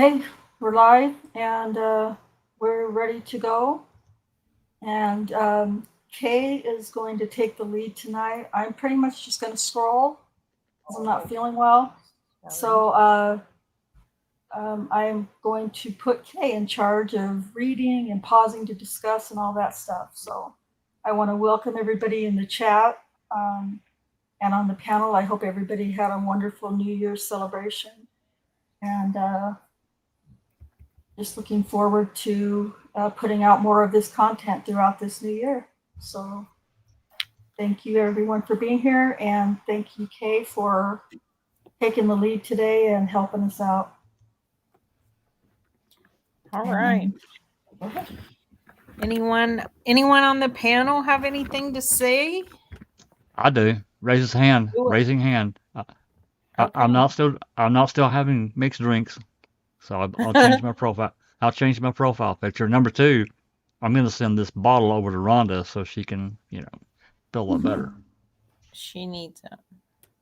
Okay, we're live and we're ready to go. And Kay is going to take the lead tonight. I'm pretty much just going to scroll because I'm not feeling well. So I'm going to put Kay in charge of reading and pausing to discuss and all that stuff. So I want to welcome everybody in the chat and on the panel. I hope everybody had a wonderful New Year's celebration. And just looking forward to putting out more of this content throughout this new year. So thank you everyone for being here, and thank you, Kay, for taking the lead today and helping us out. All right. Anyone on the panel have anything to say? I do. Raise his hand. Raising hand. Okay. I'm not still having mixed drinks, so I'll change my profile. I'll change my profile picture. Number 2, I'm going to send this bottle over to Rhonda so she can, feel a lot better. She needs it.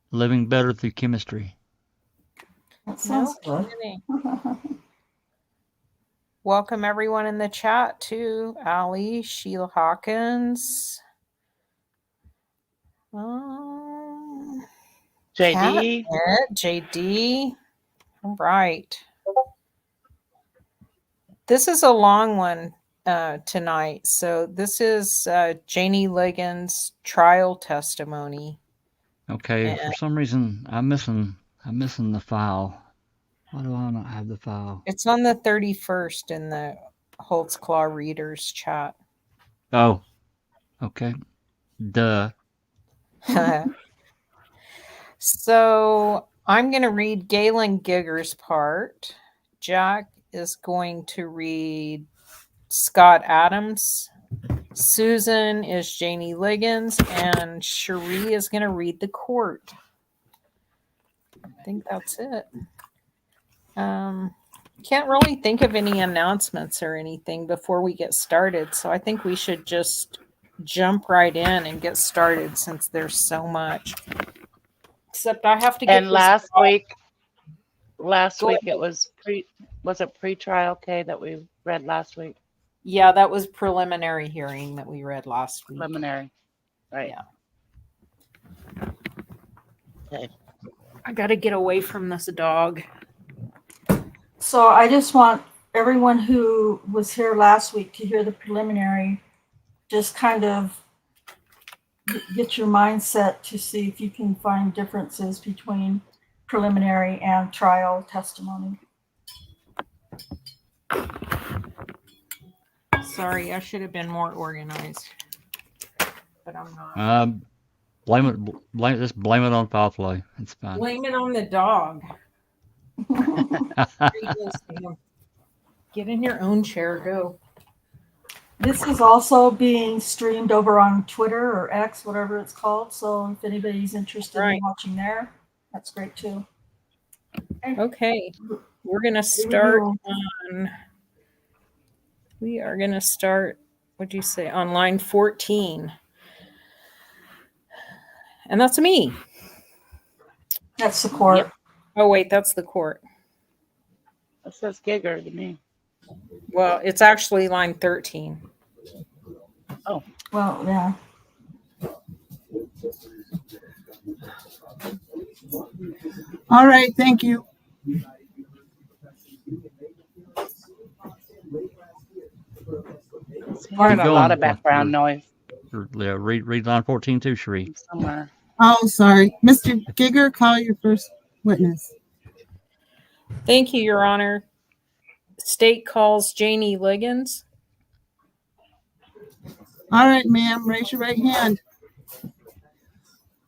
Living better through chemistry. That sounds good. Welcome everyone in the chat to Allie, Sheila Hawkins, JD. JD. All right. This is a long one tonight. So this is Jannie Ligons' trial testimony. Okay. For some reason, I'm missing the file. Why do I not have the file? It's on the 31st in the Holtzclaw readers chat. Oh, okay. Duh. So I'm going to read Galen Giger's part. Jack is going to read Scott Adams. Susan is Jannie Ligons, and Cherie is going to read the court. I think that's it. Can't really think of any announcements or anything before we get started, so I think we should just jump right in and get started since there's so much. Except I have to get. And last week it was pre-trial, Kay, that we read last week? Yeah, that was preliminary hearing that we read last week. Preliminary, right? Yeah. Okay. I got to get away from this dog. So I just want everyone who was here last week to hear the preliminary, just kind of get your mindset to see if you can find differences between preliminary and trial testimony. Sorry, I should have been more organized, but I'm not. Blame it on foul play. It's fine. Blame it on the dog. Get in your own chair. Go. This is also being streamed over on Twitter or X, whatever it's called. So if anybody's interested in watching there, that's great too. Okay, we're going to start on. We are going to start, what do you say, on line 14. And that's me. That's the court. Yep. Oh, wait, that's the court. That says Giger to me. Well, it's actually line 13. Oh. Well, yeah. All right, thank you. Hearing a lot of background noise. Yeah, read line 14 too, Cherie. Somewhere. Oh, sorry. Mr. Giger, call your first witness. Thank you, Your Honor. State calls Jannie Ligons. All right, ma'am, raise your right hand.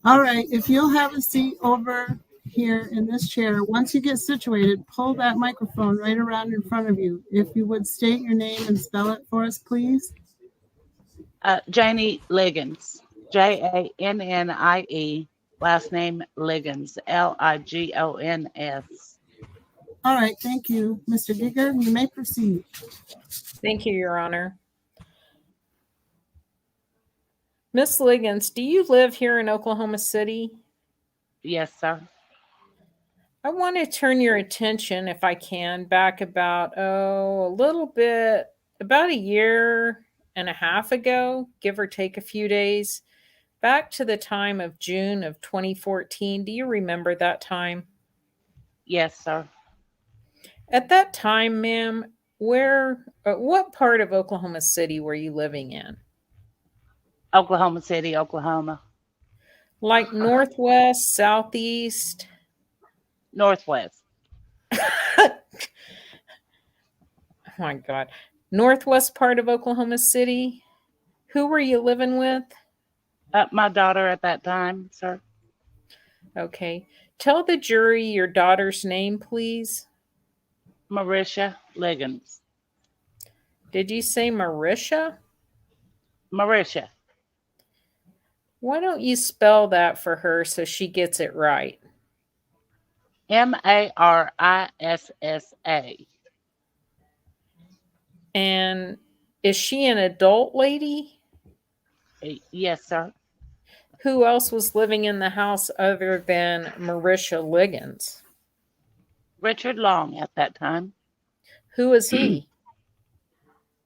All right, if you'll have a seat over here in this chair, once you get situated, pull that microphone right around in front of you. If you would state your name and spell it for us, please. Jannie Ligons, Jannie, last name Ligons, Ligons. All right, thank you. Mr. Giger, you may proceed. Thank you, Your Honor. Miss Ligons, do you live here in Oklahoma City? Yes, sir. I want to turn your attention, if I can, back about, about a year and a half ago, give or take a few days, back to the time of June of 2014. Do you remember that time? Yes, sir. At that time, ma'am, what part of Oklahoma City were you living in? Oklahoma City, Oklahoma. Like northwest, southeast? Northwest. Oh my God. Northwest part of Oklahoma City? Who were you living with? My daughter at that time, sir. Okay. Tell the jury your daughter's name, please. Marisha Ligons. Did you say Marisha? Marisha. Why don't you spell that for her so she gets it right? Marissa. And is she an adult lady? Yes, sir. Who else was living in the house other than Marisha Ligons? Richard Long at that time. Who is he?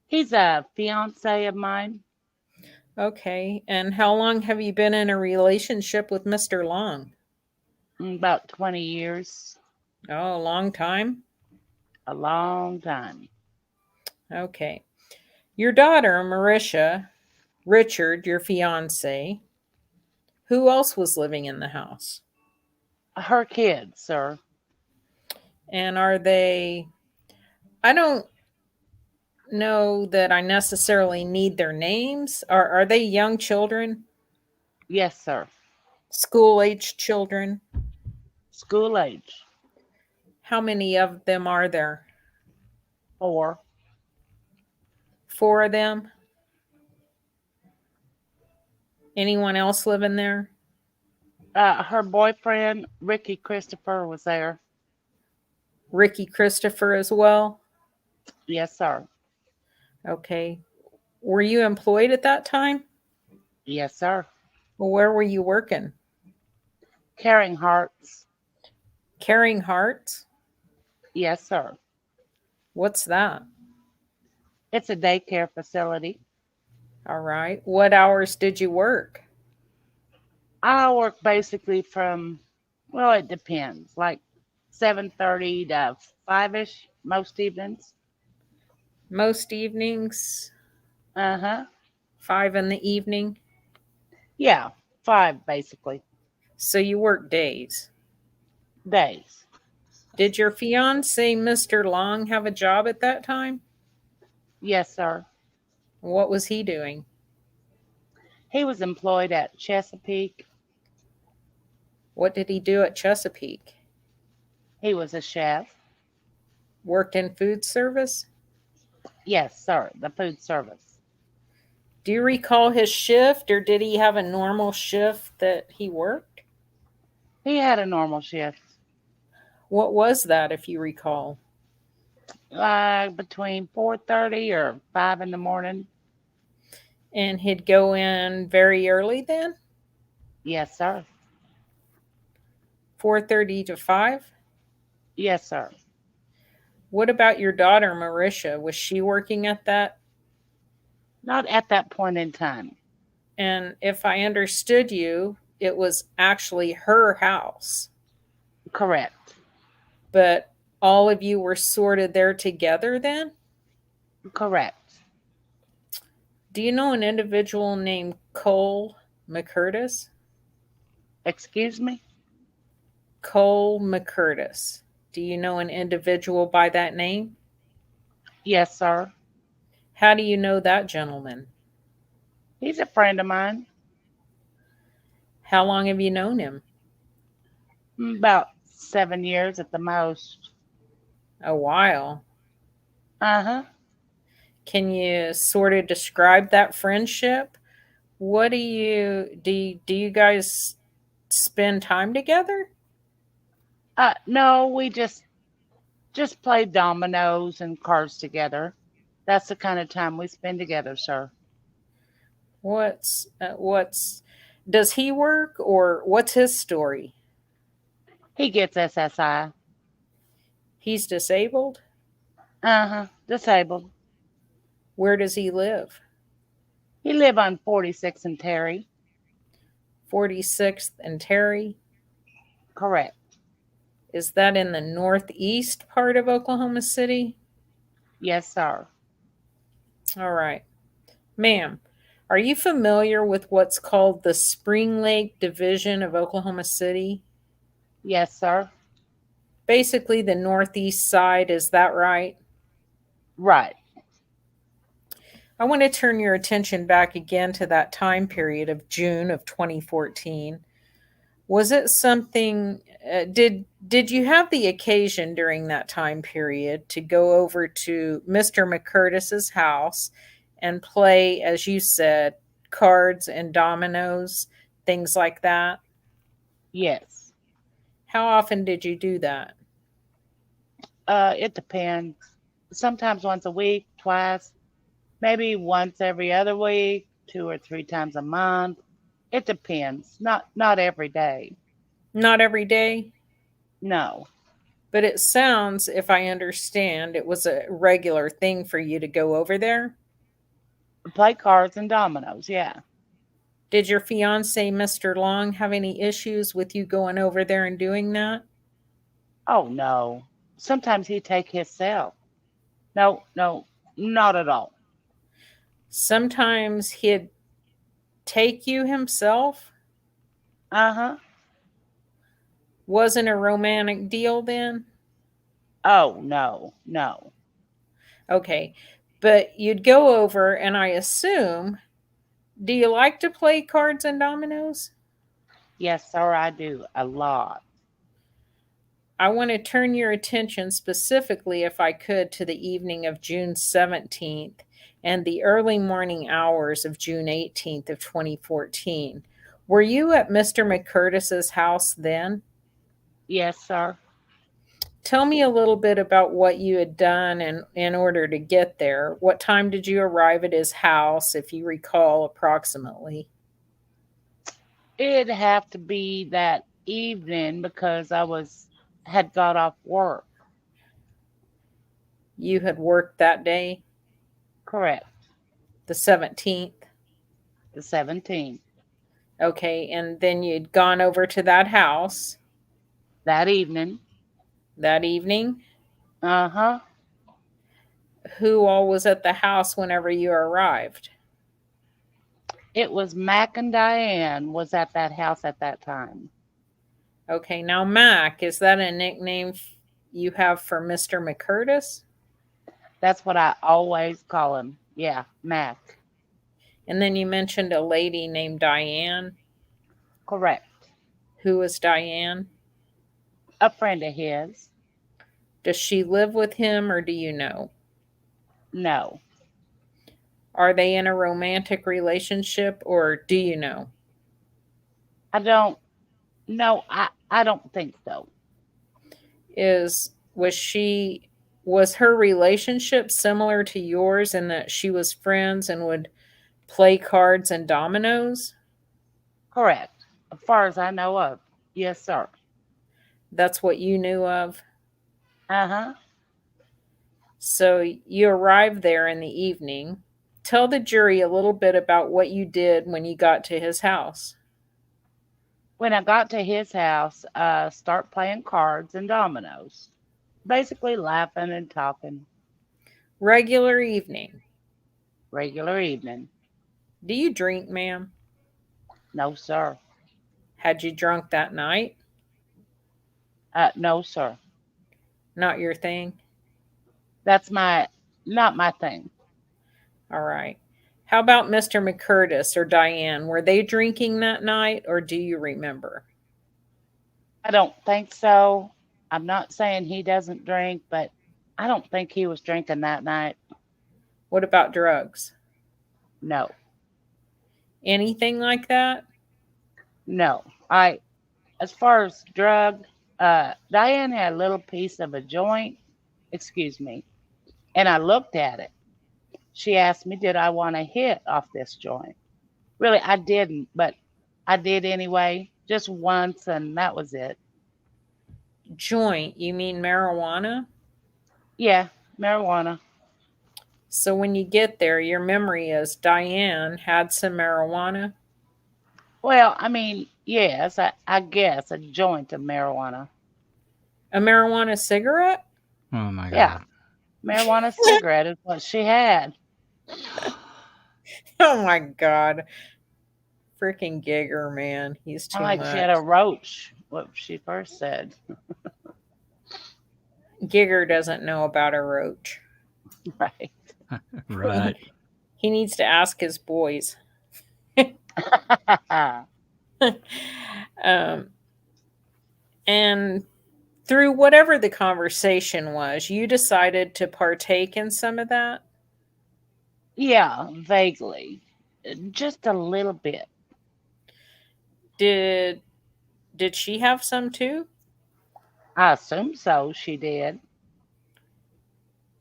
He's a fiance of mine. Okay. And how long have you been in a relationship with Mr. Long? About 20 years. Oh, a long time? A long time. Okay. Your daughter, Marisha, Richard, your fiance. Who else was living in the house? Her kids, sir. And are they, I don't know that I necessarily need their names. Are they young children? Yes, sir. School-aged children? School age. How many of them are there? 4. 4 of them? Anyone else living there? Her boyfriend, Ricky Christopher, was there. Ricky Christopher as well? Yes, sir. Okay. Were you employed at that time? Yes, sir. Well, where were you working? Caring Hearts. Caring Hearts? Yes, sir. What's that? It's a daycare facility. All right. What hours did you work? I work basically from, well, it depends, like 7:30 to 5-ish most evenings. Most evenings, Uh-huh. 5 in the evening. Yeah, 5 basically. So you work days. Days. Did your fiance, Mr. Long, have a job at that time? Yes, sir. What was he doing? He was employed at Chesapeake. What did he do at Chesapeake? He was a chef. Worked in food service? Yes, sir. The food service. Do you recall his shift, or did he have a normal shift that he worked? He had a normal shift. What was that, if you recall? Between 4:30 or 5 in the morning. And he'd go in very early then? Yes, sir. 4:30 to 5? Yes, sir. What about your daughter, Marisha? Was she working at that? Not at that point in time. And if I understood you, it was actually her house. Correct. But all of you were sort of there together then? Correct. Do you know an individual named Cole McCurtis? Excuse me? Cole McCurtis. Do you know an individual by that name? Yes, sir. How do you know that gentleman? He's a friend of mine. How long have you known him? About 7 years at the most. A while. Uh-huh. Can you sort of describe that friendship? What do you guys spend time together? No, we just play dominoes and cards together. That's the kind of time we spend together, sir. What's does he work, or what's his story? He gets SSI. He's disabled? Disabled. Where does he live? He live on 46 and Terry. 46th and Terry? Correct. Is that in the northeast part of Oklahoma City? Yes, sir. All right. Ma'am, are you familiar with what's called the Spring Lake Division of Oklahoma City? Yes, sir. Basically the northeast side, is that right? Right. I want to turn your attention back again to that time period of June of 2014. Was it something, did you have the occasion during that time period to go over to Mr. McCurtis's house and play, as you said, cards and dominoes, things like that? Yes. How often did you do that? It depends. Sometimes once a week, twice, maybe once every other week, 2 or 3 times a month. It depends. Not every day. Not every day? No. But it sounds, if I understand, it was a regular thing for you to go over there. Play cards and dominoes, yeah. Did your fiance, Mr. Long, have any issues with you going over there and doing that? Oh, no. Sometimes he'd take himself. No, not at all. Sometimes he'd take you himself? Wasn't a romantic deal then? Oh, no. Okay. But you'd go over, and I assume, do you like to play cards and dominoes? Yes, sir, I do. A lot. I want to turn your attention specifically, if I could, to the evening of June 17th and the early morning hours of June 18th of 2014. Were you at Mr. McCurtis's house then? Yes, sir. Tell me a little bit about what you had done in order to get there. What time did you arrive at his house, if you recall approximately? It'd have to be that evening because I had got off work. You had worked that day? Correct. The 17th? The 17th. Okay, and then you'd gone over to that house That evening. that evening? Uh-huh. Who all was at the house whenever you arrived? It was Mac and Diane was at that house at that time. Okay, now Mac, is that a nickname you have for Mr. McCurtis? That's what I always call him. Yeah, Mac. And then you mentioned a lady named Diane. Correct. Who is Diane? A friend of his. Does she live with him, or do you know? No. Are they in a romantic relationship, or do you know? I don't know. I don't think so. Was her relationship similar to yours in that she was friends and would play cards and dominoes? Correct. As far as I know of. Yes, sir. That's what you knew of? Uh-huh. So you arrived there in the evening. Tell the jury a little bit about what you did when you got to his house. When I got to his house, start playing cards and dominoes. Basically laughing and talking. Regular evening. Regular evening. Do you drink, ma'am? No, sir. Had you drunk that night? No, sir. Not your thing? That's not my thing. All right. How about Mr. McCurtis or Diane? Were they drinking that night, or do you remember? I don't think so. I'm not saying he doesn't drink, but I don't think he was drinking that night. What about drugs? No. Anything like that? No. As far as drug, Diane had a little piece of a joint, excuse me, and I looked at it. She asked me, did I want to hit off this joint? Really, I didn't, but I did anyway, just once, and that was it. joint, you mean marijuana? Yeah, marijuana. So when you get there, your memory is Diane had some marijuana. Well, I mean, yes, I guess a joint of marijuana. A marijuana cigarette? Oh my Yeah, God. marijuana cigarette is what she had. Oh my God. Freaking Giger, man. He's too Like she much. had a roach, what she first said. Giger doesn't know about a roach. Right. Right. He needs to ask his boys. And through whatever the conversation was, you decided to partake in some of that? Yeah, vaguely. Just a little bit. Did she have some too? I assume so, she did.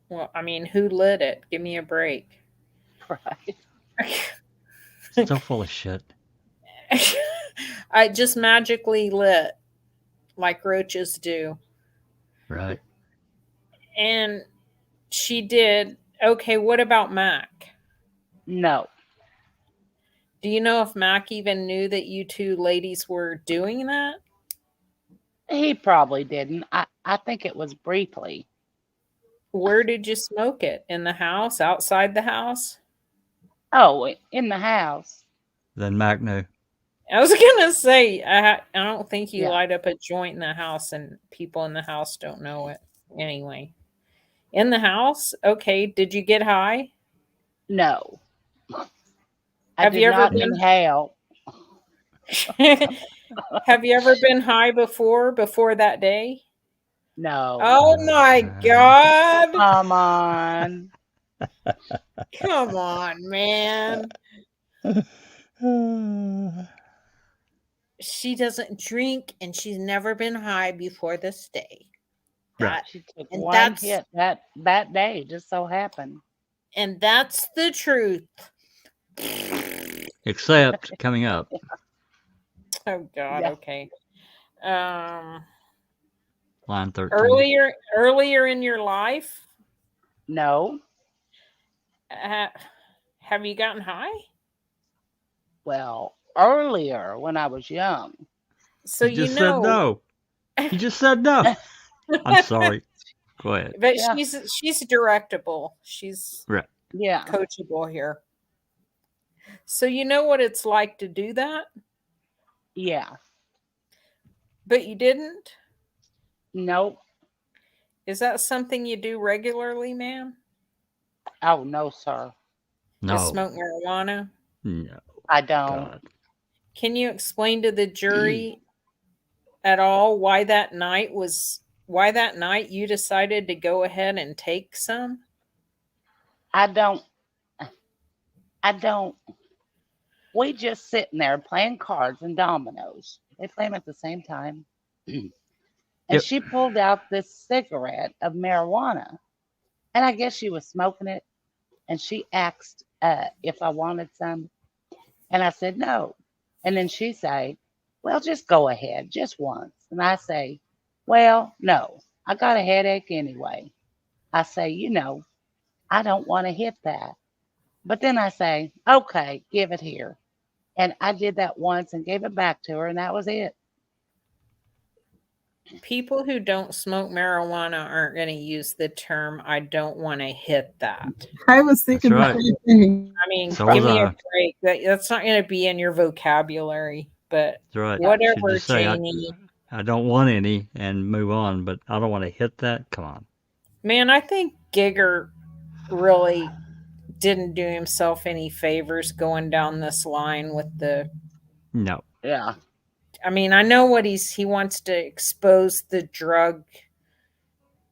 Well, I mean, who lit it? Give me a break. Right. So full of shit. I just magically lit like roaches do. Right. And she did. Okay, what about Mac? No. Do you know if Mac even knew that you two ladies were doing that? He probably didn't. I think it was briefly. Where did you smoke it? In the house? Outside the house? Oh, in the house. Then Mac knew. I was gonna say I don't think you Yeah. light up a joint in the house and people in the house don't know it. Anyway, in the house, okay. Did you get high? No. I Have did you ever not been- inhale. Have you ever been high before that day? No. Oh my God! Come on. Come on, man. She doesn't drink and she's never been high before this day. Right. She took And one that's- hit that day. Just so happened. And that's the truth. Except coming up. Oh God, Yeah. okay. Line 13. Earlier in your life, No. have you gotten high? Well, earlier when I was young. So you just you know, said no. You just said no. I'm sorry. Go ahead. but Yeah. she's directable. She's Right. Yeah. coachable here. So you know what it's like to do that, Yeah. but you didn't. Nope. Is that something you do regularly, ma'am? Oh no, sir. No. To smoke marijuana? No. I don't. God. Can you explain to the jury at all why that night you decided to go ahead and take some? I don't. We just sitting there playing cards and dominoes. They play them at the same time. And Yep. she pulled out this cigarette of marijuana. And I guess she was smoking it. And she asked if I wanted some. And I said no. And then she say, well, just go ahead, just once. And I say, well, no, I got a headache anyway. I say, I don't want to hit that. But then I say, okay, give it here. And I did that once and gave it back to her, and that was it. People who don't smoke marijuana aren't going to use the term "I don't want to hit that." I was thinking That's the same thing. I mean, So give was me I. a break. That's not going to be in your vocabulary. But That's right. whatever, Should just say, Janie. I don't want any and move on, but I don't want to hit that. Come on. Man, I think Giger really didn't do himself any favors going down this line with the. No. Yeah. I mean, I know what he wants to expose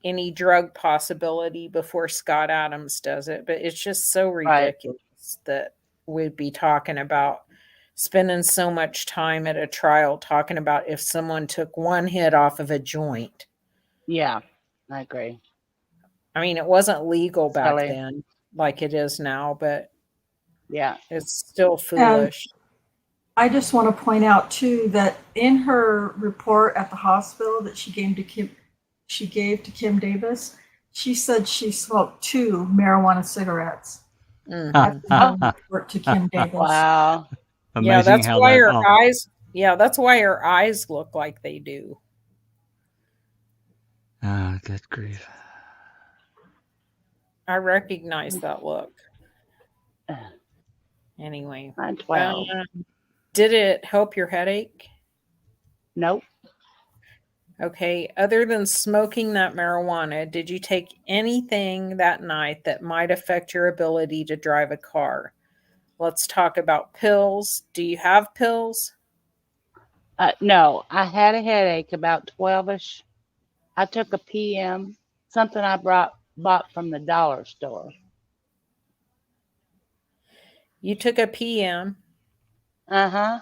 any drug possibility before Scott Adams does it, but it's just so ridiculous that we'd be talking about spending so much time at a trial talking about if someone took one hit off of a joint. Yeah, I agree. I mean, it wasn't legal back Silly. then like it is now, but Yeah. it's still foolish. I just want to point out too that in her report at the hospital that she gave to Kim Davis, she said she smoked 2 marijuana cigarettes. Mhm. That's in her report to Kim Davis. Wow. Amazing Yeah, that's how why that. her eyes. Yeah, that's why her eyes look like they do. Ah, good grief. I recognize that look. Anyway, I'm 12. did it help your headache? Nope. Okay. Other than smoking that marijuana, did you take anything that night that might affect your ability to drive a car? Let's talk about pills. Do you have pills? No, I had a headache about 12ish. I took a PM, something I bought from the dollar store. You took a PM, Uh-huh.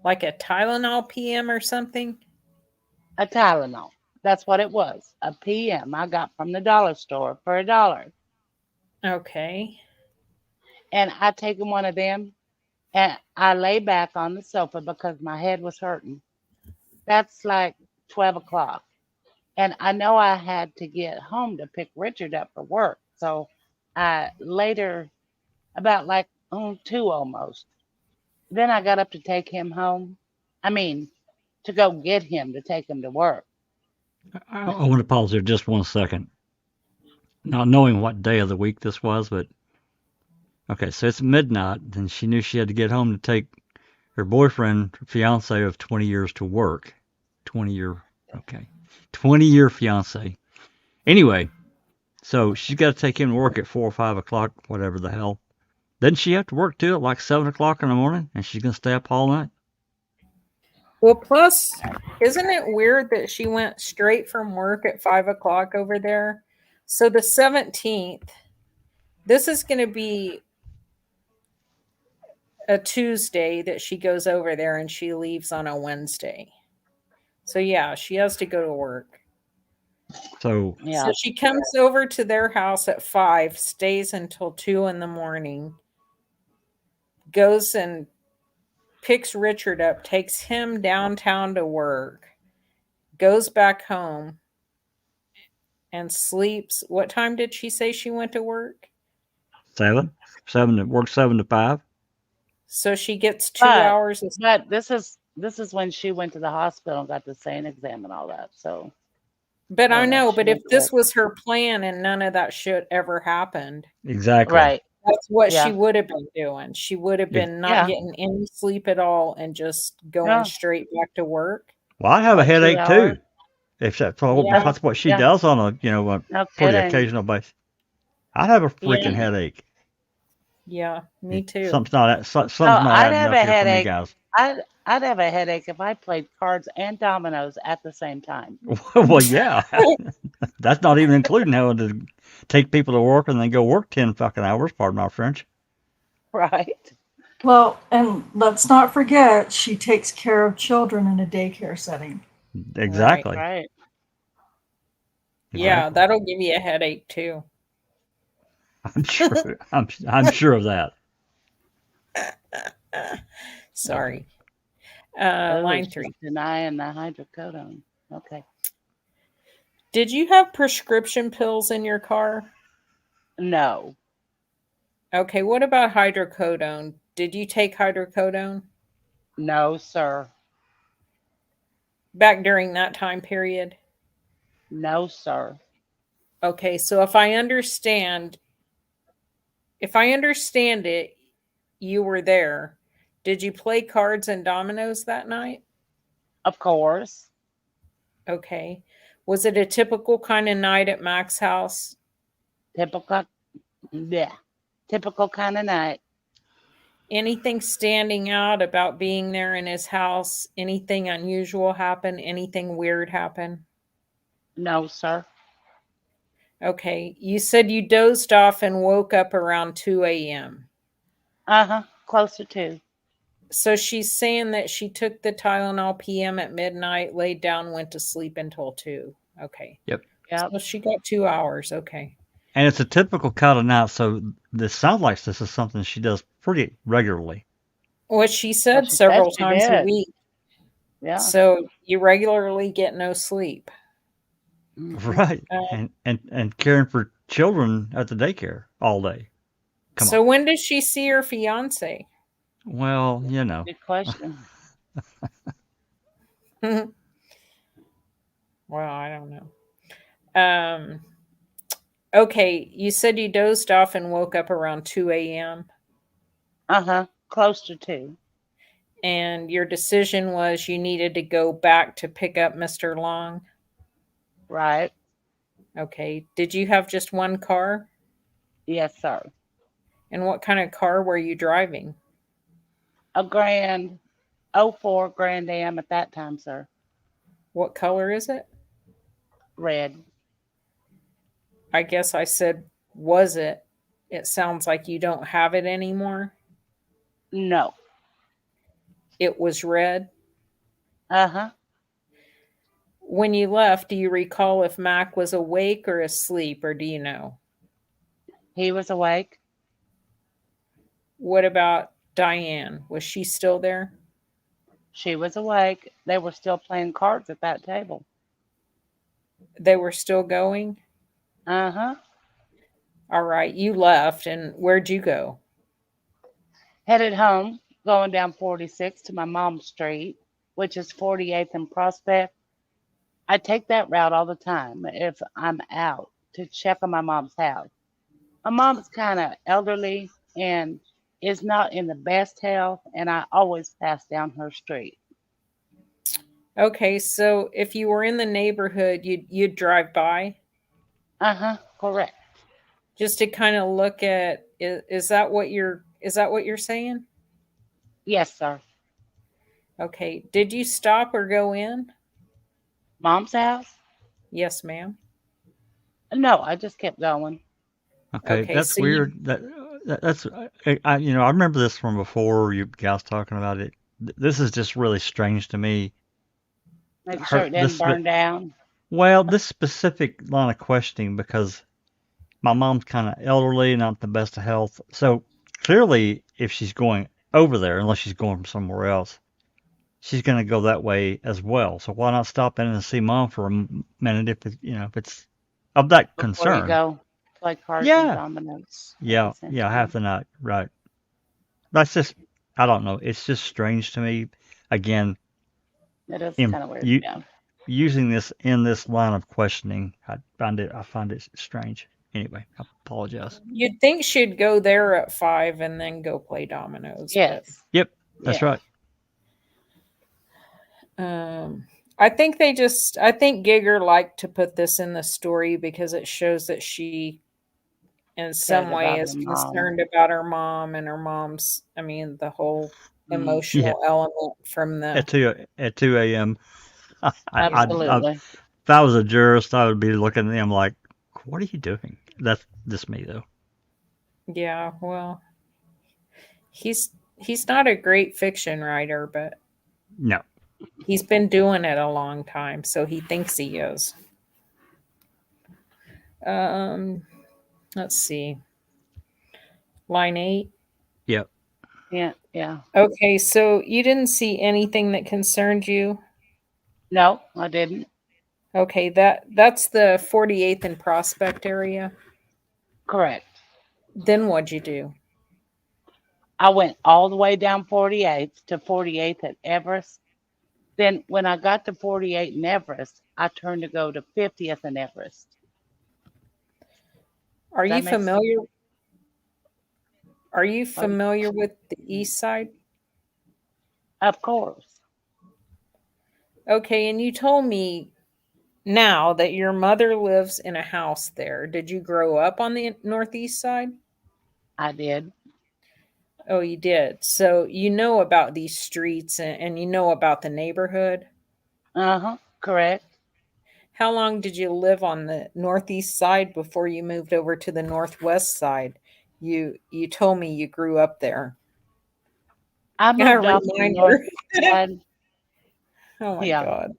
like a Tylenol PM or something? A Tylenol. That's what it was. A PM I got from the dollar store for $1. Okay. And I taken one of them and I lay back on the sofa because my head was hurting. That's like 12 o'clock. And I know I had to get home to pick Richard up for work. So I later, about like 2 almost. Then I got up to take him home. I mean, to go get him to take him to work. I want to pause there just 1 second. Not knowing what day of the week this was, but okay, so it's midnight, and she knew she had to get home to take her boyfriend, fiance of 20 years to work. 20-year fiance. Anyway, so she's got to take him to work at 4 or 5 o'clock, whatever the hell. Doesn't she have to work too at like 7 o'clock in the morning, and she's gonna stay up all night? Well, plus, isn't it weird that she went straight from work at 5 o'clock over there? So the 17th, this is going to be a Tuesday that she goes over there and she leaves on a Wednesday. So yeah, she has to go to work. So Yeah. So she comes over to their house at 5, stays until 2 in the morning, goes and picks Richard up, takes him downtown to work, goes back home, and sleeps. What time did she say she went to work? 7 to work 7 to 5. So she gets 2 But- hours. But this is when she went to the hospital and got the sane exam and all that. So But I know, she but if went to this work. was her plan and none of that shit ever happened, Exactly. right. that's what Yeah. she would have been doing. She would have been not Yeah. getting any sleep at all and just going Yeah. straight back to work. Well, I have a Like 2 headache hours. too. If that's Yeah. that's what she Yeah. does on a No pretty kidding. occasional basis. I have a freaking Yeah. headache. Yeah, me too. Something's not something's Oh, not I'd adding have up a here for me, headache. guys. I'd have a headache if I played cards and dominoes at the same time. Well, yeah, that's not even including having to take people to work and then go work 10 fucking hours. Pardon my French. Right. Well, and let's not forget, she takes care of children in a daycare setting. Exactly. Right. Yeah, Exactly. that'll give you a headache too. I'm sure. I'm sure of that. Sorry. Oh, Line she's 3. denying the hydrocodone. Okay. Did you have prescription pills in your car? No. Okay, what about hydrocodone? Did you take hydrocodone No, sir. back during that time period? No, sir. Okay, so if I understand it, you were there. Did you play cards and dominoes that night? Of course. Okay. Was it a typical kind of night at Mac's house? Typical. Yeah. Typical kind of night. Anything standing out about being there in his house? Anything unusual happen? Anything weird happen? No, sir. Okay. You said you dozed off and woke up around 2 a.m. Uh-huh. Closer to. So she's saying that she took the Tylenol PM at midnight, laid down, went to sleep until 2. Okay. Yep. So she got 2 hours. Okay. And it's a typical kind of night, so this sounds like this is something she does pretty regularly. What she said Well, she said several she times a did. week. Yeah. So you regularly get no sleep. Mhm. Right. Uh, And caring for children at the daycare all day. Come on. so when does she see her fiance? Well, you know. Good question. Well, I don't know. Okay, you said you dozed off and woke up around 2 a.m. Close to 2. and your decision was you needed to go back to pick up Mr. Long. Right. Okay. Did you have just one car? Yes, sir. And what kind of car were you driving? A Grand '04 Grand Am at that time, sir. What color is it? Red. I guess I said, was it? It sounds like you don't have it anymore. No. It was red. Uh-huh. When you left, do you recall if Mac was awake or asleep, or do you know? He was awake. What about Diane? Was she still there? She was awake. They were still playing cards at that table. They were still going? Uh-huh. All right, you left, and where'd you go? Headed home, going down 46 to my mom's street, which is 48th and Prospect. I take that route all the time if I'm out to check on my mom's house. My mom's kind of elderly and is not in the best health, and I always pass down her street. Okay, so if you were in the neighborhood, you'd drive by Correct. just to kind of look at is that what you're saying? Yes, sir. Okay, did you stop or go in? Mom's house? Yes, ma'am. No, I just kept going. Okay, Okay, that's so you weird. That's I remember this from before you guys talking about it. This is just really strange to me. Make sure it didn't burn down. Well, this specific line of questioning because my mom's kind of elderly, not the best of health. So clearly, if she's going over there, unless she's going from somewhere else, she's going to go that way as well. So why not stop in and see mom for a minute if it's of that Before you concern? go play cards and Yeah, dominoes at yeah, the same yeah. time. Half the night, right? That's just I don't know. It's just strange to me. Again, It is in kind of weird. you Yeah. using this in this line of questioning, I find it strange. Anyway, I apologize. you'd think she'd go there at 5 and then go play dominoes, Yes. Yep, that's Yeah. right. but I think Giger liked to put this in the story because it shows that she in some Cared way about is her mom. concerned about her mom and her mom's, the whole Yeah, emotional element from the at 2 a.m. Absolutely. If I was a jurist, I would be looking at them like, "What are you doing?" That's just me, though. yeah, well, he's not a great fiction writer, but No. he's been doing it a long time, so he thinks he is. Let's see. Line 8. Yep. Yeah. Okay, so you didn't see anything that concerned you? No, I didn't. Okay, that's the 48th and Prospect area. Correct. Then what'd you do? I went all the way down 48th to 48th at Everest. Then when I got to 48 in Everest, I turned to go to 50th and Everest. Are Does you that make sense? familiar? Are you familiar with the east side? Of course. Okay, and you told me now that your mother lives in a house there. Did you grow up on the northeast side? I did. Oh, you did. So you know about these streets and you know about the neighborhood. Correct. How long did you live on the northeast side before you moved over to the northwest side? You told me you grew up there. I A moved off the reminder. northeast side. Oh my Yeah. God.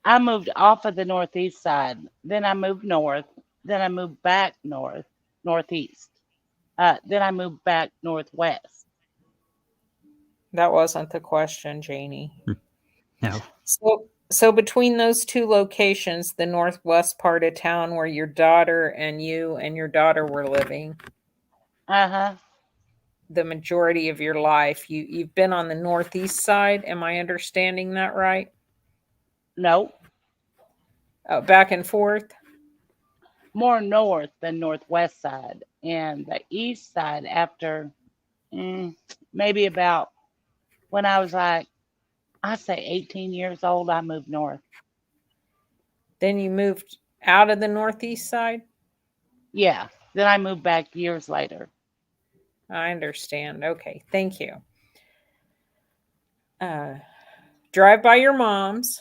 I moved off of the northeast side. Then I moved north. Then I moved back northeast. Then I moved back northwest. That wasn't the question, Janie. No. So between those two locations, the northwest part of town where your daughter and you and your daughter were living, Uh-huh. the majority of your life, you've been on the northeast side. Am I understanding that right? No, Back and forth? more north than northwest side. And the east side after maybe about when I was like, I say 18 years old, I moved north. Then you moved out of the northeast side? Yeah. Then I moved back years later. I understand. Okay, thank you. Drive by your mom's,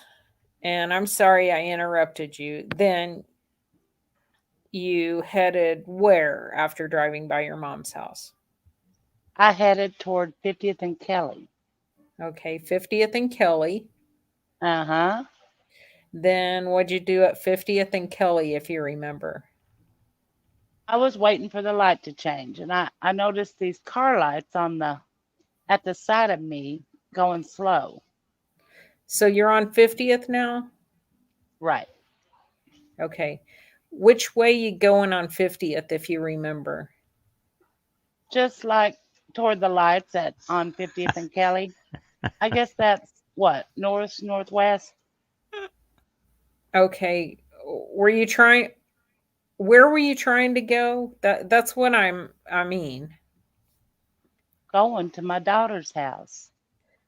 and I'm sorry I interrupted you. Then you headed where after driving by your mom's house? I headed toward 50th and Kelly. Okay, 50th and Kelly. Uh-huh. Then what'd you do at 50th and Kelly, if you remember? I was waiting for the light to change, and I noticed these car lights at the side of me going slow. So you're on 50th now? Right. Okay. Which way you going on 50th, if you remember? Just like toward the lights on 50th and Kelly. I guess that's what, northwest? Okay. Where were you trying to go? That's what I mean. Going to my daughter's house.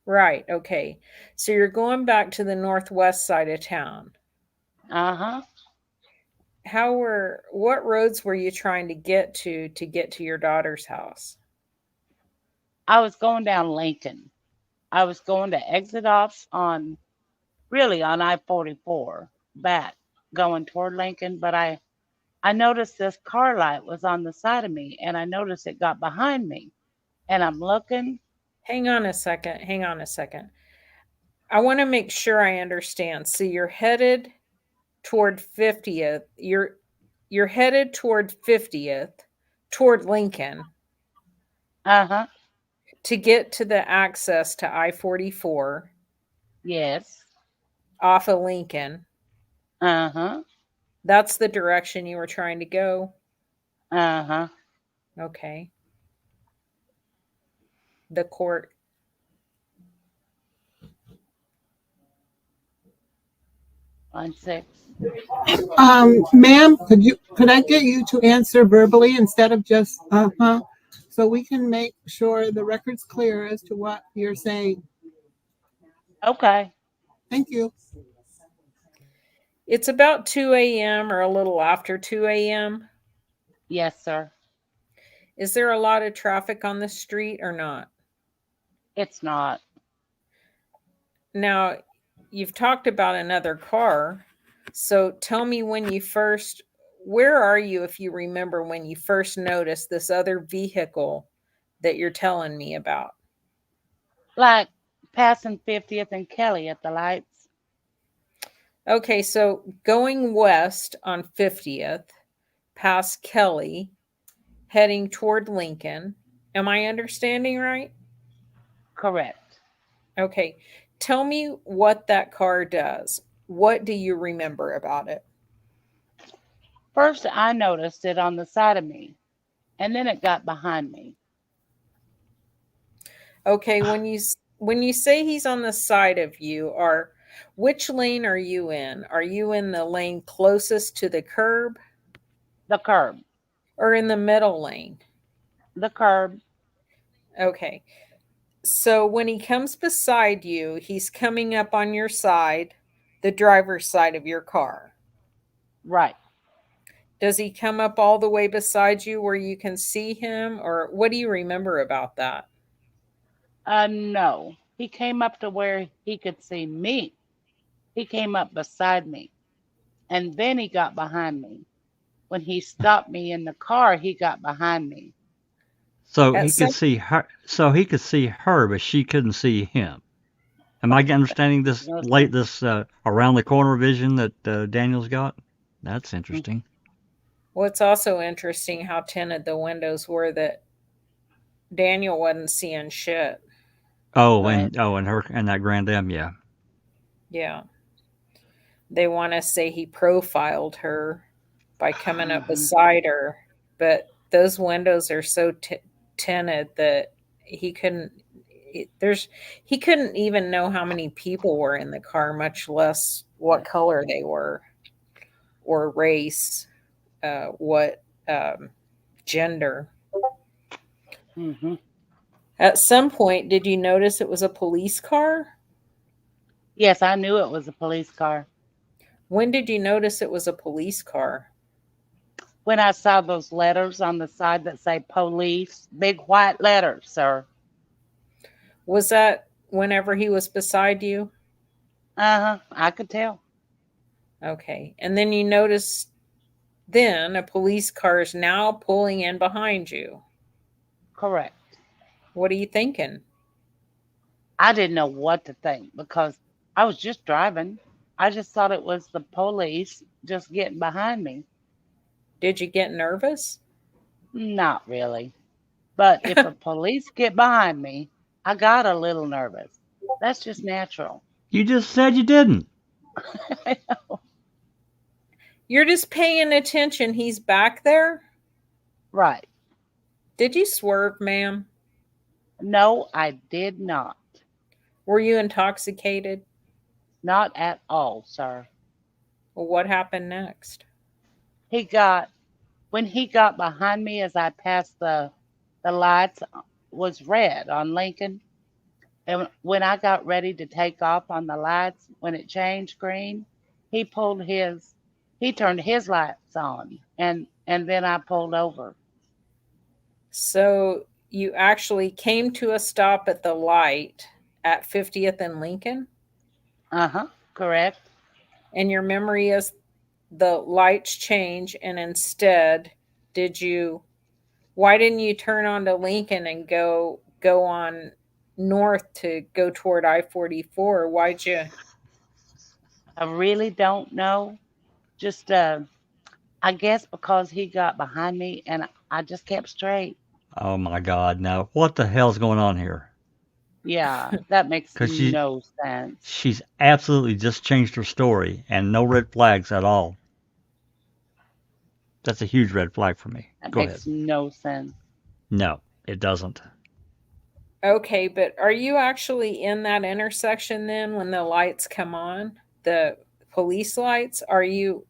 Right. Okay. So you're going back to the northwest side of town. Uh-huh. What roads were you trying to get to your daughter's house? I was going down Lincoln. I was going to exit off on I-44 back going toward Lincoln, but I noticed this car light was on the side of me, and I noticed it got behind me. And I'm looking. Hang on a second. I want to make sure I understand. So you're headed toward 50th. You're headed toward 50th, toward Lincoln, Uh-huh. to get to the access to I-44 Yes. off of Lincoln. Uh-huh. That's the direction you were trying to go? Uh-huh. Okay. The court. On 6. Ma'am, could I get you to answer verbally instead of just so we can make sure the record's clear as to what you're saying. Okay. Thank you. It's about 2 a.m. or a little after 2 a.m. Yes, sir. Is there a lot of traffic on the street or not? It's not. Now, you've talked about another car. So tell me where are you, if you remember, when you first noticed this other vehicle that you're telling me about? Like passing 50th and Kelly at the lights. Okay, so going west on 50th, past Kelly, heading toward Lincoln. Am I understanding right? Correct. Okay. Tell me what that car does. What do you remember about it? First, I noticed it on the side of me, and then it got behind me. Okay, when you say he's on the side of you, which lane are you in? Are you in the lane closest to the curb? The curb. Or in the middle lane? The curb. Okay. So when he comes beside you, he's coming up on your side, the driver's side of your car. Right. Does he come up all the way beside you where you can see him? Or what do you remember about that? No. He came up to where he could see me. He came up beside me. And then he got behind me. When he stopped me in the car, he got behind me. So he could see her. So he could see her, but she couldn't see him. Am I understanding this around the corner vision that Daniel's got? That's interesting. Well, it's also interesting how tinted the windows were that Daniel wasn't seeing shit. Oh, Right. and her and that Grand Am, yeah. Yeah. They want to say he profiled her by coming up Mhm. beside her, but those windows are so tinted that he couldn't. There's he couldn't even know how many people were in the car, much less what color they were, or race, what gender. Mhm. At some point, did you notice it was a police car? Yes, I knew it was a police car When did you notice it was a police car? when I saw those letters on the side that say police, big white letters, sir. Was that whenever he was beside you? I could tell. Okay. And then you notice then a police car is now pulling in behind you. Correct. What are you thinking? I didn't know what to think because I was just driving. I just thought it was the police just getting behind me. Did you get nervous? Not really. But if a police get behind me, I got a little nervous. That's just natural. You just said you didn't. You're just paying attention. He's back there. Right. Did you swerve, ma'am? No, I did not. Were you intoxicated? Not at all, sir. Well, what happened next? He got when he got behind me as I passed the lights was red on Lincoln. And when I got ready to take off on the lights, when it changed green, he pulled his he turned his lights on and then I pulled over. So you actually came to a stop at the light at 50th and Lincoln, Uh-huh. Correct. and your memory is the lights change, and instead, did you? Why didn't you turn onto Lincoln and go on north to go toward I-44? Why'd you? I really don't know. Just I guess because he got behind me and I just kept straight. Oh my God! Now what the hell's going on here? Yeah, that makes Because no sense. she's absolutely just changed her story and no red flags at all. That's a huge red flag for me. That Go ahead. makes no sense. No, it doesn't. Okay, but are you actually in that intersection then when the lights come on, the police lights? Are you,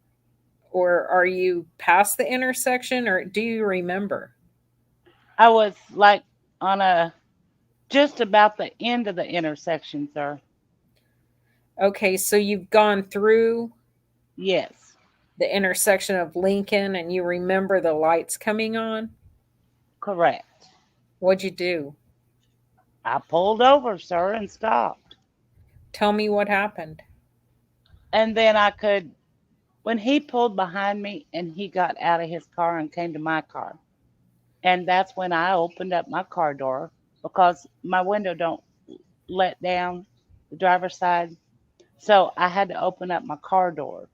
or are you past the intersection, or do you remember? I was like on a just about the end of the intersection, sir. Okay, so you've gone through Yes, the intersection of Lincoln and you remember the lights coming on? correct. What'd you do? I pulled over, sir, and stopped. Tell me what happened. And then I could, when he pulled behind me and he got out of his car and came to my car. And that's when I opened up my car door because my window don't let down the driver's side. So I had to open up my car door.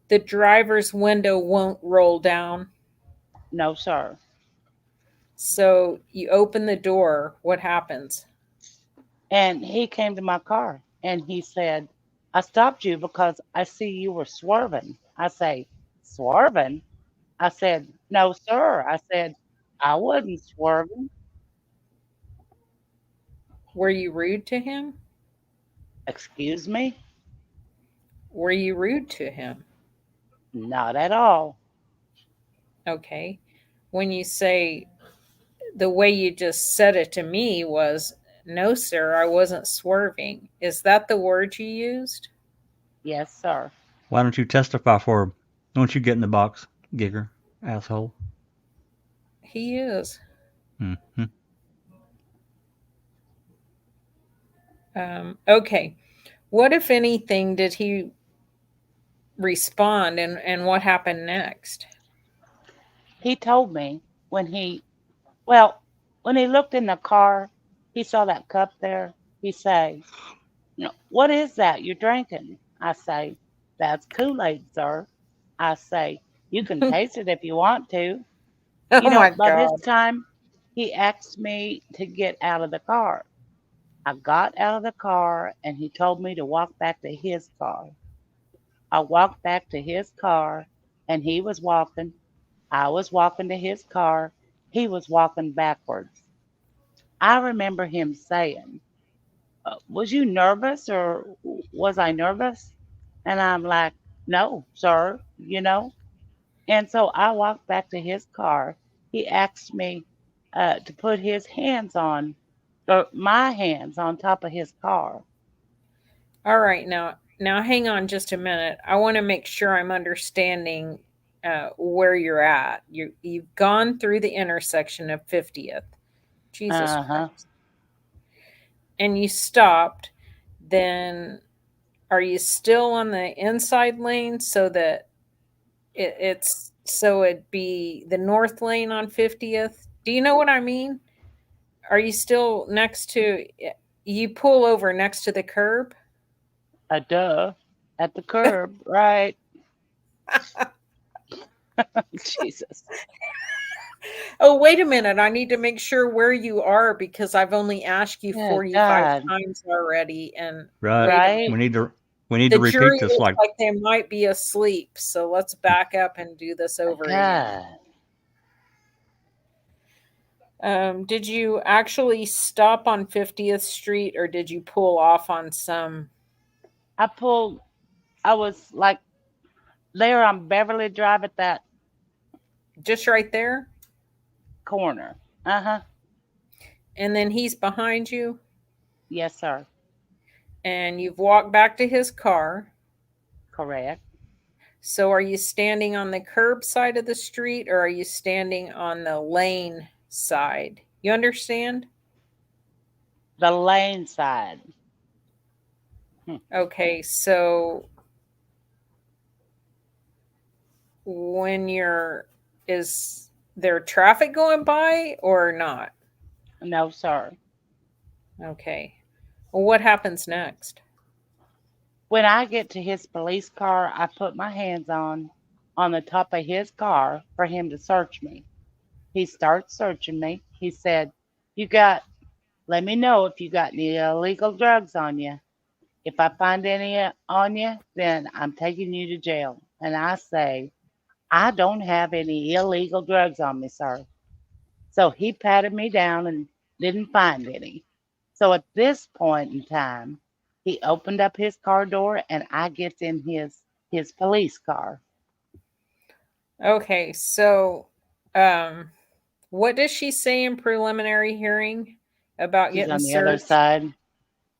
The driver's window won't roll down. No, sir. So you open the door. What happens? And he came to my car and he said, I stopped you because I see you were swerving. I say, swerving? I said, no, sir. I said, I wasn't swerving. Were you rude to him? Excuse me? Were you rude to him? Not at all. Okay. When you say the way you just said it to me was, no, sir, I wasn't swerving. Is that the word you used? Yes, sir. Why don't you testify for him? Don't you get in the box, Gigger, asshole? He is. Mm-hmm. Okay. What, if anything, did he respond, and what happened next? He told me when well, when he looked in the car, he saw that cup there. He say, what is that you're drinking? I say, that's Kool-Aid, sir. I say, you can taste it if you want to. Oh my By this God. time, he asked me to get out of the car. I got out of the car and he told me to walk back to his car. I walked back to his car and he was walking. I was walking to his car. He was walking backwards. I remember him saying, was you nervous or was I nervous? And I'm like, no, sir, And so I walked back to his car. He asked me to put his hands on, or my hands on top of his car. All right, now hang on just a minute. I want to make sure I'm understanding where you're at. You've gone through the intersection of 50th. Jesus Uh-huh. Christ. And you stopped. Then are you still on the inside lane so that it'd be the north lane on 50th? Do you know what I mean? Are you still next to, you pull over next to the curb? Duh. At the curb, right? Jesus. Oh, wait a minute. I need to make sure where you are because I've only asked you Yeah, 45 God. times already. And Right. wait a Right? minute. We need The to repeat jury this looks like like they might be asleep. So let's back up and do this over again. God. Did you actually stop on 50th Street or did you pull off on some? I was like there on Beverly Drive at that Just right there? corner. Uh-huh. And then he's behind you Yes, sir. and you've walked back to his car. Correct. So are you standing on the curb side of the street or are you standing on the lane side? You understand? The lane side. Okay, so is there traffic going by or not? No, sir. Okay. Well, what happens next? When I get to his police car, I put my hands on the top of his car for him to search me. He starts searching me. He said, let me know if you got any illegal drugs on you. If I find any on you, then I'm taking you to jail. And I say, I don't have any illegal drugs on me, sir. So he patted me down and didn't find any. So at this point in time, he opened up his car door and I gets in his police car. Okay, so what does she say in preliminary hearing about She's getting on the other searched? side.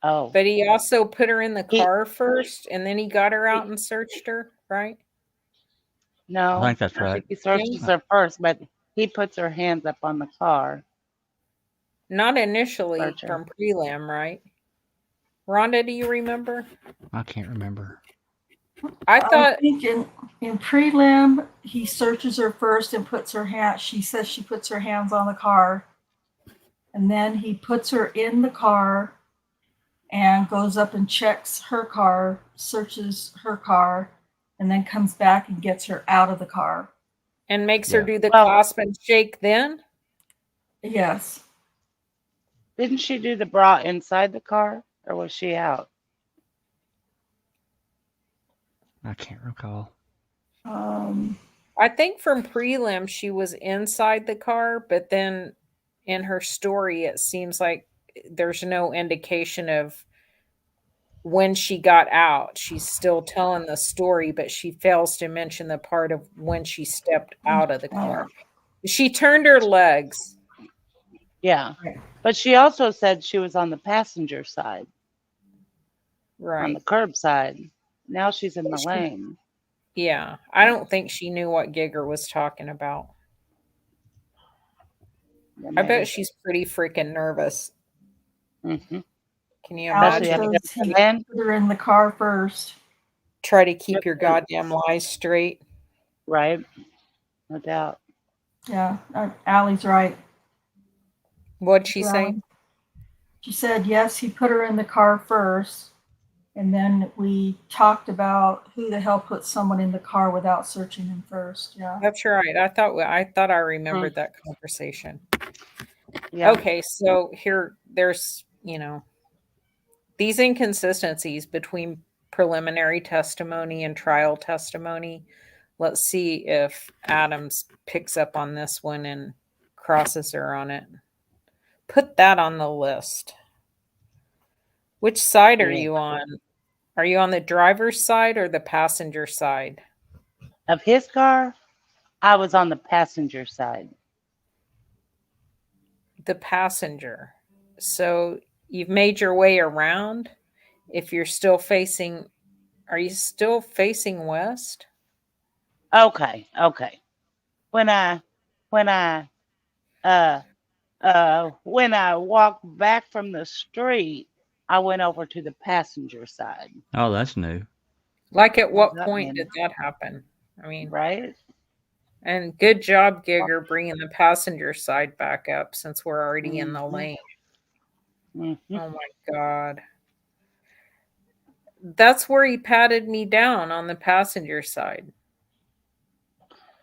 Oh, But he also put her in the he car first and then he got her out and searched her, right? I no, think that's I right. think he searches her first, but he puts her hands up on the car. Not initially Search her. from prelim, right? Rhonda, do you remember? I can't remember. I I thought think in prelim, he searches her first and puts her hand. She says she puts her hands on the car, and then he puts her in the car and goes up and checks her car, searches her car, and then comes back and gets her out of the car. and makes her Yeah. do the Well- clasp and shake then? Yes. Didn't she do the bra inside the car or was she out? I can't recall. I think from prelim she was inside the car, but then in her story it seems like there's no indication of when she got out. She's still telling the story, but she fails to mention the part of when she stepped out of the car. She turned her legs. Yeah. Right. But she also said she was on the passenger side, on Right. the curb side. Now she's in the She- lane. Yeah. I don't think she knew what Giger was talking about. Yeah, I bet she's pretty freaking nervous. Mm-hmm. Can you Alex imagine? says he put her in the car first. Try to keep your goddamn lies straight. Right? No doubt. Yeah, Allie's right. What'd she say? Allie. She said, yes, he put her in the car first. And then we talked about who the hell put someone in the car without searching him first. Yeah. That's right. I thought I remembered that conversation. Yeah. Okay, so there's, these inconsistencies between preliminary testimony and trial testimony, let's see if Adams picks up on this one and crosses her on it. Put that on the list. Which side are Yeah. you on? Are you on the driver's side or the passenger side? Of his car, I was on the passenger side. The passenger. So you've made your way around. If you're still facing, are you still facing west? Okay. When I uh when I walked back from the street, I went over to the passenger side. Oh, that's new. Like at what that point mean? did that happen? I mean, Right? and good job, Gigger, bringing the passenger side back up since we're already in the Mhm. lane. Mhm. Oh my God. That's where he patted me down on the passenger side.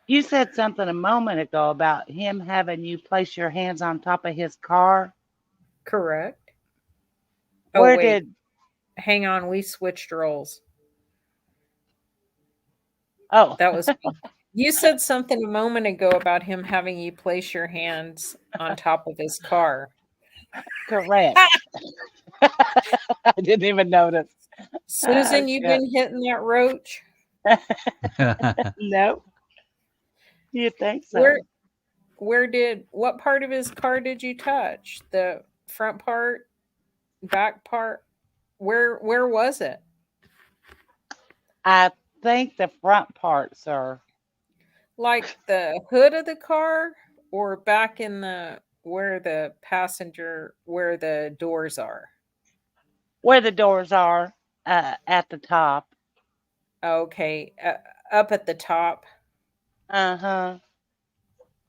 You said something a moment ago about him having you place your hands on top of his car. Correct. Oh, Where wait. did Hang on. We switched roles. Oh, That was me. You said something a moment ago about him having you place your hands on top of his car. correct. I didn't even notice. Susan, Oh, you shit. been hitting that roach? Nope. You think so? What part of his car did you touch? The front part, back part? Where was it? I think the front part, sir. Like the hood of the car or back in the where the passenger where the doors are? Where the doors are, at the top. Okay, up at the top. Uh-huh.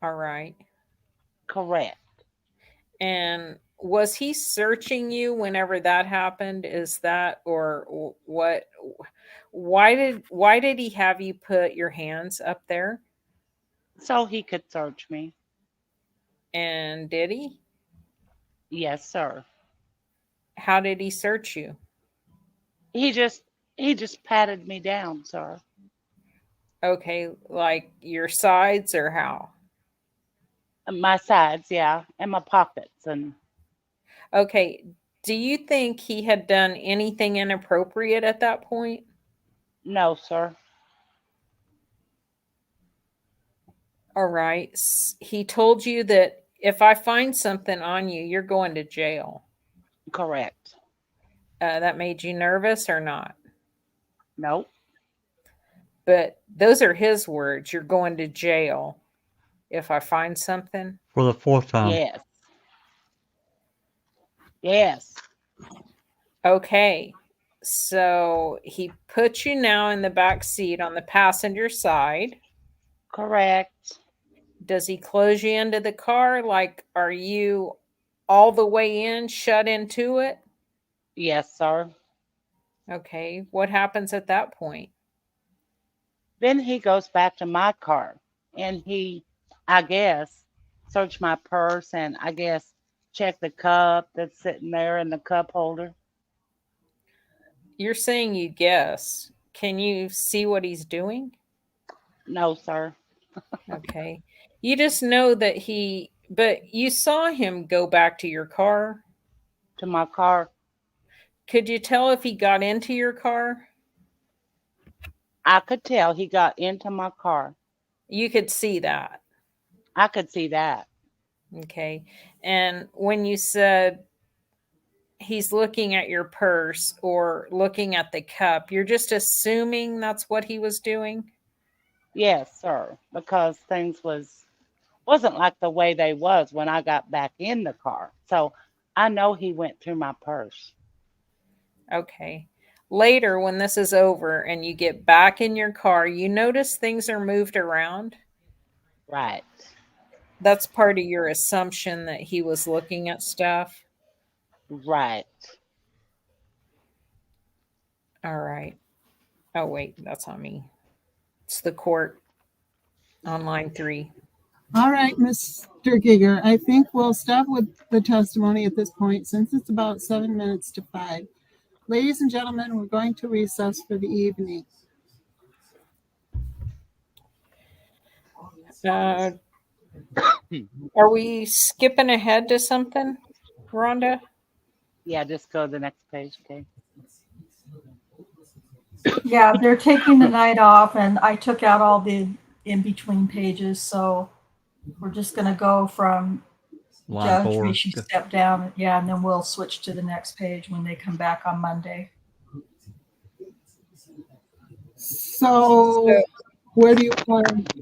All right. Correct. And was he searching you whenever that happened? Is that or what? Why did he have you put your hands up there? So he could search me. And did he? Yes, sir. How did he search you? He just patted me down, sir. Okay, like your sides or how? My sides, yeah, and my pockets, and Okay, do you think he had done anything inappropriate at that point? no, sir. All right. He told you that if I find something on you, you're going to jail. Correct. That made you nervous or not? Nope. But those are his words. You're going to jail if I find something. For the fourth time. Yes. Yes. Okay. So he put you now in the back seat on the passenger side. Correct. Does he close you into the car? Like, are you all the way in, shut into it? Yes, sir. Okay. What happens at that point? Then he goes back to my car and he, I guess, searched my purse and I guess check the cup that's sitting there in the cup holder. You're saying you guess. Can you see what he's doing? No, sir. Okay. You just know that but you saw him go back to your car. To my car. Could you tell if he got into your car? I could tell he got into my car. You could see that. I could see that. Okay. And when you said he's looking at your purse or looking at the cup, you're just assuming that's what he was doing? Yes, sir. Because things wasn't like the way they was when I got back in the car. So I know he went through my purse. Okay. Later, when this is over and you get back in your car, you notice things are moved around. Right. That's part of your assumption that he was looking at stuff. Right. All right. Oh, wait, that's on me. It's the court on line 3. All right, Mr. Giger, I think we'll stop with the testimony at this point since it's about 7 minutes to 5. Ladies and gentlemen, we're going to recess for the evening. Are we skipping ahead to something, Rhonda? Yeah, just go to the next page, okay? Yeah, they're taking the night off, and I took out all the in-between pages, so we're just gonna go from Line Judge 4. Rishi step down, yeah, and then we'll switch to the next page when they come back on Monday. So where do you want?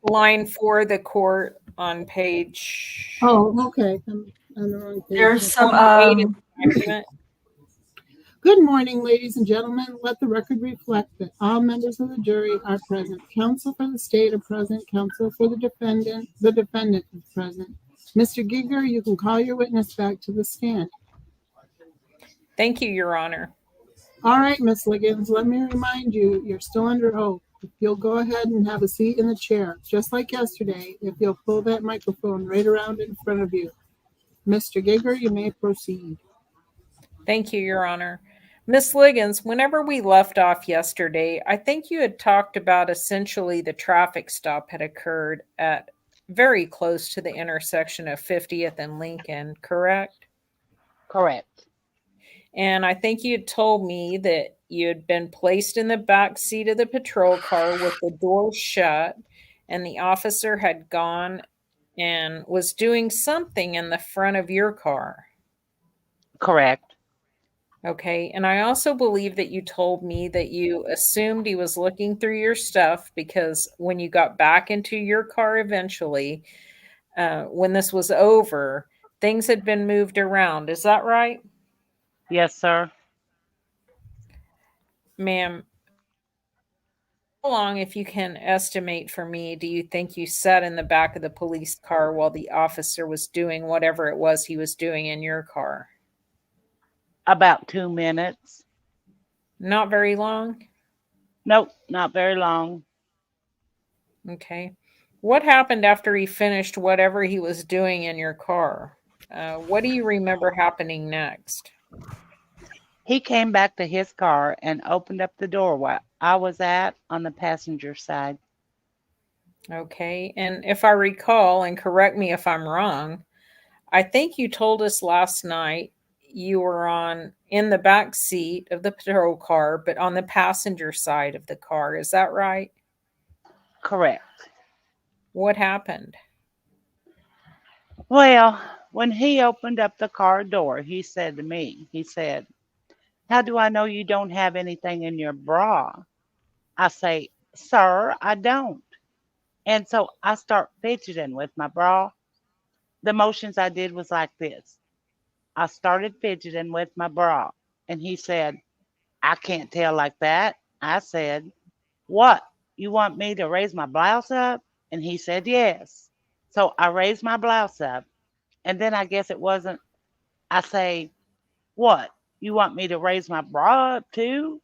Line 4, the court on page. Oh, okay. I'm on the wrong page. There's some, Document. Good morning, ladies and gentlemen. Let the record reflect that all members of the jury are present. Counsel for the state are present. Counsel for the defendant is present. Mr. Giger, you can call your witness back to the stand. Thank you, Your Honor. All right, Miss Ligons, let me remind you, you're still under oath. If you'll go ahead and have a seat in the chair, just like yesterday, if you'll pull that microphone right around in front of you. Mr. Giger, you may proceed. Thank you, Your Honor. Miss Ligons, whenever we left off yesterday, I think you had talked about essentially the traffic stop had occurred at very close to the intersection of 50th and Lincoln, correct? Correct. And I think you had told me that you had been placed in the back seat of the patrol car with the door shut, and the officer had gone and was doing something in the front of your car. Correct. Okay. And I also believe that you told me that you assumed he was looking through your stuff because when you got back into your car eventually, when this was over, things had been moved around. Is that right? Yes, sir. Ma'am, how long, if you can estimate for me, do you think you sat in the back of the police car while the officer was doing whatever it was he was doing in your car? About 2 minutes. Not very long? Nope, not very long. Okay. What happened after he finished whatever he was doing in your car? What do you remember happening next? He came back to his car and opened up the door where I was at on the passenger side. Okay. And if I recall, and correct me if I'm wrong, I think you told us last night you were in the back seat of the patrol car, but on the passenger side of the car. Is that right? Correct. What happened? Well, when he opened up the car door, he said to me, he said, "How do I know you don't have anything in your bra?" I say, "Sir, I don't." And so I start fidgeting with my bra. The motions I did was like this. I started fidgeting with my bra. And he said, "I can't tell like that." I said, "What? You want me to raise my blouse up?" And he said, "Yes." So I raised my blouse up. And then I guess it wasn't, I say, "What? You want me to raise my bra up too?"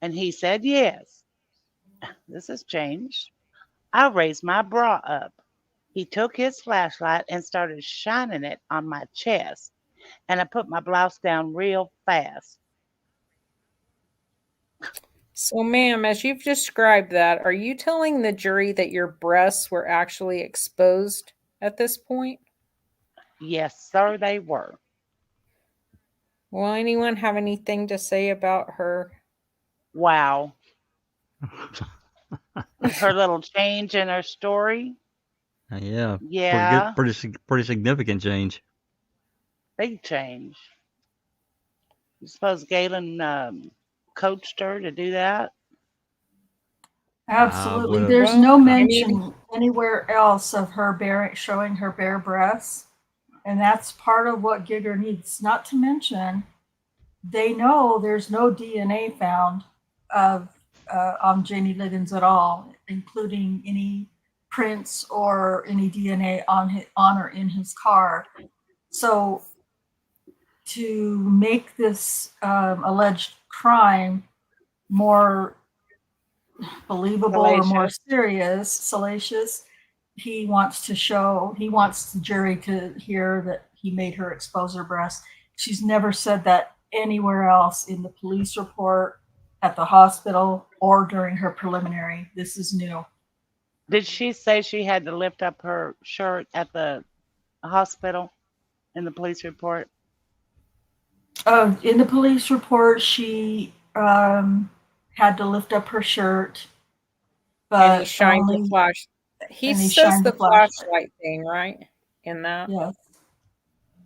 And he said, "Yes." This has changed. I raised my bra up. He took his flashlight and started shining it on my chest. And I put my blouse down real fast. So, ma'am, as you've described that, are you telling the jury that your breasts were actually exposed at this point? Yes, sir, they were. Will anyone have anything to say about her? Wow. Her little change in her story. Yeah. Yeah. Pretty significant change. Big change. You suppose Galen coached her to do that? Absolutely. would've- There's Well, no I mean- mention anywhere else of her showing her bare breasts. And that's part of what Giger needs. Not to mention, they know there's no DNA found on Jannie Ligons at all, including any prints or any DNA on or in his car. So to make this alleged crime more believable or more salacious, he wants the jury to hear that he made her expose her breast. She's never said that anywhere else in the police report, at the hospital, or during her preliminary. This is new. Did she say she had to lift up her shirt at the hospital in the police report? In the police report, she had to lift up her shirt, And he but shined the only, flash. He and he says shined the the flashlight. flashlight thing, right? In that. Yes.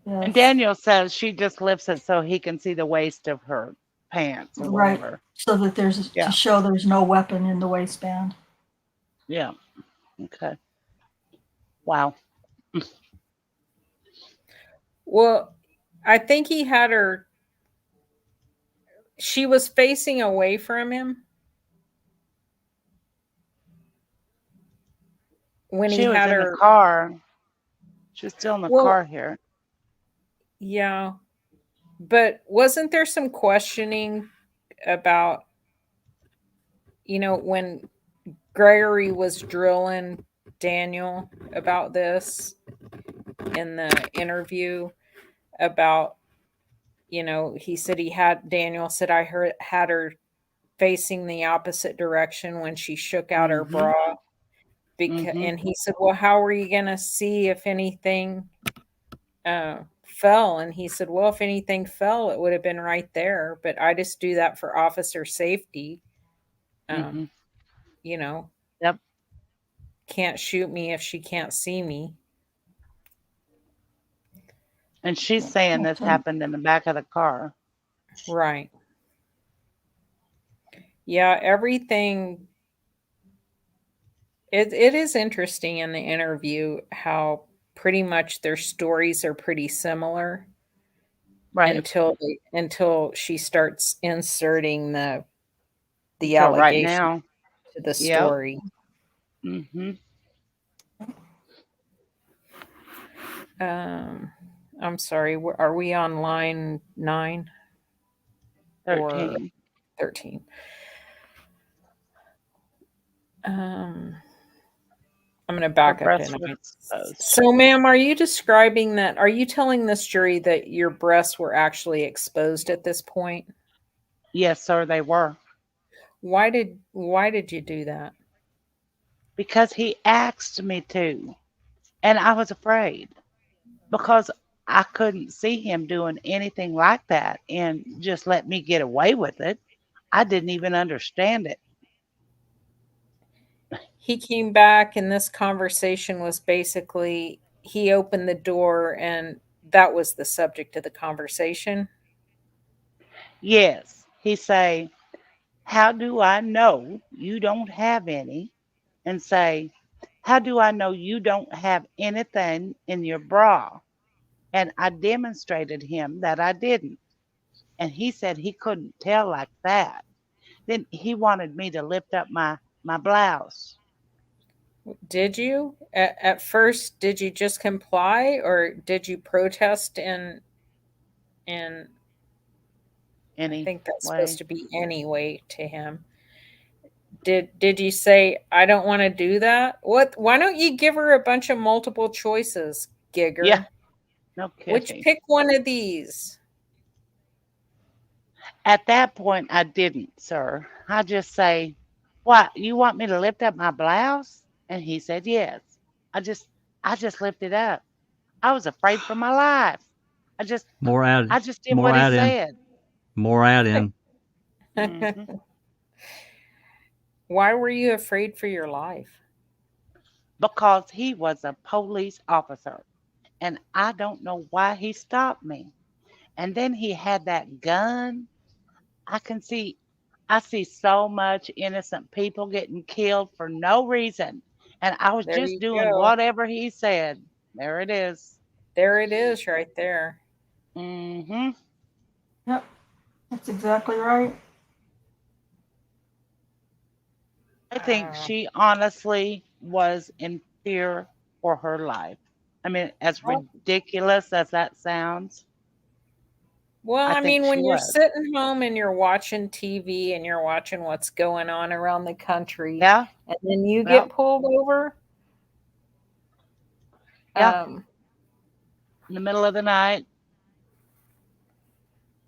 And Yes. Daniel says she just lifts it so he can see the waist of her pants or Right. whatever. So that there's Yeah. to show there's no weapon in the waistband. Yeah. Okay. Wow. Well, I think he had her. She was facing away from him when he She was had in her. the car. She was still in the Well, car here. yeah, but wasn't there some questioning about, when Gregory was drilling Daniel about this in the interview about, he said Daniel said, had her facing the opposite direction when she shook out her Mhm. bra. Mhm. And he said, well, how are you going to see if anything fell? And he said, well, if anything fell, it would have been right there. But I just do that for officer safety. Mhm. You know, Yep. can't shoot me if she can't see me. And she's saying this happened in the back of the car. Right. Yeah, everything. It is interesting in the interview how pretty much their stories are pretty similar Right. until she starts inserting the Until right allegation now. to the Yep. story. Mhm. I'm sorry. Are we on line 9 or 13. 13? I'm going to Her back up breasts in were a exposed. So, ma'am, are you telling this jury that your breasts were actually exposed at this point? Yes, sir, they were. Why did you do that? Because he asked me to. And I was afraid. Because I couldn't see him doing anything like that and just let me get away with it. I didn't even understand it. He came back and this conversation was basically he opened the door and that was the subject of the conversation. Yes. He say, how do I know you don't have any? And say, how do I know you don't have anything in your bra? And I demonstrated him that I didn't. And he said he couldn't tell like that. Then he wanted me to lift up my blouse. Did you? At first, did you just comply or did you protest in I think that's supposed to be anyway to him. Did you say I don't want to do that? Why don't you give her a bunch of multiple choices, Gigger? Yeah. No kidding. Which pick one of these? At that point, I didn't, sir. I just say, what, you want me to lift up my blouse? And he said, yes. I just lifted up. I was afraid for my life. I just did more what he add in. said. More add in. Mhm. Why were you afraid for your life? Because he was a police officer. And I don't know why he stopped me. And then he had that gun. I see so much innocent people getting killed for no reason. And I was There just you doing go. whatever he said. There it is. There it is right there. Mm-hmm. Yep, that's exactly right. I think she honestly was in fear for her life. I mean, as ridiculous as that sounds. Well, I I think mean, she when you're was. sitting home and you're watching TV and you're watching what's going on around the country, Yeah. and then you get pulled over, Yeah. In the middle of the night.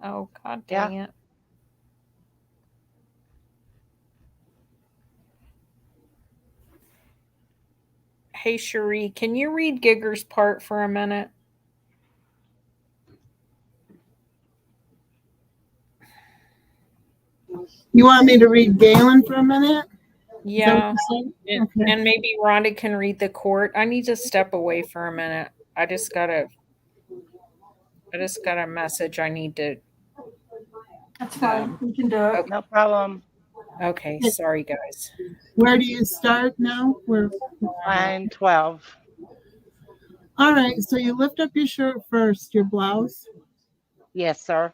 Oh, god Yeah. dang it. Hey, Cherie, can you read Giger's part for a minute? You want me to read Galen for a minute? Is that what Yeah. you said? And, Okay. and maybe Rhonda can read the court. I need to step away for a minute. I just got a message I need to. That's fine. We can do it. No problem. Okay, sorry guys. Where do you start now? Line 12. All right, so you lift up your shirt first, your blouse. Yes, sir.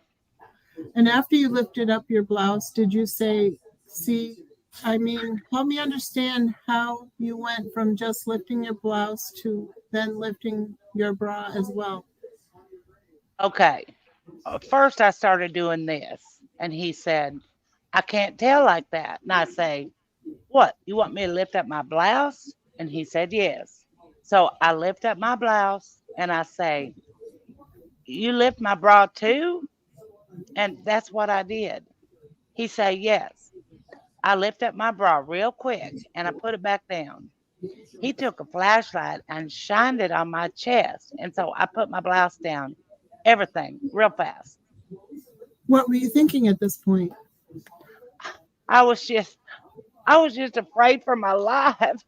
And after you lifted up your blouse, did you say, help me understand how you went from just lifting your blouse to then lifting your bra as well. Okay. First, I started doing this, and he said, I can't tell like that. And I say, what? You want me to lift up my blouse? And he said, yes. So I lift up my blouse, and I say, you lift my bra too? And that's what I did. He said, yes. I lift up my bra real quick, and I put it back down. He took a flashlight and shined it on my chest. And so I put my blouse down, everything real fast. What were you thinking at this point? I was just afraid for my life.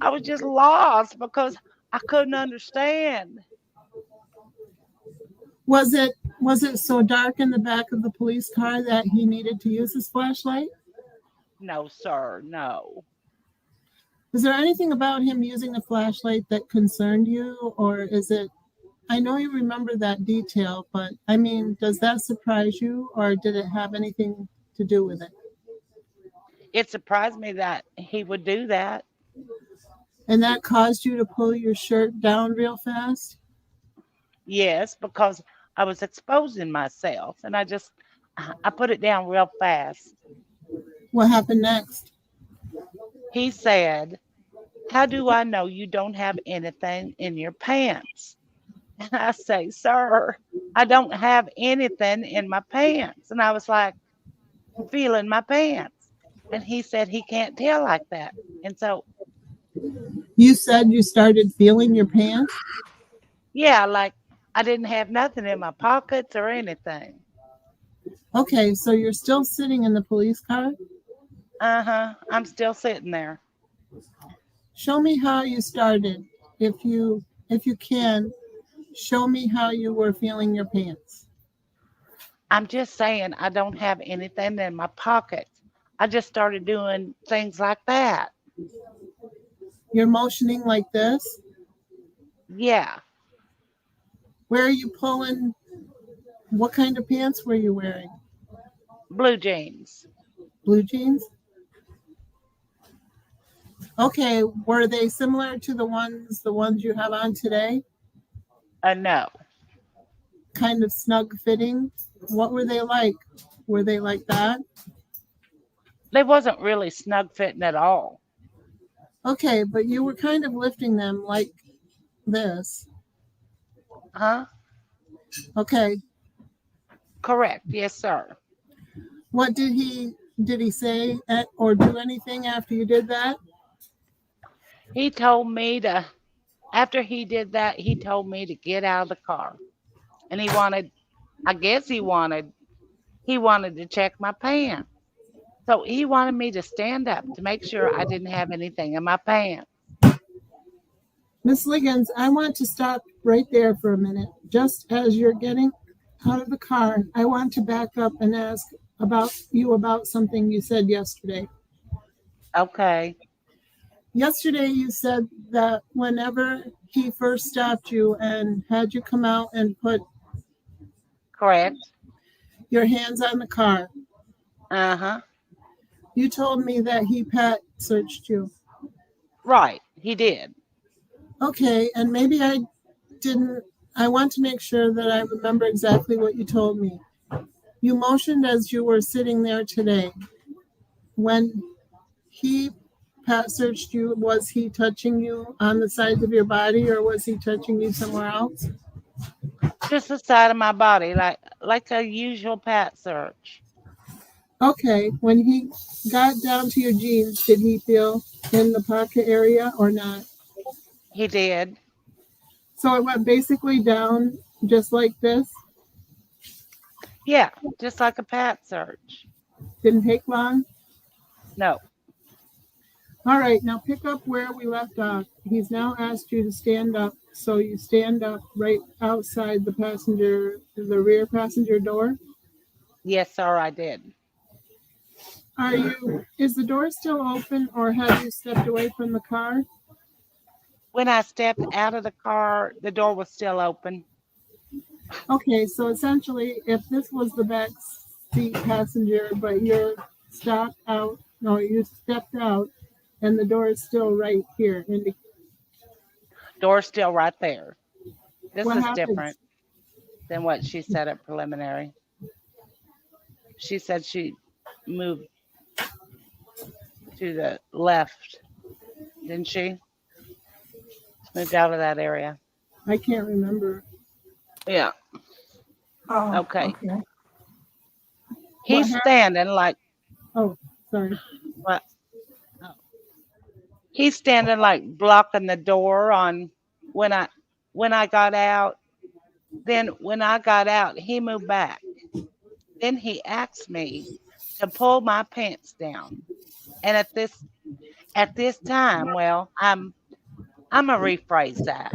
I was just lost because I couldn't understand. Was it so dark in the back of the police car that he needed to use his flashlight? No, sir, no. Was there anything about him using the flashlight that concerned you, or is it, I know you remember that detail, but I mean, does that surprise you, or did it have anything to do with it? It surprised me that he would do that. And that caused you to pull your shirt down real fast? Yes, because I was exposing myself, and I put it down real fast. What happened next? He said, how do I know you don't have anything in your pants? And I say, sir, I don't have anything in my pants. And I was like, feeling my pants. And he said he can't tell like that. And so, You said you started feeling your pants? yeah, like I didn't have nothing in my pockets or anything. Okay, so you're still sitting in the police car? Uh-huh. I'm still sitting there. Show me how you started. If you can, show me how you were feeling your pants. I'm just saying I don't have anything in my pockets. I just started doing things like that. You're motioning like this? Yeah. Where are you pulling? What kind of pants were you wearing? Blue jeans. Blue jeans? Okay, were they similar to the ones you have on today? No. Kind of snug fitting? What were they like? Were they like that? They wasn't really snug fitting at all. Okay, but you were kind of lifting them like this. Huh? Okay. Correct. Yes, sir. What did he say or do anything after you did that? He told me after he did that, he told me to get out of the car. And he wanted to check my pants. So he wanted me to stand up to make sure I didn't have anything in my pants. Miss Ligons, I want to stop right there for a minute. Just as you're getting out of the car, I want to back up and ask about something you said yesterday. Okay. Yesterday you said that whenever he first stopped you and had you come out and put Correct. your hands on the car, Uh-huh. you told me that he pat searched you. Right. He did. Okay, and maybe I didn't. I want to make sure that I remember exactly what you told me. You motioned as you were sitting there today. When he pat searched you, was he touching you on the sides of your body or was he touching you somewhere else? Just the side of my body, like like a usual pat search. Okay, when he got down to your jeans, did he feel in the pocket area or not? He did. So it went basically down just like this. Yeah, just like a pat search. Didn't take long. No. All right, now pick up where we left off. He's now asked you to stand up. So you stand up right outside the rear passenger door. Yes, sir, I did. Is the door still open or have you stepped away from the car? When I stepped out of the car, the door was still open. Okay, so essentially, if this was the back seat passenger, but you stepped out and the door is still right here. Door's still right there. This What is happens? different than what she said at preliminary. She said she moved to the left, didn't she? Moved out of that area. I can't remember. Yeah. Oh, Okay. okay. He's standing like Oh, sorry. what? Oh. He's standing like blocking the door on when I got out. Then when I got out, he moved back. Then he asked me to pull my pants down. And at this time, well, I'm gonna rephrase that.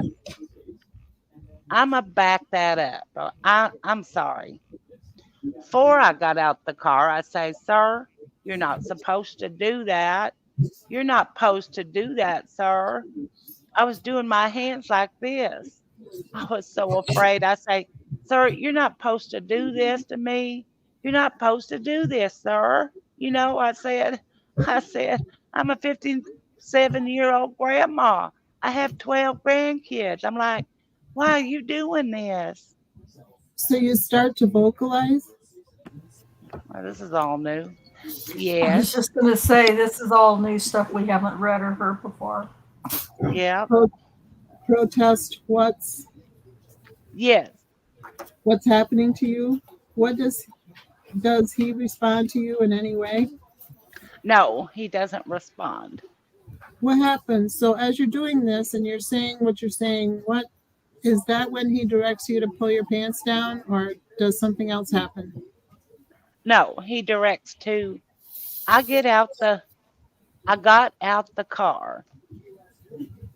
I'm gonna back that up. I'm sorry. Before I got out the car, I say, "Sir, you're not supposed to do that. You're not supposed to do that, sir." I was doing my hands like this. I was so afraid. I say, "Sir, you're not supposed to do this to me. You're not supposed to do this, sir." I said, I'm a 57-year-old grandma. I have 12 grandkids. I'm like, why are you doing this? So you start to vocalize? Well, this is all new. I was Yes. just going to say, this is all new stuff we haven't read or heard before. Yeah. Protest Yes. what's happening to you? What does he respond to you in any way? No, he doesn't respond. What happens? So as you're doing this and you're saying what you're saying, what is that when he directs you to pull your pants down, or does something else happen? No, he directs to I got out the car.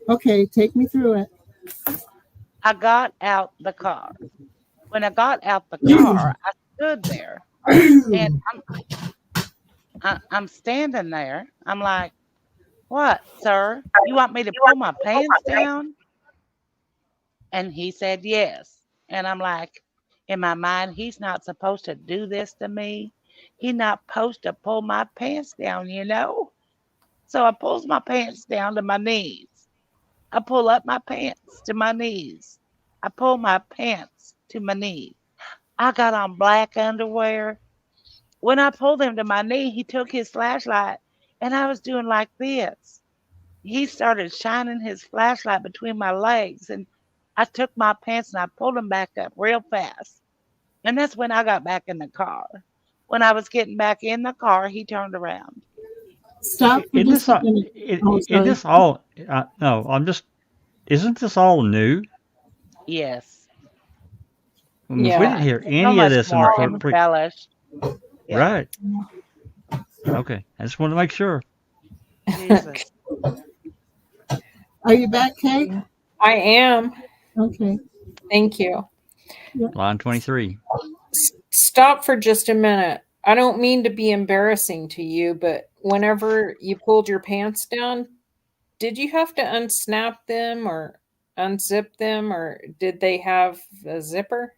Okay, take me through it. I got out the car. When I got out the car, I stood there and I'm standing there. I'm like, "What, sir? You want me to pull my pants down?" And he said, "Yes." And I'm like, in my mind, he's not supposed to do this to me. He's not supposed to pull my pants down. So I pulls my pants down to my knees. I pull up my pants to my knees. I pull my pants to my knees. I got on black underwear. When I pulled him to my knee, he took his flashlight and I was doing like this. He started shining his flashlight between my legs and I took my pants and I pulled them back up real fast. And that's when I got back in the car. When I was getting back in the car, he turned around. Stop for Isn't just this a minute. Oh, is sorry. this all? No, Isn't this all new? Yes. I mean, we Yeah. didn't hear So any of much this in more the embellished. Yeah. right. Okay, I just want to make sure. Jesus. Are you back, Kate? I am. Okay. Thank you. Line 23. Stop for just a minute. I don't mean to be embarrassing to you, but whenever you pulled your pants down, did you have to unsnap them or unzip them, or did they have a zipper?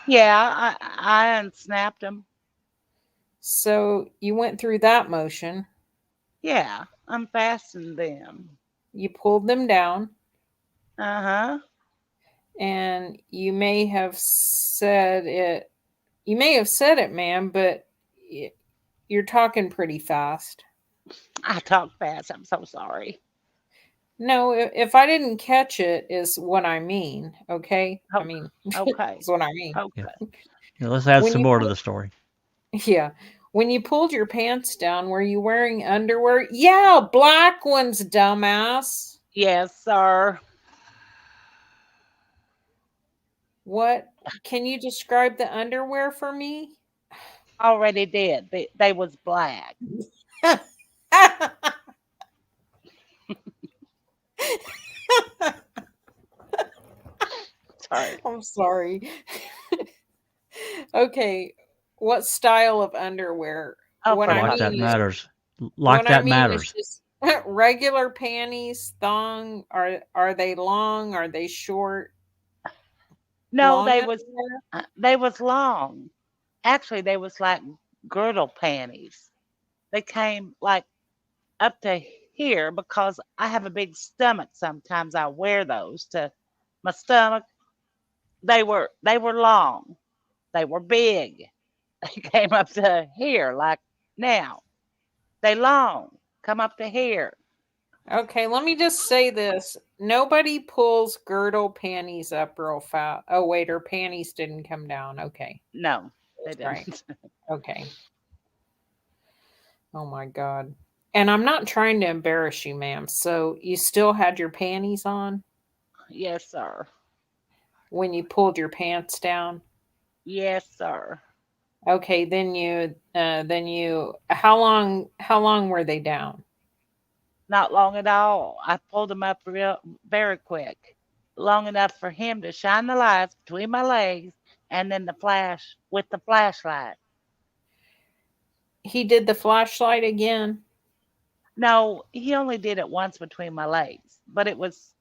Yeah, I unsnapped him. So you went through that motion. Yeah, unfastened them. You pulled them down, Uh-huh. and you may have said it. You may have said it, ma'am, but you're talking pretty fast. I talk fast. I'm so sorry. No, if I didn't catch it, is what I mean. Okay, I Oh, mean, okay. is what I mean. Okay. Yeah, let's add When some you more to the story. Yeah. When you pulled your pants down, were you wearing underwear? Yeah, black ones, dumbass. Yes, sir. What? Can you describe the underwear for me? Already did. They was black. Sorry. I'm sorry. Okay, what style of underwear? Oh, What for I Like fuck's that mean is sake. matters. Like what I that mean is matters. just regular panties, thong. Are they long? Are they short? No, Long underwear? they was long. Actually, they was like girdle panties. They came like up to here because I have a big stomach. Sometimes I wear those to my stomach. They were long. They were big. They came up to here like now. They long. Come up to here. Okay, let me just say this. Nobody pulls girdle panties up real fast. Oh, wait, her panties didn't come down. Okay, No, they right. didn't. Okay. Oh my God. And I'm not trying to embarrass you, ma'am. So you still had your panties on Yes, sir. when you pulled your pants down? Yes, sir. Okay, then you how long were they down? Not long at all. I pulled them up very quick, long enough for him to shine the lights between my legs and then the flash with the flashlight. He did the flashlight again. No, he only did it once between my legs, but it was,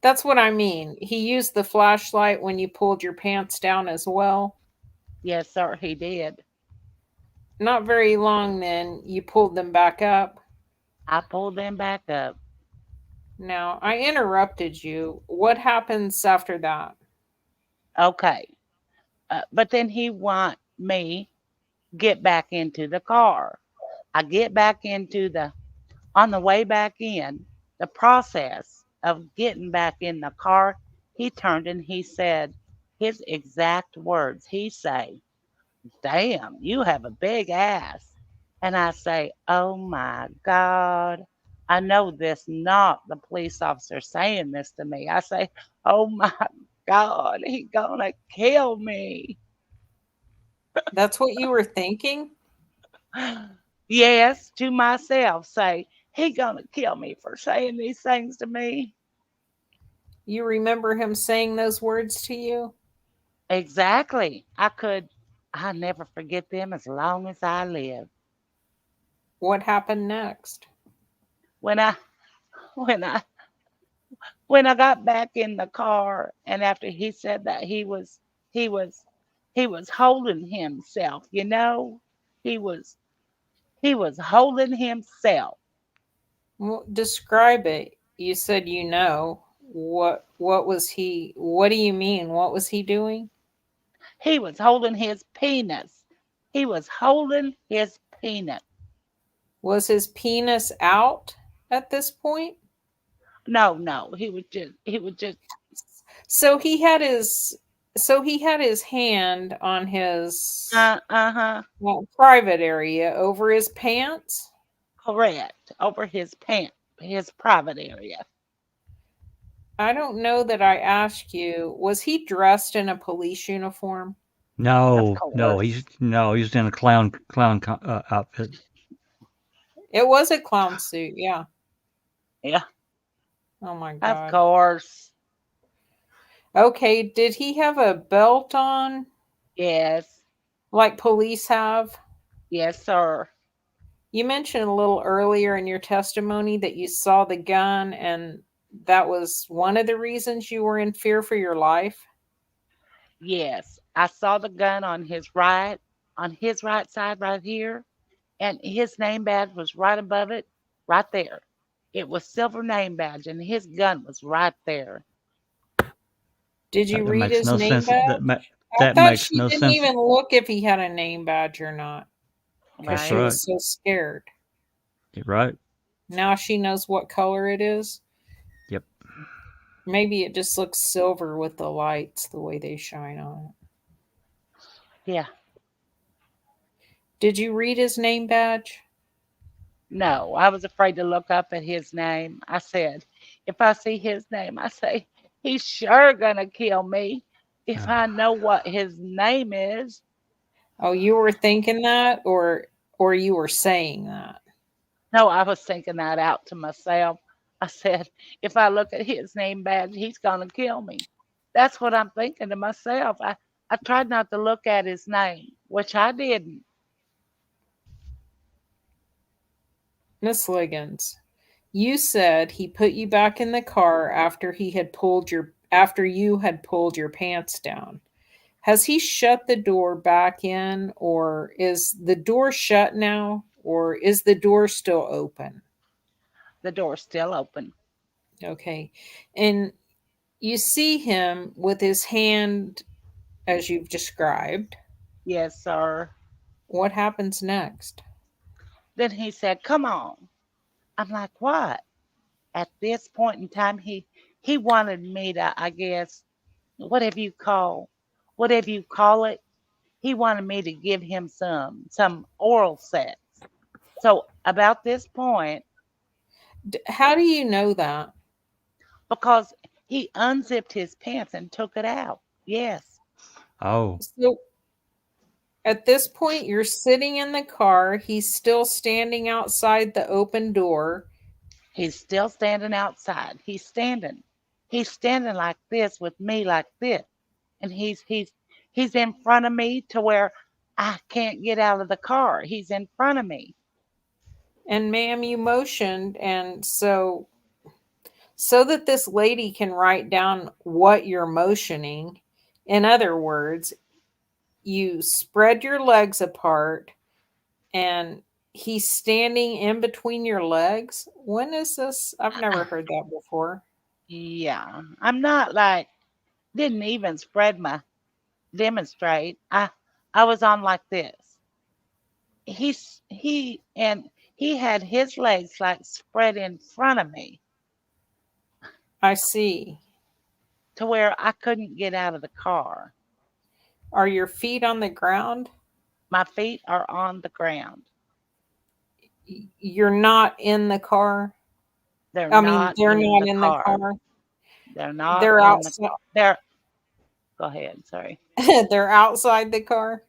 That's what I mean. He used the flashlight when you pulled your pants down as well. yes, sir, he did. Not very long then, you pulled them back up. I pulled them back up. Now, I interrupted you. What happens after that? Okay. But then he want me get back into the car. I get back on the way back in, the process of getting back in the car, he turned and he said his exact words. He say, "Damn, you have a big ass." And I say, "Oh my God. I know this not the police officer saying this to me." I say, "Oh my God, he gonna kill me." That's what you were thinking? Yes, to myself, say, "He gonna kill me for saying these things to me." You remember him saying those words to you? Exactly. I never forget them as long as I live. What happened next? When I when I when I got back in the car and after he said that he was he was holding himself, you know? He was he was holding himself. Well, describe it. You said you know. What was he what do you mean? What was he doing? He was holding his penis. He was holding his penis. Was his penis out at this point? No, no, he was just So he had his hand on his uh-huh. private area over his pants. Correct. Over his pant, his private area. I don't know that I asked you, was he dressed in a police uniform? Of No, course. he's in a outfit. It was a clown suit, yeah. Yeah, Oh my of God. course. Okay, did he have a belt on Yes. like police have? Yes, sir. You mentioned a little earlier in your testimony that you saw the gun and that was one of the reasons you were in fear for your life. Yes. I saw the gun on his right side right here, and his name badge was right above it, right there. It was silver name badge, and his gun was right there. Did you That read makes his no name sense. badge? I That thought makes she no didn't sense. even look if he had a name badge or not because That's she Right? right. was so scared. You're right. Now she knows what color it is. Maybe it just looks silver with the lights, the way they shine on it. Yeah. Did you read his name badge? No, I was afraid to look up at his name. I said, if I see his name, I say, he's sure gonna kill me if I know what his name is. Oh, you were thinking that, or you were saying that? No, I was thinking that out to myself. I said, if I look at his name badge, he's gonna kill me. That's what I'm thinking to myself. I tried not to look at his name, which I didn't. Miss Liggins, you said he put you back in the car after you had pulled your pants down. Has he shut the door back in, or is the door shut now, or is the door still open? The door's still open. Okay. And you see him with his hand as you've described. Yes, sir. What happens next? Then he said, come on. I'm like, what? At this point in time, he wanted me to, I guess, whatever you call it, he wanted me to give him some oral sex. So about this point, How do you know that? because he unzipped his pants and took it out. Yes. Oh, So at this point, you're sitting in the car. He's still standing outside the open door. He's still standing outside. He's standing like this with me like this. And he's in front of me to where I can't get out of the car. He's in front of me. And ma'am, you motioned, and so that this lady can write down what you're motioning. In other words, you spread your legs apart and he's standing in between your legs. When is this? I've never heard that before. Yeah. I'm not like didn't even demonstrate. I was on like this. He had his legs like spread in front of me I see. to where I couldn't get out of the car. Are your feet on the ground? My feet are on the ground. You're not in the car? They're I mean, not they're in not the in the car. car. They're not They're in outside. the they're go ahead, sorry. They're outside the car.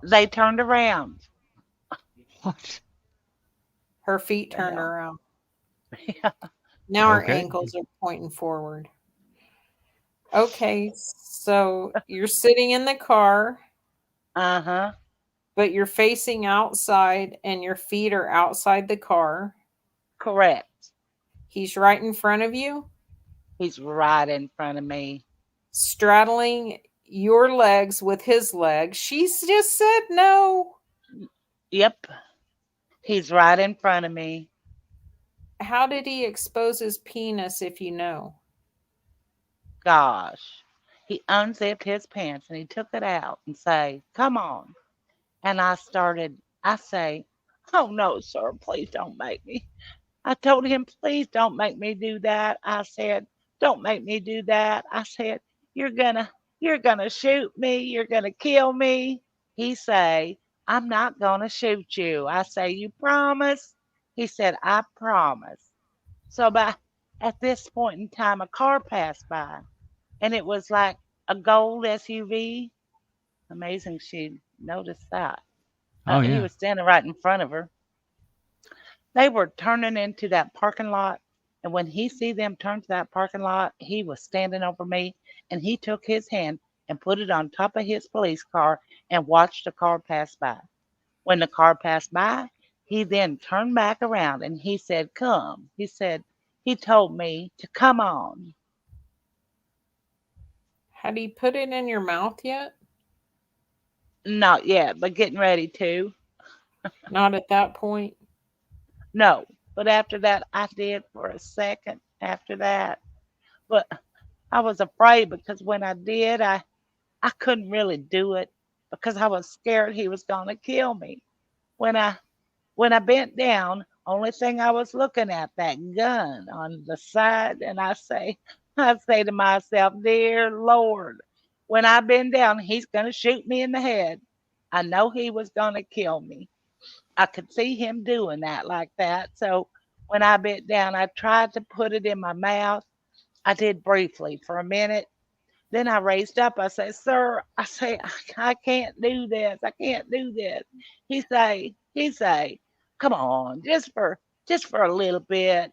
They turned around. what? Her feet The turned hell? around. Yeah. Now her Okay. ankles are pointing forward. Okay, so you're sitting in the car, Uh-huh. but you're facing outside and your feet are outside the car. Correct. He's right in front of you, He's right in front of me. straddling your legs with his legs. She's just said no. Yep. He's right in front of me. How did he expose his penis if you know? Gosh. He unzipped his pants and he took it out and say, come on. And I say, oh no, sir, please don't make me. I told him, please don't make me do that. I said, don't make me do that. I said, you're gonna shoot me. You're gonna kill me. He say, I'm not gonna shoot you. I say, you promise? He said, I promise. So at this point in time, a car passed by and it was like a gold SUV. Amazing she noticed that. Oh He yeah. was standing right in front of her. They were turning into that parking lot. And when he see them turn to that parking lot, he was standing over me and he took his hand and put it on top of his police car and watched the car pass by. When the car passed by, he then turned back around and he said, come. He told me to come on. Had he put it in your mouth yet? Not yet, but getting ready to. Not at that point. No. But after that, I did for a second after that. But I was afraid because when I did, I couldn't really do it because I was scared he was going to kill me. When I bent down Only thing I was looking at, that gun on the side, and I say to myself, dear Lord, when I bend down, he's gonna shoot me in the head. I know he was gonna kill me. I could see him doing that like that. So when I bent down, I tried to put it in my mouth. I did briefly for a minute. Then I raised up. I said, "Sir," I can't do this. I can't do this." He say, "Come on, just for a little bit,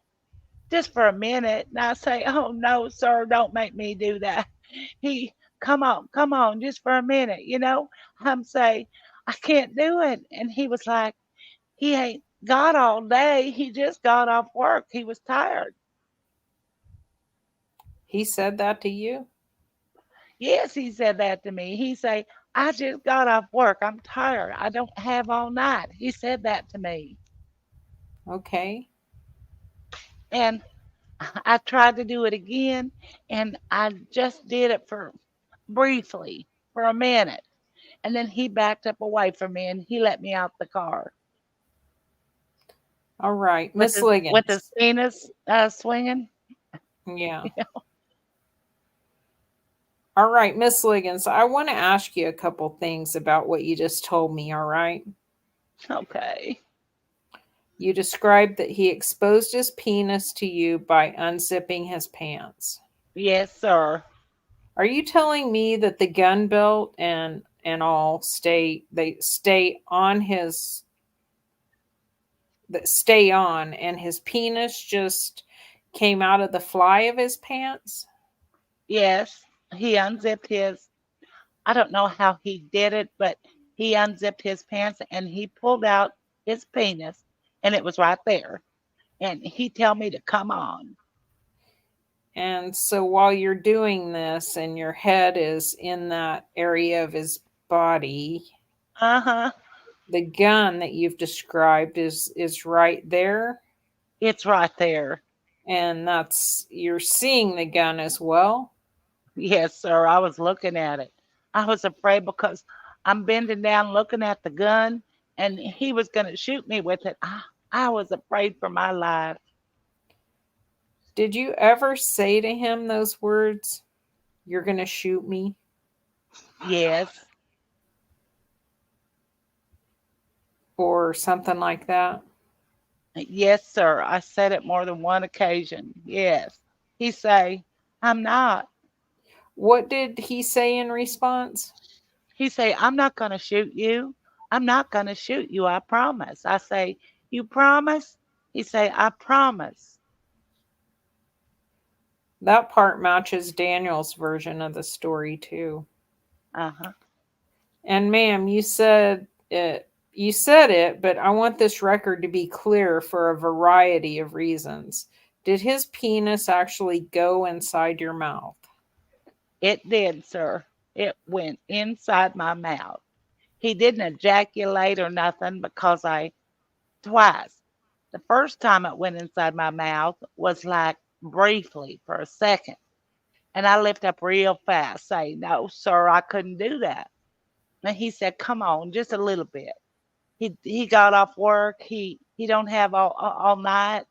just for a minute." And I say, "Oh no, sir, don't make me do that." He, come on, just for a minute, you know. I'm say, "I can't do it." And he was like, he ain't got all day. He just got off work. He was tired. He said that to you? Yes, he said that to me. He say, "I just got off work. I'm tired. I don't have all night." He said that to me. Okay. And I tried to do it again, and I just did it for briefly, for a minute. And then he backed up away from me and he let me out the car All right. Miss with his Liggins. penis swinging. Yeah. All right, Miss Liggins, I want to ask you a couple things about what you just told me, all right? Okay. You described that he exposed his penis to you by unzipping his pants. Yes, sir. Are you telling me that the gun belt and all stay on his that stay on and his penis just came out of the fly of his pants? Yes. He unzipped his, I don't know how he did it, but he unzipped his pants and he pulled out his penis and it was right there. And he tell me to come on. And so while you're doing this and your head is in that area of his body, Uh-huh. the gun that you've described is right there, It's right there. and that's you're seeing the gun as well. Yes, sir. I was looking at it. I was afraid because I'm bending down looking at the gun and he was going to shoot me with it. I was afraid for my life. Did you ever say to him those words, "You're going to shoot me," Yes. or something like that? Yes, sir. I said it more than one occasion. Yes. He say, "I'm not." What did he say in response? He say, "I'm not going to shoot you. I'm not going to shoot you. I promise." I say, "You promise?" He say, "I promise." That part matches Daniel's version of the story too. Uh-huh. And ma'am, you said it. You said it, but I want this record to be clear for a variety of reasons. Did his penis actually go inside your mouth? It did, sir. It went inside my mouth. He didn't ejaculate or nothing because twice. The first time it went inside my mouth was like briefly for a second. And I lift up real fast, say, "No, sir, I couldn't do that." And he said, "Come on, just a little bit." He got off work. He don't have all night.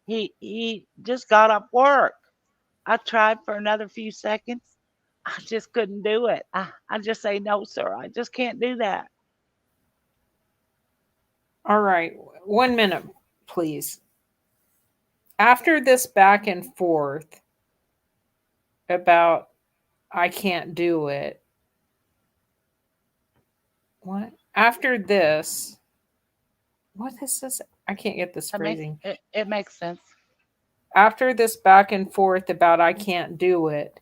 He just got off work. I tried for another few seconds. I just couldn't do it. I just say, "No, sir, I just can't do that." All right, 1 minute, please. After this back and forth about "I can't do it," what? After this, what is this? I can't get this phrasing. It makes sense. After this back and forth about "I can't do it,"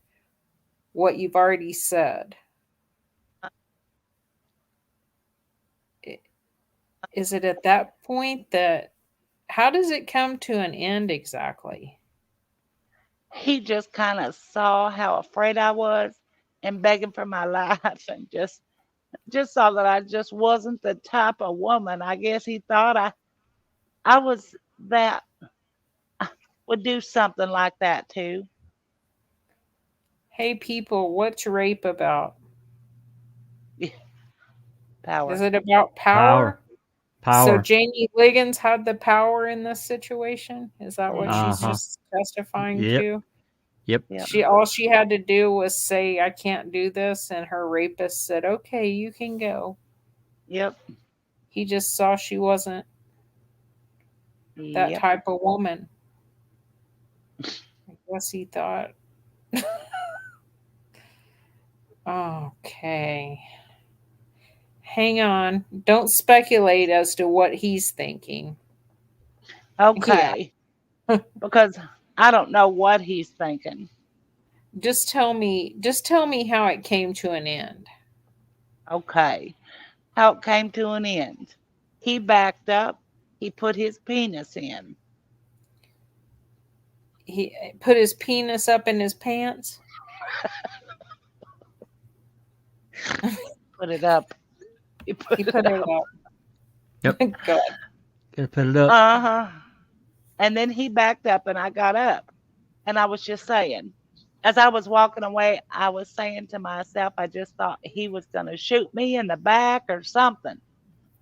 what you've already said, is it at that point that how does it come to an end exactly? He just kind of saw how afraid I was and begging for my life and just saw that I just wasn't the type of woman. I guess he thought I was that would do something like that too. Hey people, what's rape about? Is Power. it about Power. power? Power. Jannie Ligons had the power in this situation? Is that what she's Uh-huh. just testifying Yep. to? Yep. Yeah. All she had to do was say, I can't do this, and her rapist said, okay, you can go. Yep. He just saw she wasn't that Yep. type of woman. I guess he thought. Okay. Hang on. Don't speculate as to what he's thinking. Okay. Because I don't know what he's thinking. Just tell me how it came to an end. Okay. How it came to an end. He backed up. He put his penis in. He put his penis up in his pants. Put it up. He put it up. Yep. Good. Gotta put it up. Uh-huh. And then he backed up and I got up. And I was just saying, as I was walking away, I was saying to myself, I just thought he was going to shoot me in the back or something.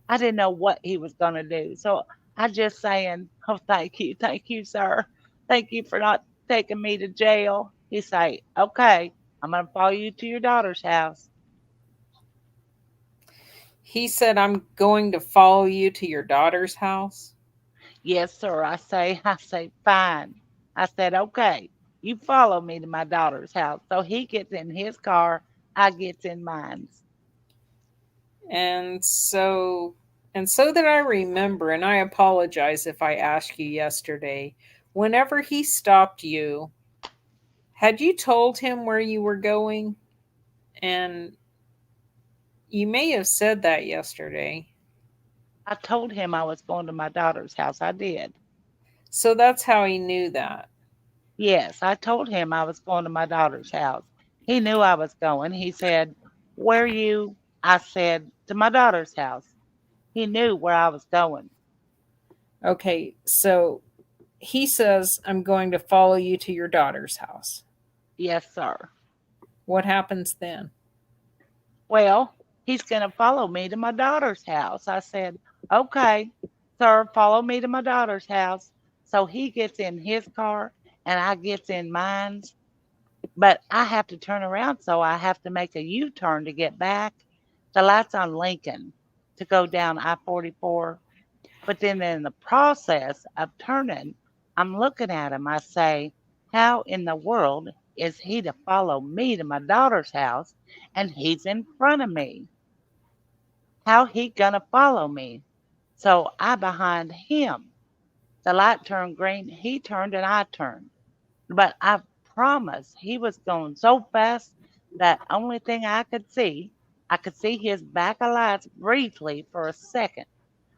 I didn't know what he was going to do. So I just saying, oh, thank you, sir. Thank you for not taking me to jail. He say, okay, I'm going to follow you to your daughter's house. He said, I'm going to follow you to your daughter's house. Yes, sir. I say, fine. I said, okay, you follow me to my daughter's house. So he gets in his car, I gets in mine. And so that I remember, and I apologize if I asked you yesterday, whenever he stopped you, had you told him where you were going? And you may have said that yesterday. I told him I was going to my daughter's house. I did. So that's how he knew that. Yes, I told him I was going to my daughter's house. He knew I was going. He said, where are you? I said, to my daughter's house. He knew where I was going. Okay, so he says, I'm going to follow you to your daughter's house. Yes, sir. What happens then? Well, he's going to follow me to my daughter's house. I said, okay, sir, follow me to my daughter's house. So he gets in his car and I gets in mine. But I have to turn around, so I have to make a U-turn to get back. The light's on Lincoln to go down I-44. But then in the process of turning, I'm looking at him. I say, how in the world is he to follow me to my daughter's house and he's in front of me? How he gonna follow me? So I behind him. The light turned green. He turned and I turned. But I promise he was going so fast that only thing I could see his back of lights briefly for a second.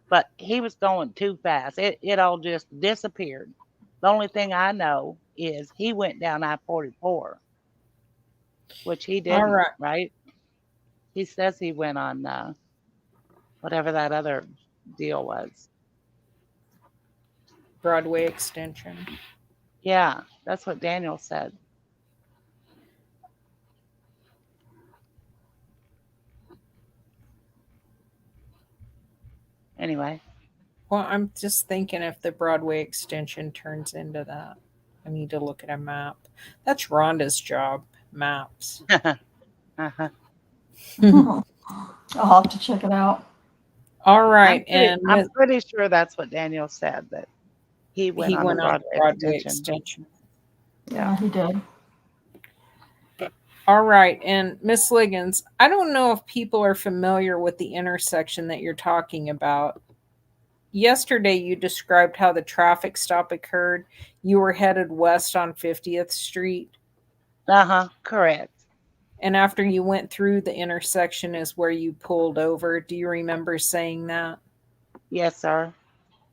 But he was going too fast. It all just disappeared. The only thing I know is he went down I-44, which he didn't, All right? He says he went on whatever that other deal was. Broadway extension. Yeah, that's what Daniel said. Anyway. Well, I'm just thinking if the Broadway extension turns into that. I need to look at a map. That's Rhonda's job, maps. Uh-huh. I'll have to check it out. All right. I'm pretty sure that's what Daniel said, that he went on the Broadway extension. Yeah, he did. All right. And Miss Ligons, I don't know if people are familiar with the intersection that you're talking about. Yesterday, you described how the traffic stop occurred. You were headed west on 50th Street. Uh-huh, correct. And after you went through the intersection is where you pulled over. Do you remember saying that? Yes, sir.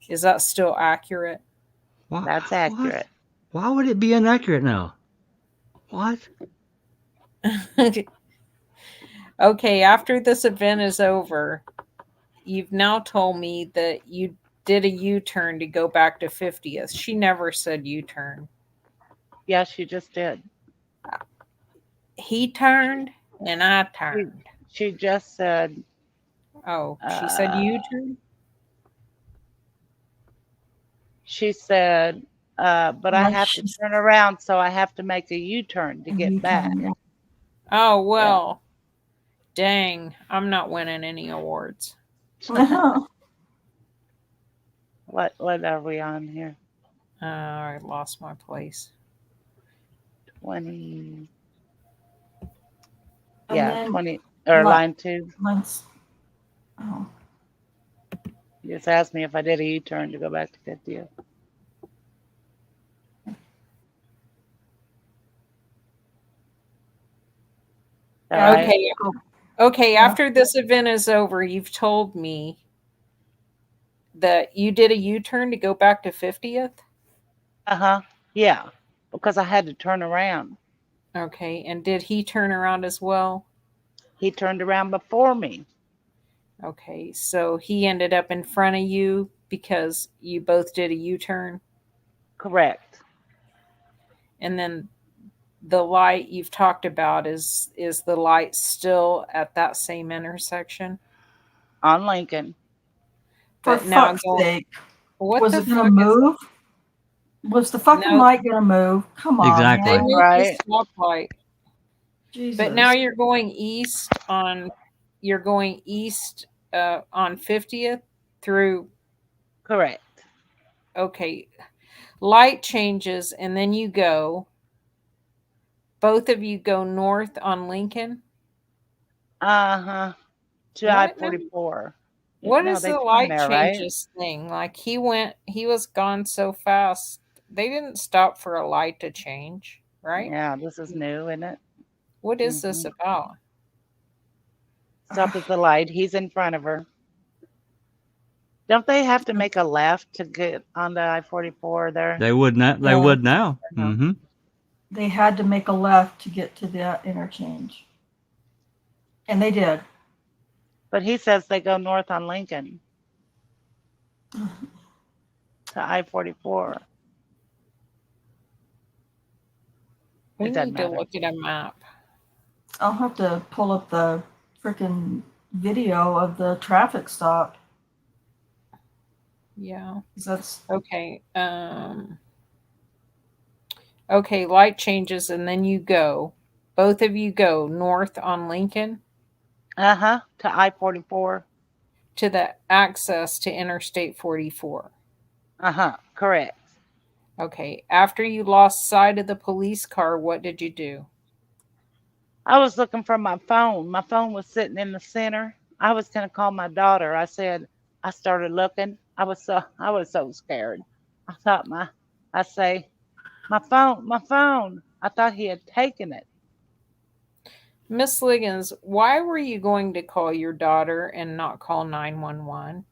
Is that still accurate? That's accurate. Why would it be inaccurate now? What? Okay, after this event is over, you've now told me that you did a U-turn to go back to 50th. She never said U-turn. Yes, she just did. He turned and I turned. She just said. Oh, she said U-turn? She said, but I Yeah, have to she's turn around, so I have to make a U-turn to a get back. U-turn, Oh, well, dang. I'm not winning any awards. yeah. What are we on here? I lost my place. 20. And Yeah, then 20 or li- line 2. Let's, oh, You just asked me if I did a U-turn to go back to 50th. All yeah, right. Okay. Okay, Yeah. after this event is over, you've told me that you did a U-turn to go back to 50th? Yeah, because I had to turn around. Okay, and did he turn around as well? He turned around before me. Okay, so he ended up in front of you because you both did a U-turn, Correct. and then the light you've talked about is the light still at that same intersection? On Lincoln. for But now fuck's go. sake, What was the it gonna fuck is move? Was the fucking no? light gonna move? Come on, Exactly. They man. moved Right. the stoplight, Jesus. but now you're going east on. You're going east on 50th through. Correct. Okay, light changes, and then you go. Both of you go north on Lincoln. To What? I-44. What No, is they the turn light there, right? changes thing? Like he was gone so fast. They didn't stop for a light to change, right? Yeah, this is new, isn't it? What is this about? Stop at the light. He's in front of her. Don't they have to make a left to get on the I-44 there? They would not. They Yeah. would now. No. Mm-hmm. They had to make a left to get to the interchange. And they did. But he says they go north on Lincoln to I-44. We It doesn't need to matter. look at a map. I'll have to pull up the freaking video of the traffic stop. Yeah. 'Cause that's Okay. Okay, light changes and then you go. Both of you go north on Lincoln To I-44. to the access to Interstate 44. Correct. Okay. After you lost sight of the police car, what did you do? I was looking for my phone. My phone was sitting in the center. I was going to call my daughter. I started looking. I was so scared. I thought my phone. I thought he had taken it. Miss Ligons, why were you going to call your daughter and not call 911?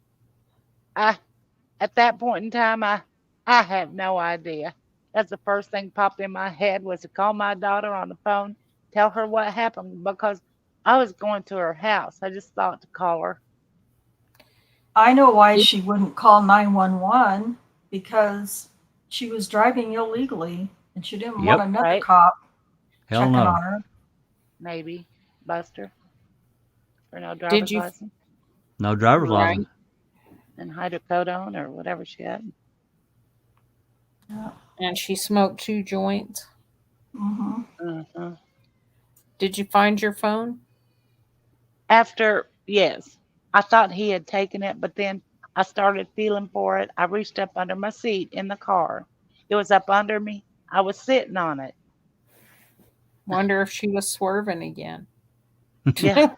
At that point in time, I have no idea. That's the first thing popped in my head was to call my daughter on the phone, tell her what happened because I was going to her house. I just thought to call her. I know why she wouldn't call 911 because she was driving illegally and she didn't want Yep. another Right. cop Hell checking no. on her. Maybe Buster for no driver's you- license No driver's Right. license. and hydrocodone or whatever she had. Yeah. And she smoked 2 joints. Mm-hmm. Did you find your phone? After, yes, I thought he had taken it, but then I started feeling for it. I reached up under my seat in the car. It was up under me. I was sitting on it. Wonder if she was swerving again. Yeah.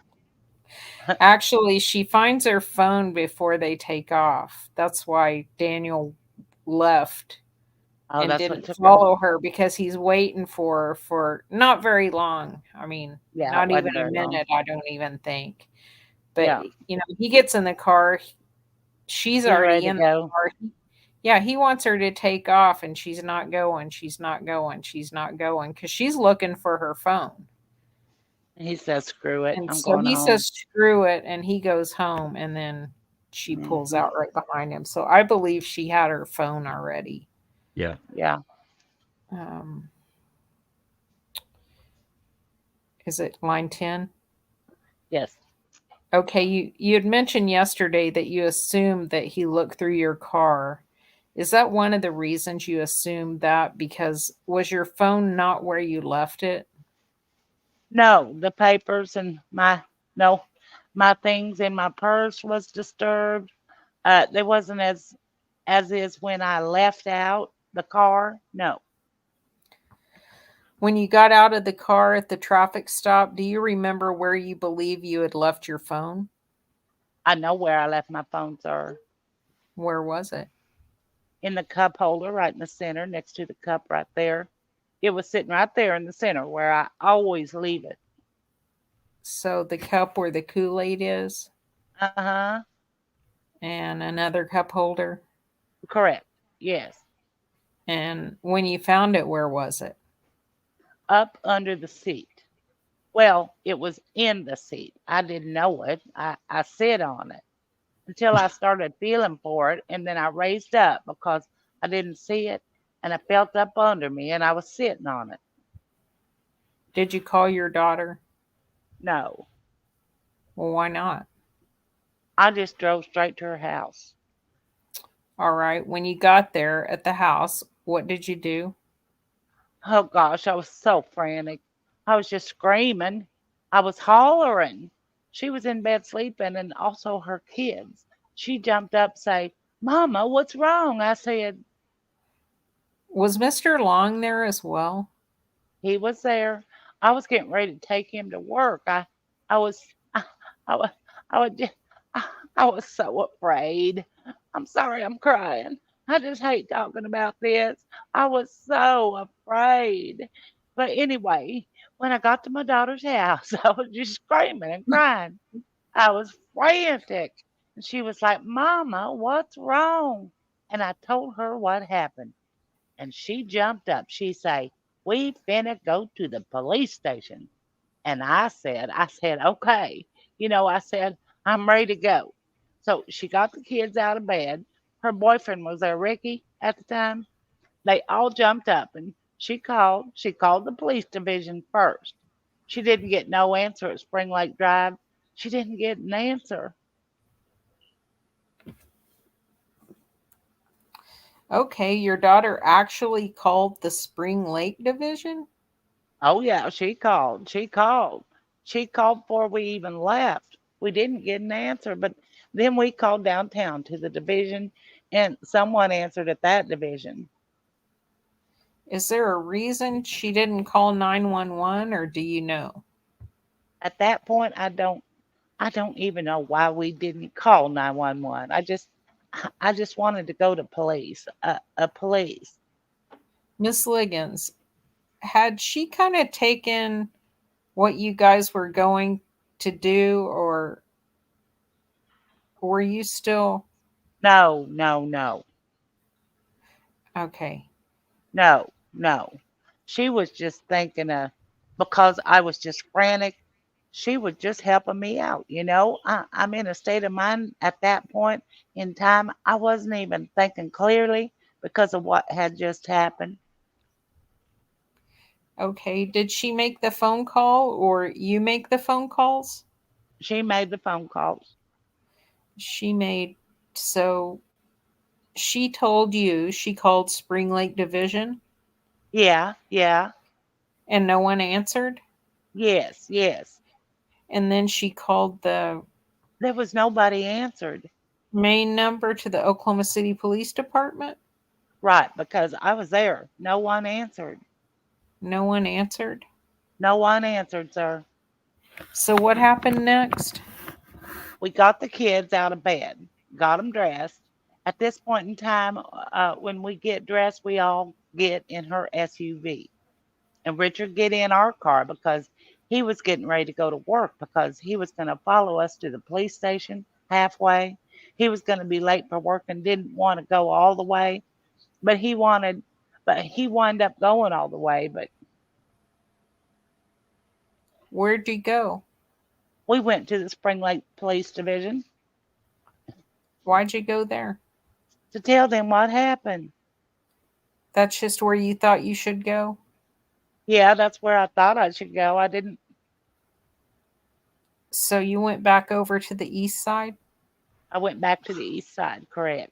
Actually, she finds her phone before they take off. That's why Daniel left Oh, and that's what didn't took her. follow her because he's waiting for her for not very long. I mean, Yeah, it not wasn't even a very long. minute, I don't even think. But, Yeah. He gets in the car. She's He's already ready to in the go. car. Yeah, he wants her to take off, and she's not going. She's not going. She's not going because she's looking for her phone. He says, "Screw it, And I'm so going he home." says, screw it, and he goes home, and then she pulls Mhm. out right behind him. So I believe she had her phone already. Yeah. Yeah. Is it line 10? Yes. Okay, you had mentioned yesterday that you assumed that he looked through your car. Is that one of the reasons you assumed that? Because was your phone not where you left it? No, the papers and my things in my purse was disturbed. There wasn't as is when I left out the car. No, When you got out of the car at the traffic stop, do you remember where you believe you had left your phone? I know where I left my phone, sir. Where was it? In the cup holder right in the center, next to the cup right there. It was sitting right there in the center where I always leave it. So the cup where the Kool-Aid is Uh-huh. and another cup holder. Correct. Yes. And when you found it, where was it? Up under the seat. Well, it was in the seat. I didn't know it. I sit on it until I started feeling for it, and then I raised up because I didn't see it, and I felt up under me, and I was sitting on it. Did you call your daughter? No, Well, why not? I just drove straight to her house. All right. When you got there at the house, what did you do? Oh gosh, I was so frantic. I was just screaming. I was hollering. She was in bed sleeping, and also her kids. She jumped up, say, "Mama, what's wrong?" I said, Was Mr. Long there as well? he was there. I was getting ready to take him to work. I was, I was, I was just, I was so afraid. I'm sorry, I'm crying. I just hate talking about this. I was so afraid. But anyway, when I got to my daughter's house, I was just screaming and crying. I was frantic. And she was like, "Mama, what's wrong?" And I told her what happened. And she jumped up. She say, "We finna go to the police station." And I said, "Okay." I said, "I'm ready to go." So she got the kids out of bed. Her boyfriend was there, Ricky, at the time. They all jumped up and she called the police division first. She didn't get no answer at Spring Lake Drive. She didn't get an answer. Okay, your daughter actually called the Spring Lake Division? Oh yeah, she called. She called. She called before we even left. We didn't get an answer, but then we called downtown to the division and someone answered at that division. Is there a reason she didn't call 911 or do you know? At that point I don't even know why we didn't call 911. I just wanted to go to police. Police. Miss Liggins, had she kind of taken what you guys were going to do, or were you still No, no, no. okay? No, no. She was just thinking because I was just frantic, she was just helping me out. I'm in a state of mind at that point in time. I wasn't even thinking clearly because of what had just happened. Okay, did she make the phone call or you make the phone calls? She made the phone calls. She made, so she told you she called Spring Lake Division Yeah, yeah, and no one answered, yes, yes. and then she called the There was nobody answered. main number to the Oklahoma City Police Department. Right, because I was there. No one answered. No one answered. No one answered, sir. So what happened next? We got the kids out of bed, got them dressed. At this point in time, when we get dressed, we all get in her SUV. And Richard get in our car because he was getting ready to go to work because he was going to follow us to the police station halfway. He was going to be late for work and didn't want to go all the way, but he wound up going all the way. But Where'd you go? we went to the Spring Lake Police Division Why'd you go there? to tell them what happened. That's just where you thought you should go? Yeah, that's where I thought I should go. I didn't. So you went back over to the east side? I went back to the east side, correct.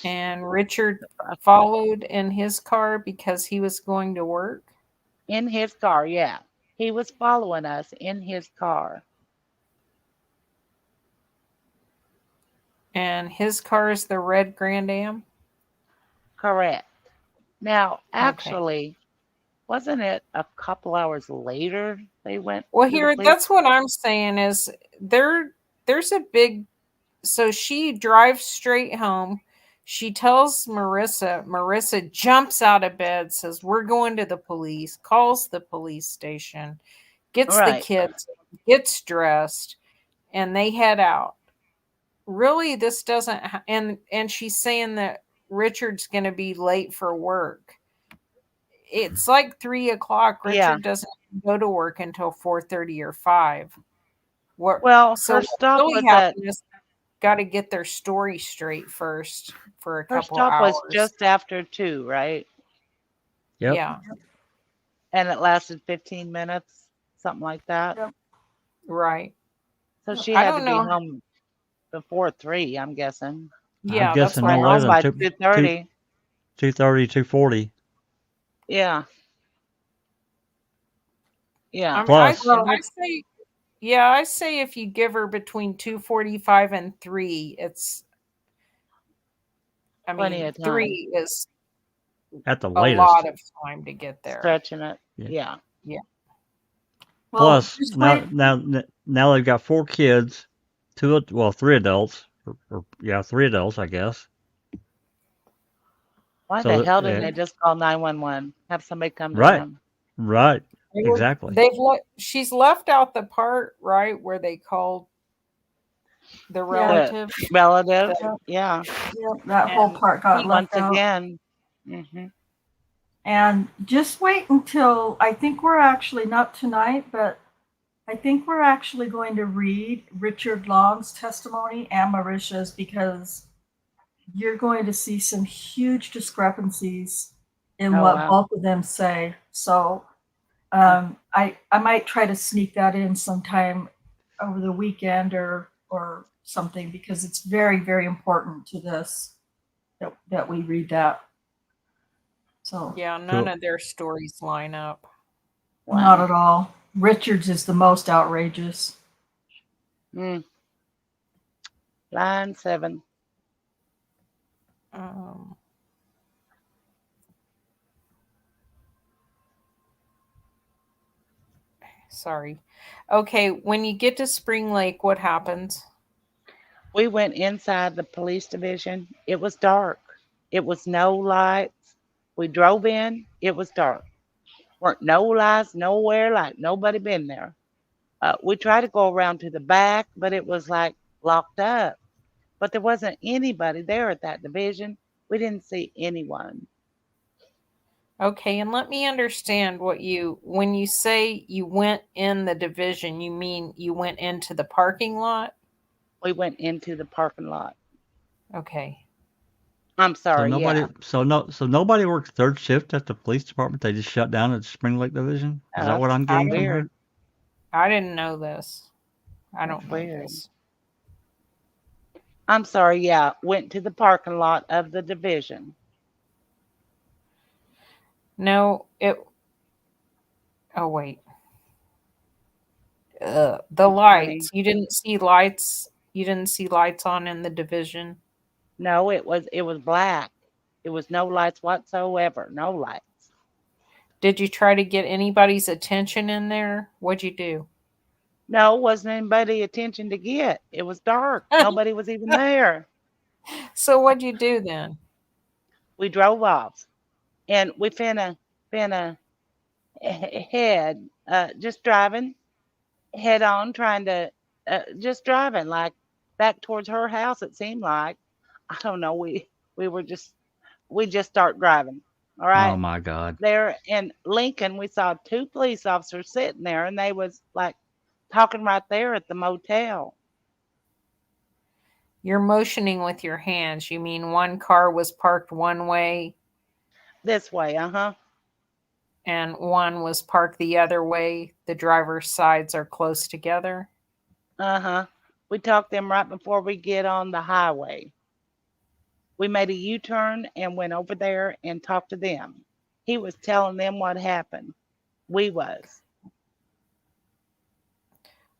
And Richard followed in his car because he was going to work. In his car, yeah. He was following us in his car. And his car is the red Grand Am. Correct. Now, Okay. actually, wasn't it a couple hours later they went Well, to the here, police? that's what I'm saying is there's a big, so she drives straight home. She tells Marissa jumps out of bed, says, "We're going to the police," calls the police station, gets the Right. kids, gets dressed, and they head out. Really, this doesn't, and she's saying that Richard's going to be late for work. It's like 3:00. Yeah. Richard doesn't go to work until 4:30 or 5. Well, So her what stop really was at happened is got to get their story straight first for a her couple stop was hours. just after 2, right? Yep. Yeah, And it lasted 15 minutes, something like that. Yep. right. So Yep. she I had don't to be know. home before 3, I'm guessing. Yeah, I'm that's guessing what no Got I later home was. than by 2:30. 2:30, 2:40. Yeah. Yeah. Plus, I say, yeah, I say if you give her between 2:45 and 3, Plenty of time. 3 is at the a latest. lot of time to get there. Stretching it. Yeah. Yeah. Well, Plus, just now, wait. now they've got 4 kids, 3 adults, or 3 adults, I guess. Why So the hell didn't they just call 911? Have somebody come to Right. them? Right, exactly. She's left out the part, right, where they called the relative. Relative. The- Yeah. Yep, that whole And part got Once left out. again. Hmm. And just wait until, I think we're actually, not tonight, but I think we're actually going to read Richard Long's testimony and Marisha's, because you're going to see some huge discrepancies in Oh, what wow. both of them say. So I might try to sneak that in sometime over the weekend or something, because it's very, very important to this that we read that. So Yeah, none of their stories line up. not at all. Richard's is the most outrageous. Line 7. Sorry. Okay, when you get to Spring Lake, what happens? We went inside the police division. It was dark. It was no lights. We drove in. It was dark. Weren't no lights nowhere, like nobody been there. We tried to go around to the back, but it was like locked up. But there wasn't anybody there at that division. We didn't see anyone. Okay, and let me understand when you say you went in the division, you mean you went into the parking lot? We went into the parking lot. Okay. I'm sorry. So nobody works third shift at the police department. They just shut down at the Spring Lake Division. Is that what I'm getting from her? I didn't know this. I don't know Weird. this. I'm sorry. Yeah, went to the parking lot of the division. No, oh wait. The lights. You didn't see lights. You didn't see lights on in the division. No, it was black. It was no lights whatsoever. No lights. Did you try to get anybody's attention in there? What'd you do? No, wasn't anybody attention to get. It was dark. Nobody was even there. So what'd you do then? We drove off, and we finna head, just driving head on, trying to just driving like back towards her house. It seemed like, I don't know. We just start driving. All right. Oh my God. There in Lincoln, we saw 2 police officers sitting there, and they was like talking right there at the motel. You're motioning with your hands. You mean one car was parked one way? This way, And one was parked the other way. The driver's sides are close together. We talked them right before we get on the highway. We made a U-turn and went over there and talked to them. He was telling them what happened. We was.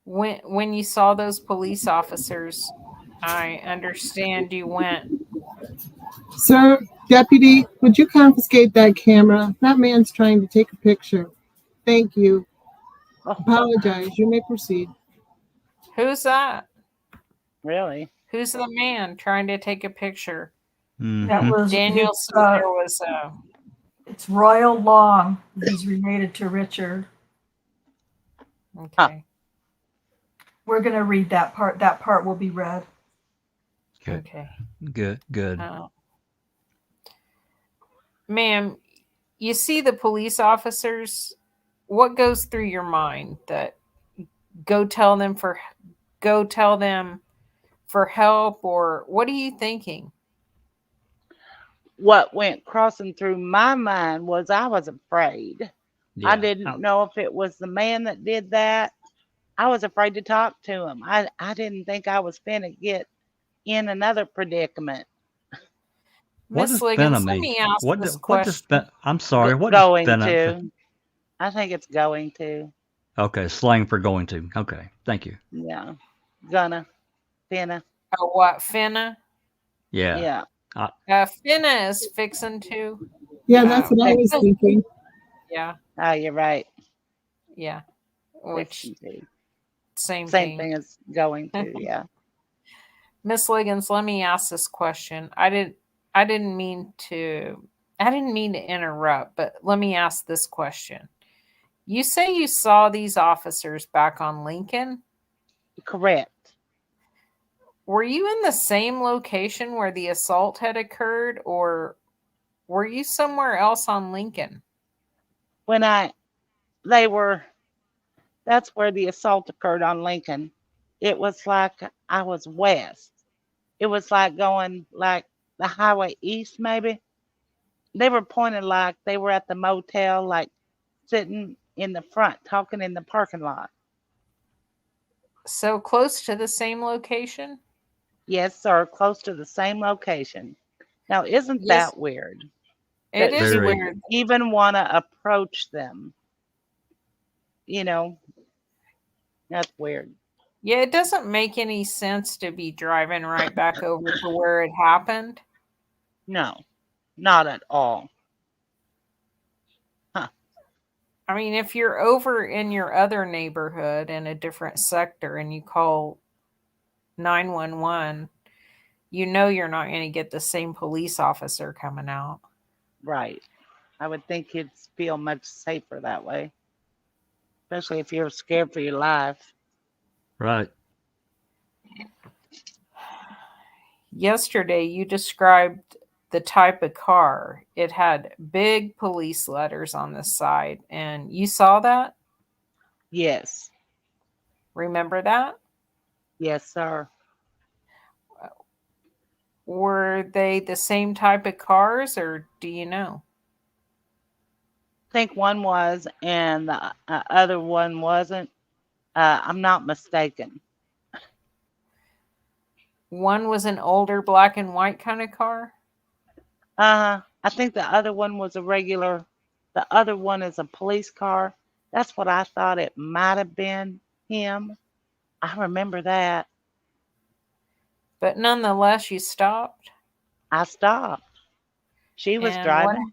When you saw those police officers, I understand you went. Sir, deputy, would you confiscate that camera? That man's trying to take a picture. Thank you. Apologize. You may proceed. Who's that? Really? Who's the man trying to take a picture? That Mhm. was Daniel it's, said there was it's Royal Long. He's related to Richard. okay. We're gonna read that part. That part will be read. Good. Okay. Good. Ma'am, you see the police officers, what goes through your mind that go tell them for help, or what are you thinking? What went crossing through my mind was I was afraid. Yeah. I didn't know if it was the man that did that. I was afraid to talk to him. I didn't think I was finna get in another predicament. What Miss does Liggins, let mean? me ask What this does question. I'm sorry. What does Going Benna? to. I think it's going to. Okay, slang for going to. Okay, thank you. Yeah. Gonna. Finna. Oh, what, finna? Yeah. Yeah. Finna is fixing to. Yeah, that's what I was thinking. Yeah, Oh, you're right. yeah. Which Fixing to. same Same thing. thing as going to. Yeah. Miss Liggins, let me ask this question. I didn't mean to interrupt, but let me ask this question. You say you saw these officers back on Lincoln? Correct. Were you in the same location where the assault had occurred, or were you somewhere else on Lincoln? When that's where the assault occurred on Lincoln. It was like I was west. It was like going like the highway east, maybe. They were pointed like they were at the motel, like sitting in the front, talking in the parking lot. So close to the same location? Yes, sir, close to the same location. Now, isn't Yes. that weird? It That is she Very. would weird. even want to approach them. You know, that's weird. Yeah, it doesn't make any sense to be driving right back over to where it happened. No, not at all. Huh. I mean, if you're over in your other neighborhood in a different sector and you call 911, you know you're not going to get the same police officer coming out. Right. I would think you'd feel much safer that way, especially if you're scared for your life. Right. Yesterday, you described the type of car. It had big police letters on the side, and you saw that? Yes. Remember that? Yes, sir. Were they the same type of cars, or do you know? I think one was and the other one wasn't. I'm not mistaken. One was an older black and white kind of car? I think the other one was the other one is a police car. That's what I thought it might have been him. I remember that. But nonetheless, you stopped? I stopped. She was And what? driving.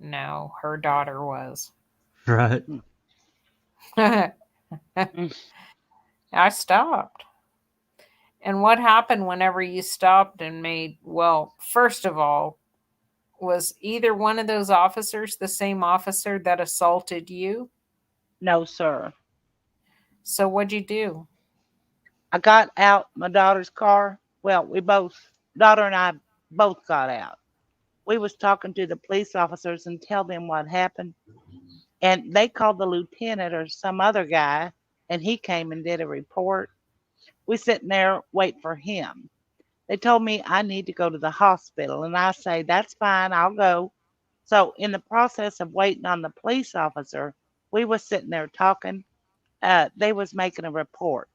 No, her daughter was. Right. I stopped. And what happened whenever you stopped and well, first of all, was either one of those officers the same officer that assaulted you? No, sir. So what'd you do? I got out my daughter's car. Well, daughter and I both got out. We was talking to the police officers and tell them what happened. And they called the lieutenant or some other guy, and he came and did a report. We sitting there wait for him. They told me I need to go to the hospital, and I say, that's fine, I'll go. So in the process of waiting on the police officer, we was sitting there talking. They was making a report.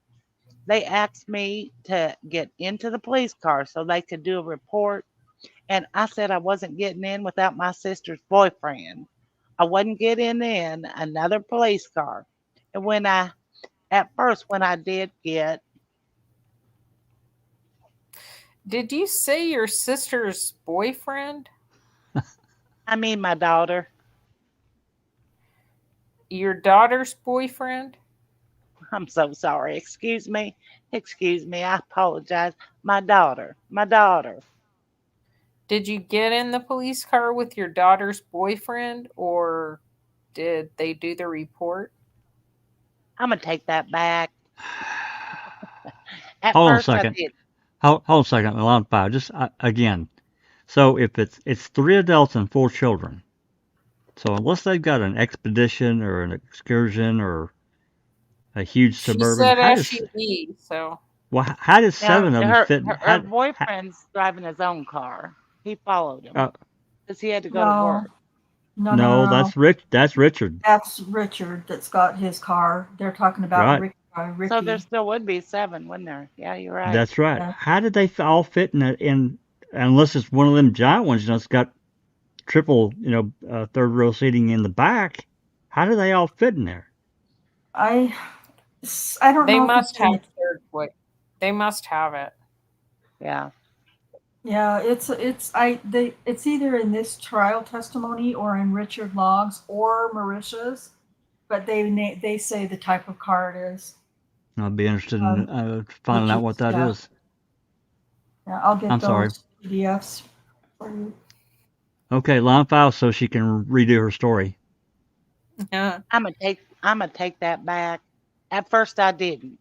They asked me to get into the police car so they could do a report. And I said I wasn't getting in without my sister's boyfriend. I wasn't getting in another police car. And at first, when I did get, Did you say your sister's boyfriend? I mean my daughter. Your daughter's boyfriend? I'm so sorry. Excuse me. Excuse me. I apologize. My daughter. My daughter. Did you get in the police car with your daughter's boyfriend, or did they do the report? I'm going to take that back. At Hold on a first, I second. did. Hold on a second. Line 5. Just again. So if it's 3 adults and 4 children. So unless they've got an expedition or an excursion or a huge She suburban, said how does SUV, so how does Now, 7 of them her, fit? her, her boyfriend's driving his own car. He followed him Uh, because he had to go to No, work. no, that's Richard. That's Richard that's got his car. They're talking about Right. Ricky. So there still would be 7, wouldn't there? Yeah, you're right. That's right. Yeah. How did they all fit in unless it's one of them giant ones, it's got triple, third row seating in the back. How do they all fit in there? I don't they know. must have third boy. They must have it. Yeah. Yeah, it's either in this trial testimony or in Richard Logg's or Marisha's, but they say the type of car it is. I'd be interested in finding out what that is. Yeah, I'll get I'm those sorry. PDFs for you. Okay, line 5 so she can redo her story. Yeah. I'm gonna take that back. At first, I didn't.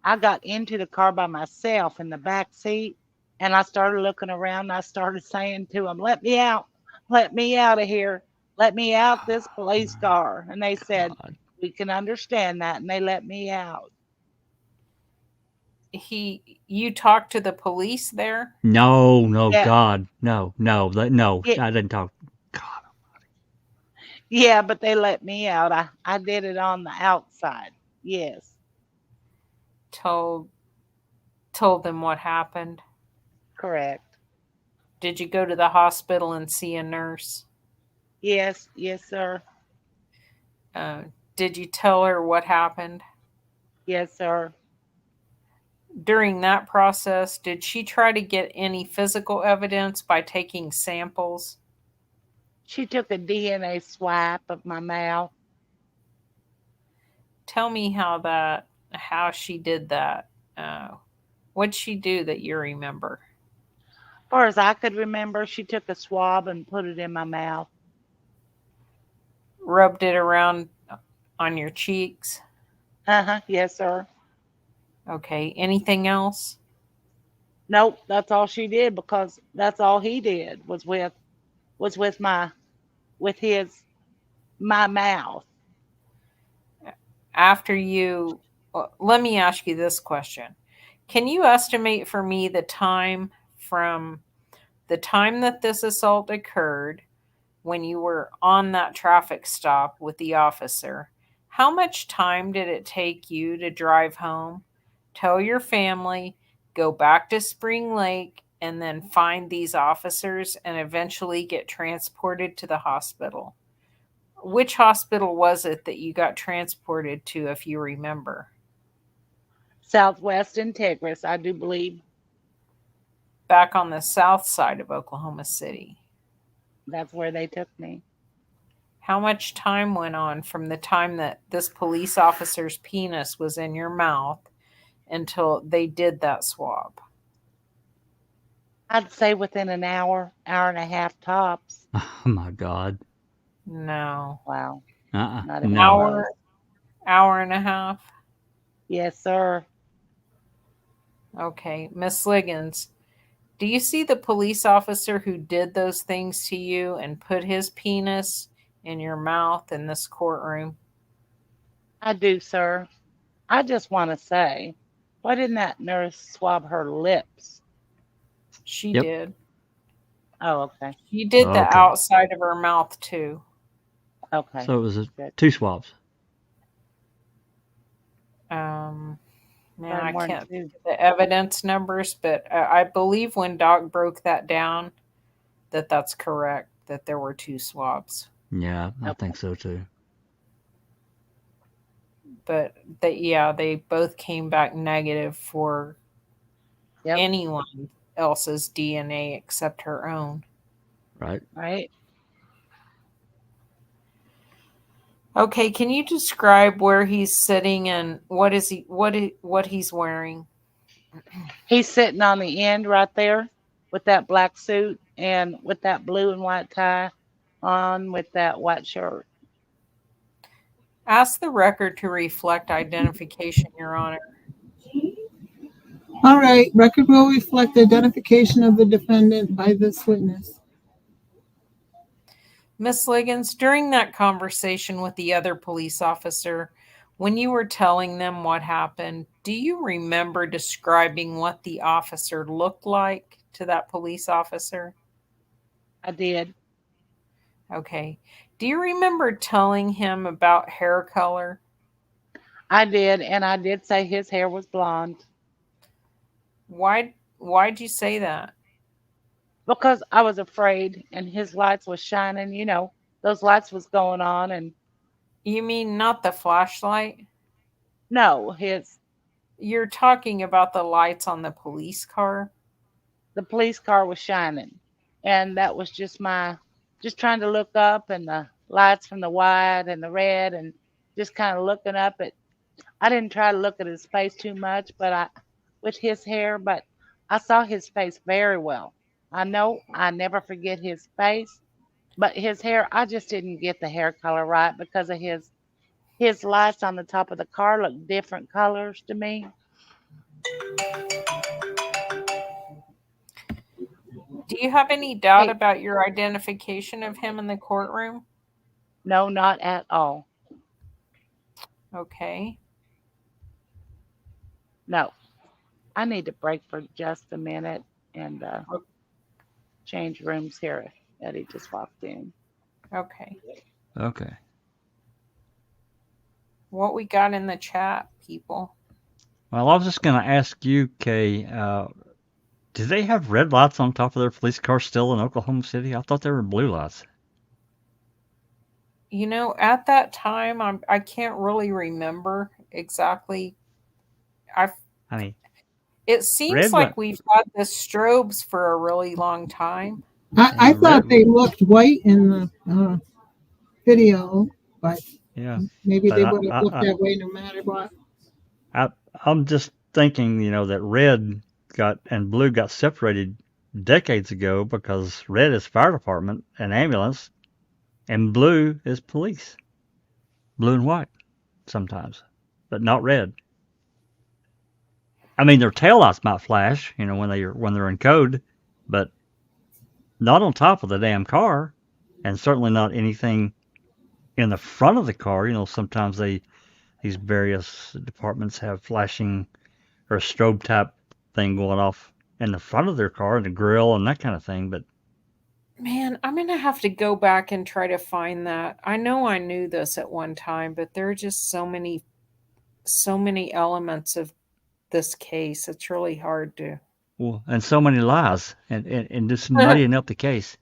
I got into the car by myself in the back seat, and I started looking around. And I started saying to them, "Let me out! Let me out of here! Let me out this police car!" And they said, God. "We can understand that," and they let me out. You talked to the police there? No, Yeah. God, no, Yeah. I didn't talk. God. Yeah, but they let me out. I did it on the outside. Yes, Told them what happened. correct. Did you go to the hospital and see a nurse? Yes, sir. Did you tell her what happened? Yes, sir. During that process, did she try to get any physical evidence by taking samples? She took a DNA swab of my mouth. Tell me how she did that. What'd she do that you remember? As far as I could remember, she took a swab and put it in my mouth. Rubbed it around on your cheeks? Yes, sir. Okay. Anything else? Nope, that's all she did because that's all he did was with my mouth. After you, let me ask you this question. Can you estimate for me the time from the time that this assault occurred when you were on that traffic stop with the officer? How much time did it take you to drive home, tell your family, go back to Spring Lake, and then find these officers and eventually get transported to the hospital? Which hospital was it that you got transported to, if you remember? Southwest Integris, I do believe. Back on the south side of Oklahoma City. That's where they took me. How much time went on from the time that this police officer's penis was in your mouth until they did that swab? I'd say within an hour and a half tops. Oh my God. No. Wow. Not even no. Hour and a half? Yes, sir. Okay. Miss Ligons, do you see the police officer who did those things to you and put his penis in your mouth in this courtroom? I do, sir. I just want to say, why didn't that nurse swab her lips? She Yep. did. Oh, okay. She did the Okay. outside of her mouth too. Okay. So it was Good. 2 swabs. Man, Probably I more than can't two. think of the evidence numbers, but I believe when Doc broke that down, that that's correct, that there were 2 swabs. Yeah, I Okay. think so too. But they both came back negative for Yep. anyone else's DNA except her own. Right. Right. Okay, can you describe where he's sitting and what he's wearing? He's sitting on the end right there with that black suit and with that blue and white tie on with that white shirt. Ask the record to reflect identification, Your Honor. All right, record will reflect identification of the defendant by this witness. Miss Liggins, during that conversation with the other police officer, when you were telling them what happened, do you remember describing what the officer looked like to that police officer? I did. Okay. Do you remember telling him about hair color? I did, and I did say his hair was blonde Why'd you say that? because I was afraid, and his lights was shining. Those lights was going on, and You mean not the flashlight? no, You're talking about the lights on the police car? the police car was shining, and that was just trying to look up, and the lights from the white and the red, and just kind of looking up at. I didn't try to look at his face too much, with his hair, but I saw his face very well. I know I never forget his face, but his hair, I just didn't get the hair color right because of his lights on the top of the car looked different colors to me. Do you have any doubt Hey. about your identification of him in the courtroom? No, not at all. Okay. No. I need to break for just a minute and change rooms here. Eddie just walked in. Okay. Okay. What we got in the chat, people? Well, I was just going to ask you, Kay, do they have red lights on top of their police car still in Oklahoma City? I thought they were blue lights. At that time, I can't really remember exactly. I mean, It seems red like one- we've had the strobes for a really long time. I Yeah, thought red- they looked white in the video, but yeah. maybe But they would have looked that way no matter what. I'm just thinking, that red and blue got separated decades ago because red is fire department and ambulance, and blue is police. Blue and white sometimes, but not red. I mean, their taillights might flash, when they're in code, but not on top of the damn car, and certainly not anything in the front of the car. Sometimes these various departments have flashing or a strobe type thing going off in the front of their car, and the grill and that kind of thing. But Man, I'm going to have to go back and try to find that. I know I knew this at one time, but there are just so many elements of this case. It's really hard to. well, and so many lies, and just muddying up the case.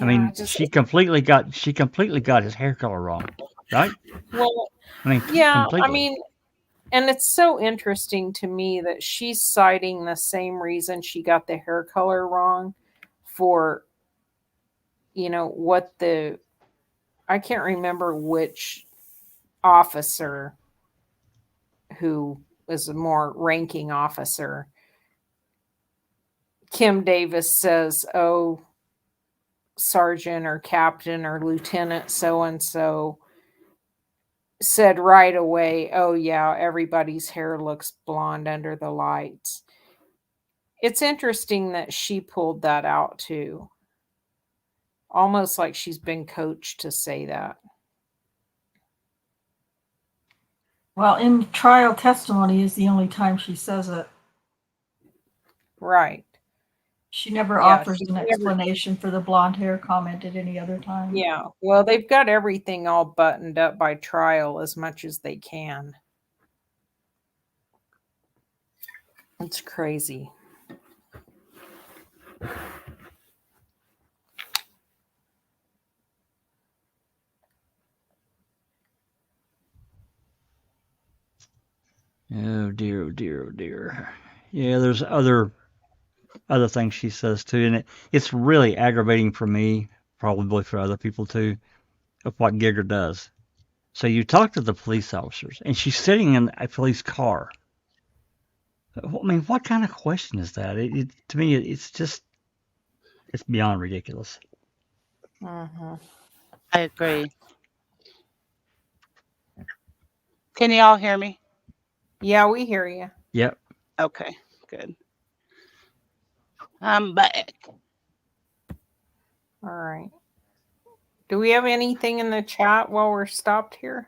I mean, she completely got his hair color wrong, right? Well, I mean, yeah, completely. and it's so interesting to me that she's citing the same reason she got the hair color wrong for, I can't remember which officer who was a more ranking officer. Kim Davis says, oh, sergeant or captain or lieutenant so-and-so said right away, oh yeah, everybody's hair looks blonde under the lights. It's interesting that she pulled that out too. Almost like she's been coached to say that. Well, in trial testimony is the only time she says it. Right. She never Yeah, offers she's an never- explanation for the blonde hair comment at any other time. Yeah. Well, they've got everything all buttoned up by trial as much as they can. It's crazy. Oh dear, oh dear, oh dear. Yeah, there's other things she says too, and it's really aggravating for me, probably for other people too, of what Giger does. So you talk to the police officers, and she's sitting in a police car. I mean, what kind of question is that? To me, it's beyond ridiculous. Mhm. I agree. Can you all hear me? Yeah, we hear you. Yep. Okay, good. I'm back. All right. Do we have anything in the chat while we're stopped here?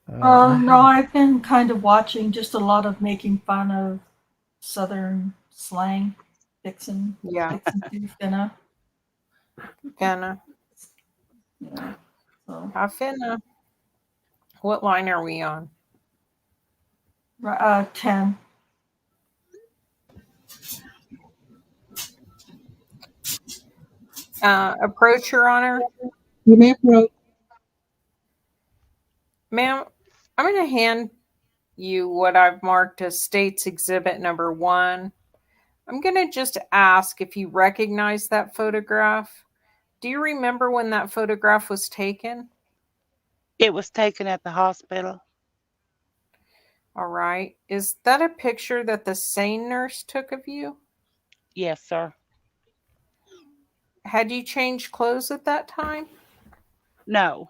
No, I've been kind of watching just a lot of making fun of Southern slang, fixin', Yeah. fixin' to finna. Finna. Yeah. So, Finna. What line are we on? 10. Approach, Your Honor. You may approach. Ma'am, I'm going to hand you what I've marked as State's Exhibit number 1. I'm going to just ask if you recognize that photograph. Do you remember when that photograph was taken? It was taken at the hospital. All right. Is that a picture that the SANE nurse took of you? Yes, sir. Had you changed clothes at that time? No,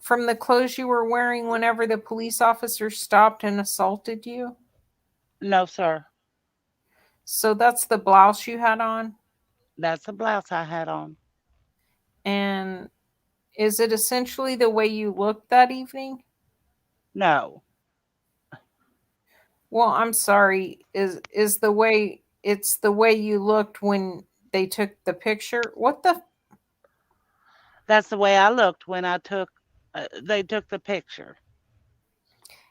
From the clothes you were wearing whenever the police officer stopped and assaulted you? no, sir. So that's the blouse you had on? That's the blouse I had on. And is it essentially the way you looked that evening? No, Well, I'm sorry. Is the way it's the way you looked when they took the picture? What the? that's the way I looked when they took the picture.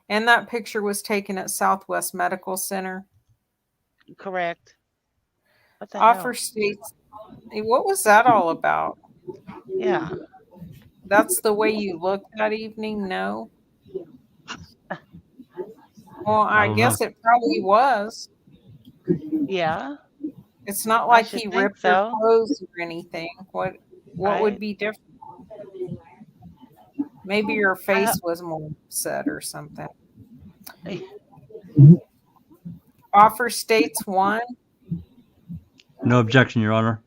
And that picture was taken at Southwest Medical Center. Correct. What the Offer hell? states. Hey, what was that all about? Yeah. That's the way you looked that evening? No. Well, I I don't know. guess it probably was. Yeah. It's not I like should he think ripped your so. clothes or anything. What would Right. be different? Maybe your I, face was more upset or something. ho- Offer states 1. No objection, Your Honor.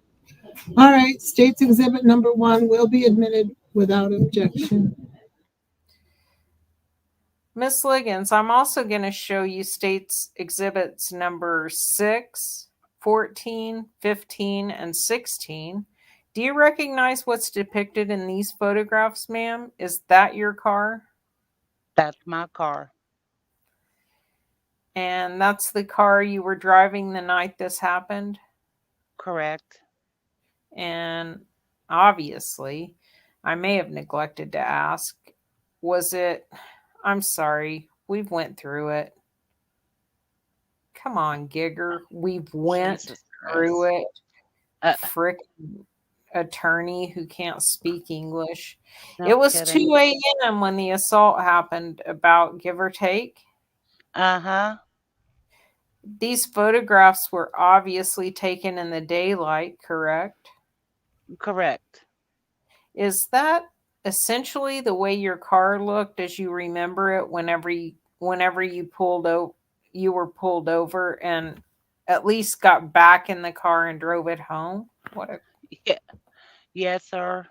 All right, State's Exhibit number 1 will be admitted without objection. Miss Ligons, I'm also going to show you states exhibits number 6, 14, 15, and 16. Do you recognize what's depicted in these photographs, ma'am? Is that your car? that's my car. And that's the car you were driving the night this happened? Correct. And obviously, I may have neglected to ask, was it, I'm sorry, we've went through it. Come on, Giger. We've went Jesus through Christ. it. Uh, Frickin' attorney who can't speak English. no It was kidding. 2 a.m. when the assault happened, about give or take. Uh-huh. These photographs were obviously taken in the daylight, correct? Correct. Is that essentially the way your car looked as you remember it whenever you were pulled over and at least got back in the car and drove it home? What a Yeah. Yes, sir.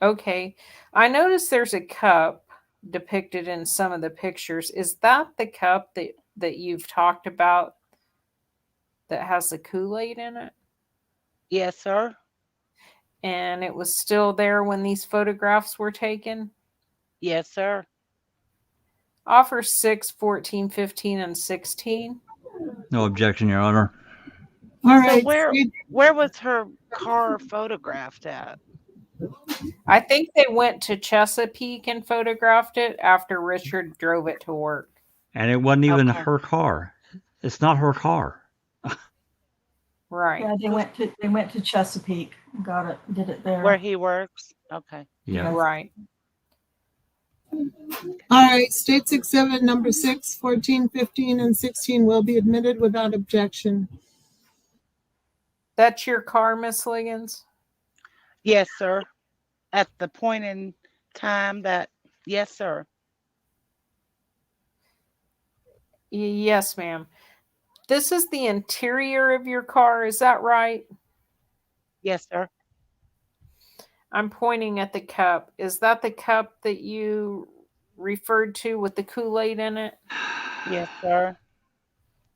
Okay. I noticed there's a cup depicted in some of the pictures. Is that the cup that you've talked about that has the Kool-Aid in it? Yes, sir. And it was still there when these photographs were taken? Yes, sir. Offer 6, 14, 15, and 16. No objection, Your Honor. All So right, where was her car photographed at? I think they went to Chesapeake and photographed it after Richard drove it to work. And it wasn't even Okay. her car. It's not her car. Right. Yeah, they went to Chesapeake, got it, did it there. Where he works. Okay. Yeah. Right. All right, State's Exhibit number 6, 14, 15, and 16 will be admitted without objection. That's your car, Miss Liggins? Yes, sir. At the point in time that, yes, sir. Yes, ma'am. This is the interior of your car, is that right? Yes, sir. I'm pointing at the cup. Is that the cup that you referred to with the Kool-Aid in it? Yes, sir.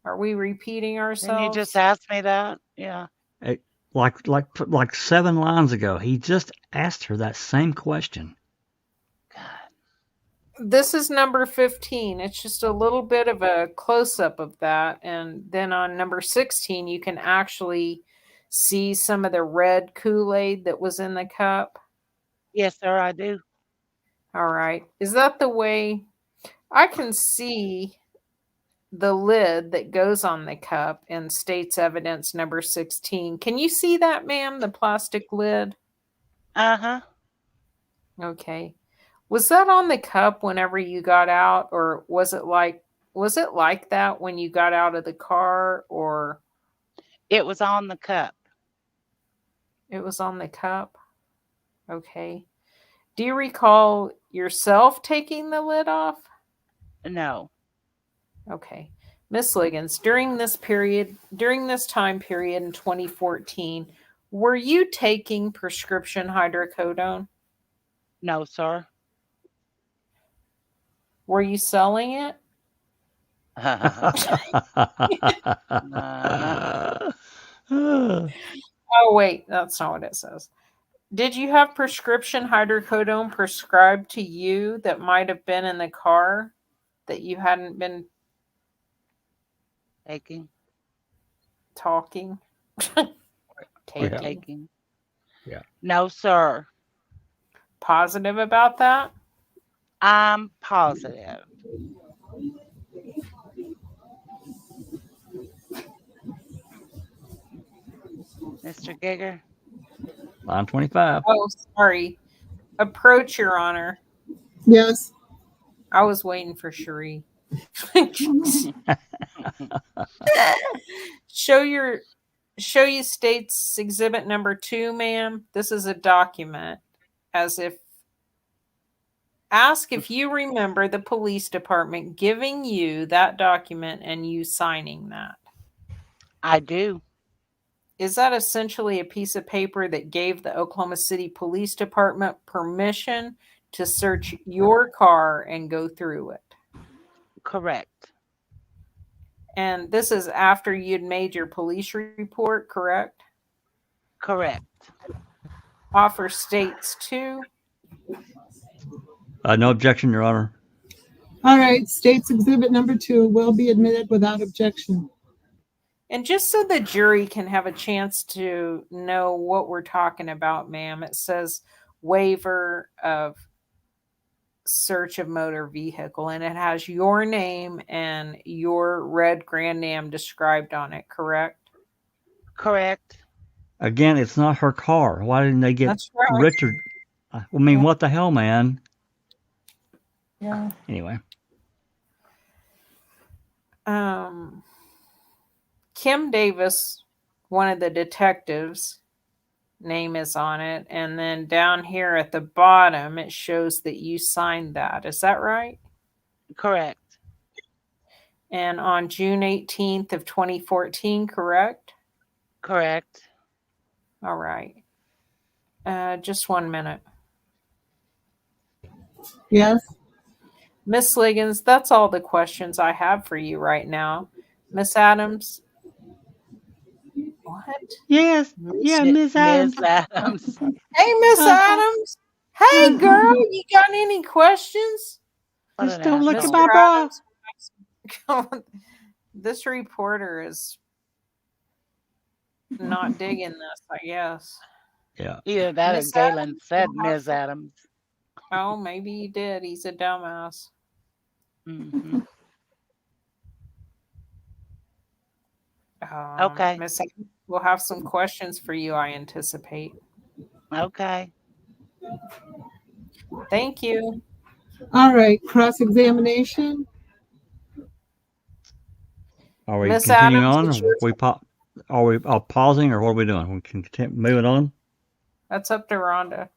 Are we repeating Didn't ourselves? you just ask me that? Yeah. Like 7 lines ago, he just asked her that same question. This is number 15. It's just a little bit of a close-up of that. And then on number 16, you can actually see some of the red Kool-Aid that was in the cup. Yes, sir, I do. All right. Is that the way I can see the lid that goes on the cup in State's Evidence number 16? Can you see that, ma'am? The plastic lid? Uh-huh. Okay. Was that on the cup whenever you got out, or was it like that when you got out of the car, or It was on the cup. it was on the cup? Okay. Do you recall yourself taking the lid off? No. Okay. Miss Liggins, during this time period in 2014, were you taking prescription hydrocodone? No, sir. Were you selling it? Oh, wait, that's not what it says. Did you have prescription hydrocodone prescribed to you that might have been in the car that you hadn't been Taking. talking? Taking. Taking. Yeah. No, sir. Positive about that? I'm positive. Mr. Giger? Line 25. Oh, sorry. Approach, Your Honor. Yes. I was waiting for Cherie. Show you State's Exhibit number 2, ma'am. This is a document. Ask if you remember the police department giving you that document and you signing that. I do. Is that essentially a piece of paper that gave the Oklahoma City Police Department permission to search your car and go through it? Correct. And this is after you'd made your police report, correct? Correct. Offer States 2. No objection, Your Honor. All right, State's Exhibit number 2 will be admitted without objection. And just so the jury can have a chance to know what we're talking about, ma'am, it says waiver of search of motor vehicle, and it has your name and your red Grand Am described on it, correct? Correct. Again, it's not her car. Why didn't they get That's right. Richard? I mean, Yeah. what the hell, man? Yeah. Anyway. Kim Davis, one of the detectives, name is on it, and then down here at the bottom it shows that you signed that. Is that right? Correct. And on June 18th of 2014, correct? Correct. All right. Just 1 minute. Yes. Miss Liggins, that's all the questions I have for you right now. Miss Adams? What? Yes. Yeah, Miss Adams. Ms. Adams. Hey, Miss Adams. Hey, girl, you got any questions? What Just an don't look at asshole. my bra. Adams. This reporter is not digging this, I guess. Yeah. Either that or Miss Galen Adams said will have Ms. some- Adams. Oh, maybe he did. He's a dumbass. Hmm. Um, Okay. Miss Adams will have some questions for you, I anticipate. Okay. Thank you. All right, cross-examination. Are we Miss continuing Adams, on? it's Or your are we pausing, or what are we doing? We can continue moving on. That's up to Rhonda.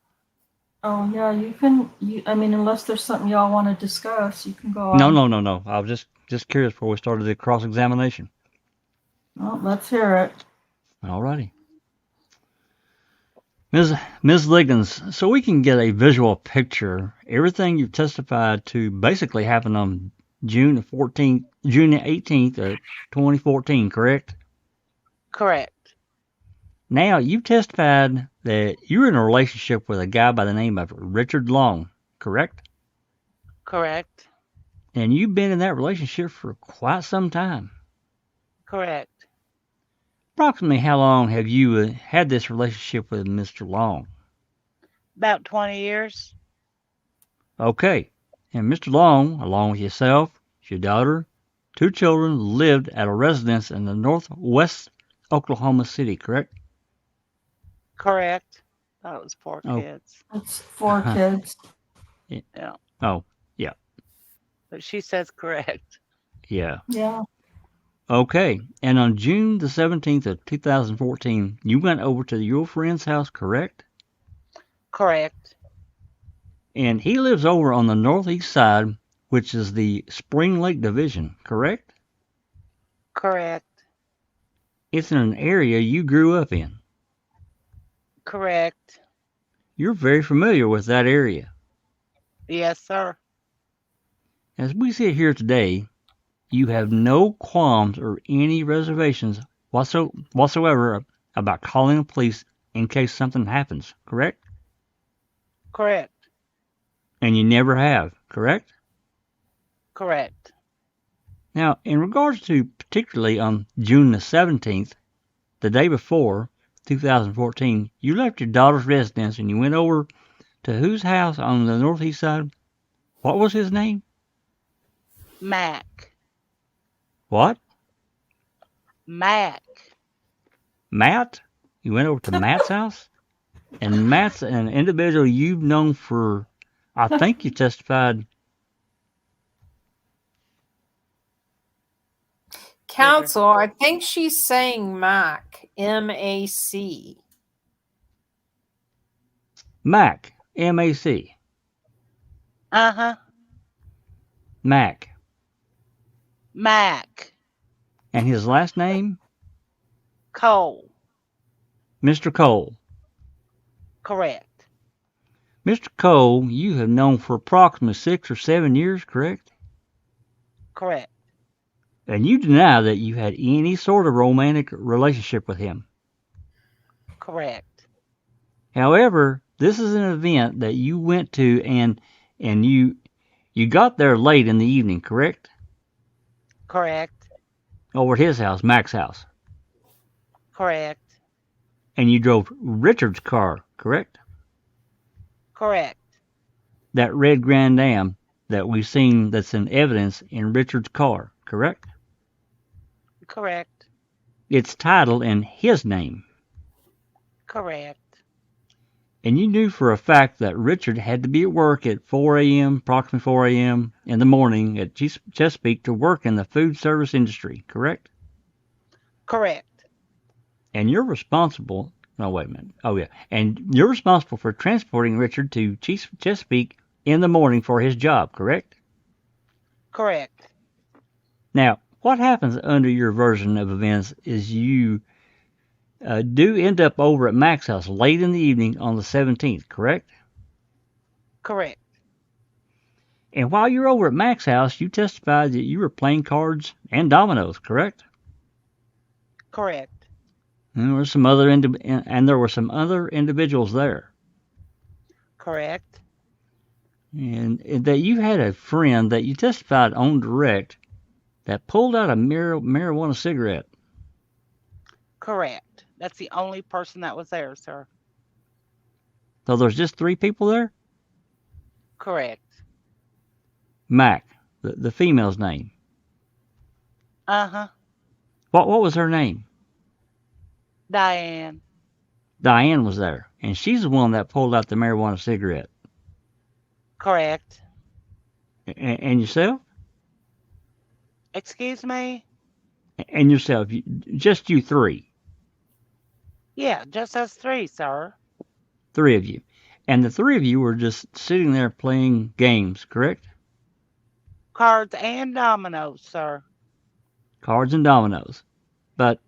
Oh, yeah, you can, I mean, unless there's something y'all want to discuss, you can go No, on. no. I was just curious before we started the cross-examination. Well, let's hear it. Alrighty. Ms. Ligons, so we can get a visual picture, everything you've testified to basically happened on June the 18th of 2014, correct? Correct. Now, you've testified that you're in a relationship with a guy by the name of Richard Long, correct? Correct. And you've been in that relationship for quite some time. Correct. Approximately how long have you had this relationship with Mr. Long? About 20 years. Okay. And Mr. Long, along with yourself, your daughter, 2 children, lived at a residence in the northwest Oklahoma City, correct? Correct. Thought it was 4 Oh. kids. It's 4 kids. Yeah. Oh, yeah. But she says correct. Yeah. Yeah. Okay. And on June the 17th of 2014, you went over to your friend's house, correct? Correct. And he lives over on the northeast side, which is the Spring Lake Division, correct? Correct. It's in an area you grew up in. Correct. You're very familiar with that area. Yes, sir. As we sit here today, you have no qualms or any reservations whatsoever about calling the police in case something happens, correct? Correct. And you never have, correct? Correct. Now, in regards to particularly on June the 17th, the day before, 2014, you left your daughter's residence and you went over to whose house on the northeast side? What was his name? Mac. What? Mac. Matt? You went over to Matt's house? And Matt's an individual you've known for, I think you testified. Counsel, I think she's saying Mac. M-A-C. Mac. M-A-C. Uh-huh. Mac. Mac. And his last name? Cole. Mr. Cole. Correct. Mr. Cole, you have known for approximately 6 or 7 years, correct? Correct. And you deny that you had any sort of romantic relationship with him. Correct. However, this is an event that you went to and you got there late in the evening, correct? Correct. Over at his house, Mac's house. Correct. And you drove Richard's car, correct? Correct. That red Grand Am that we've seen that's in evidence in Richard's car, correct? Correct. It's titled in his name. Correct. And you knew for a fact that Richard had to be at work at 4 a.m., approximately 4 a.m. in the morning at Chesapeake to work in the food service industry, correct? Correct. And you're responsible. No, wait a minute. Oh, yeah. And you're responsible for transporting Richard to Chesapeake in the morning for his job, correct? Correct. Now, what happens under your version of events is you do end up over at Mac's house late in the evening on the 17th, correct? Correct. And while you're over at Mac's house, you testified that you were playing cards and dominoes, correct? Correct. And there were some other individuals there. Correct. And that you had a friend that you testified on direct that pulled out a marijuana cigarette. Correct. That's the only person that was there, sir. So there's just 3 people there? Correct. Mac, the female's name. Uh-huh. What was her name? Diane. Diane was there, and she's the one that pulled out the marijuana cigarette. Correct. And yourself? Excuse me? And yourself, just you 3. Yeah, just us 3, sir. 3 of you. And the 3 of you were just sitting there playing games, correct? Cards and dominoes, sir. Cards and dominoes. But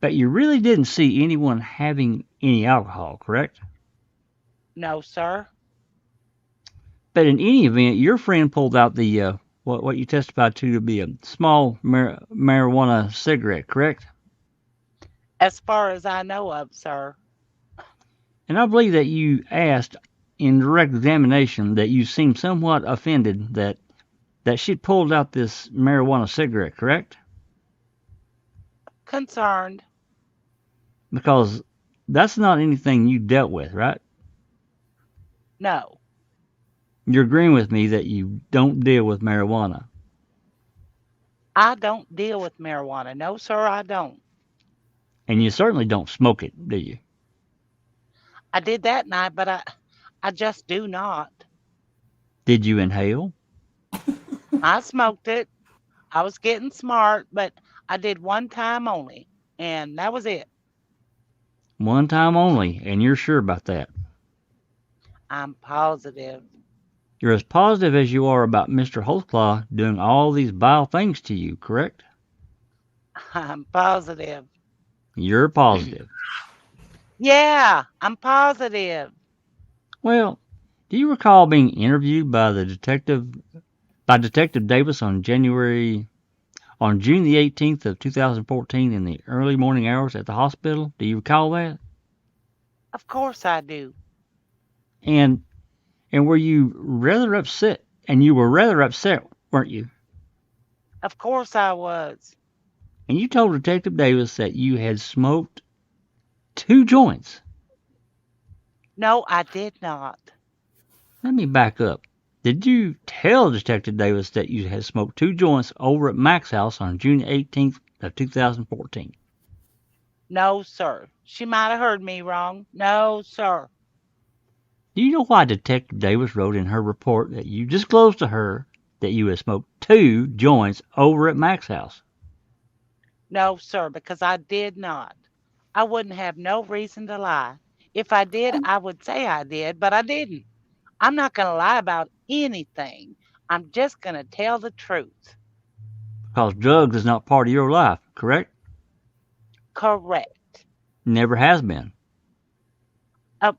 you really didn't see anyone having any alcohol, correct? No, sir. But in any event, your friend pulled out the what you testified to be a small marijuana cigarette, correct? As far as I know of, sir. And I believe that you asked in direct examination that you seemed somewhat offended that she'd pulled out this marijuana cigarette, correct? Concerned. Because that's not anything you dealt with, right? No. You're agreeing with me that you don't deal with marijuana. I don't deal with marijuana. No, sir, I don't. And you certainly don't smoke it, do you? I did that night, but I just do not. Did you inhale? I smoked it. I was getting smart, but I did one time only, and that was it. One time only, and you're sure about that? I'm positive. You're as positive as you are about Mr. Holtzclaw doing all these vile things to you, correct? I'm positive. You're positive. Yeah, I'm positive. Well, do you recall being interviewed by Detective Davis on June the 18th of 2014 in the early morning hours at the hospital? Do you recall that? Of course I do. And were you rather upset? And you were rather upset, weren't you? Of course I was. And you told Detective Davis that you had smoked 2 joints. No, I did not. Let me back up. Did you tell Detective Davis that you had smoked 2 joints over at Mac's house on June 18th of 2014? No, sir. She might have heard me wrong. No, sir. Do you know why Detective Davis wrote in her report that you disclosed to her that you had smoked 2 joints over at Mac's house? No, sir, because I did not. I wouldn't have no reason to lie. If I did, I would say I did, but I didn't. I'm not going to lie about anything. I'm just going to tell the truth. Because drugs is not part of your life, correct? Correct. Never has been.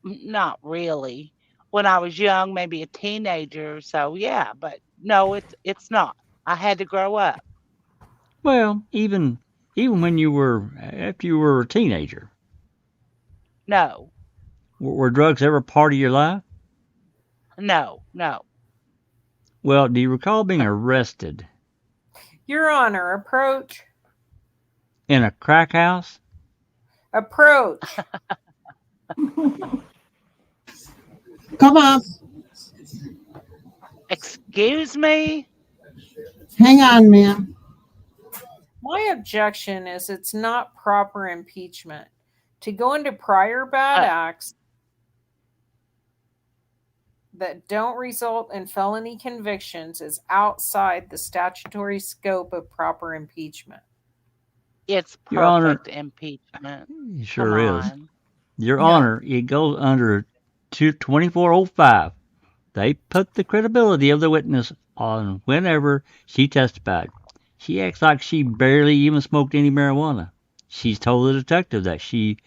Not really. When I was young, maybe a teenager or so, yeah, but no, it's not. I had to grow up. Well, even when after you were a teenager, No, were drugs ever part of your life? no. Well, do you recall being arrested Your Honor, approach. in a crack house? Approach. Come on. Excuse me? Hang on, ma'am. My objection is it's not proper impeachment. To go into prior bad acts that don't result in felony convictions is outside the statutory scope of proper impeachment. It's Your Honor, perfect impeachment. It sure is. On. Your Yeah. Honor, it goes under 2405. They put the credibility of the witness on whenever she testified. She acts like she barely even smoked any marijuana. She's told the detective that she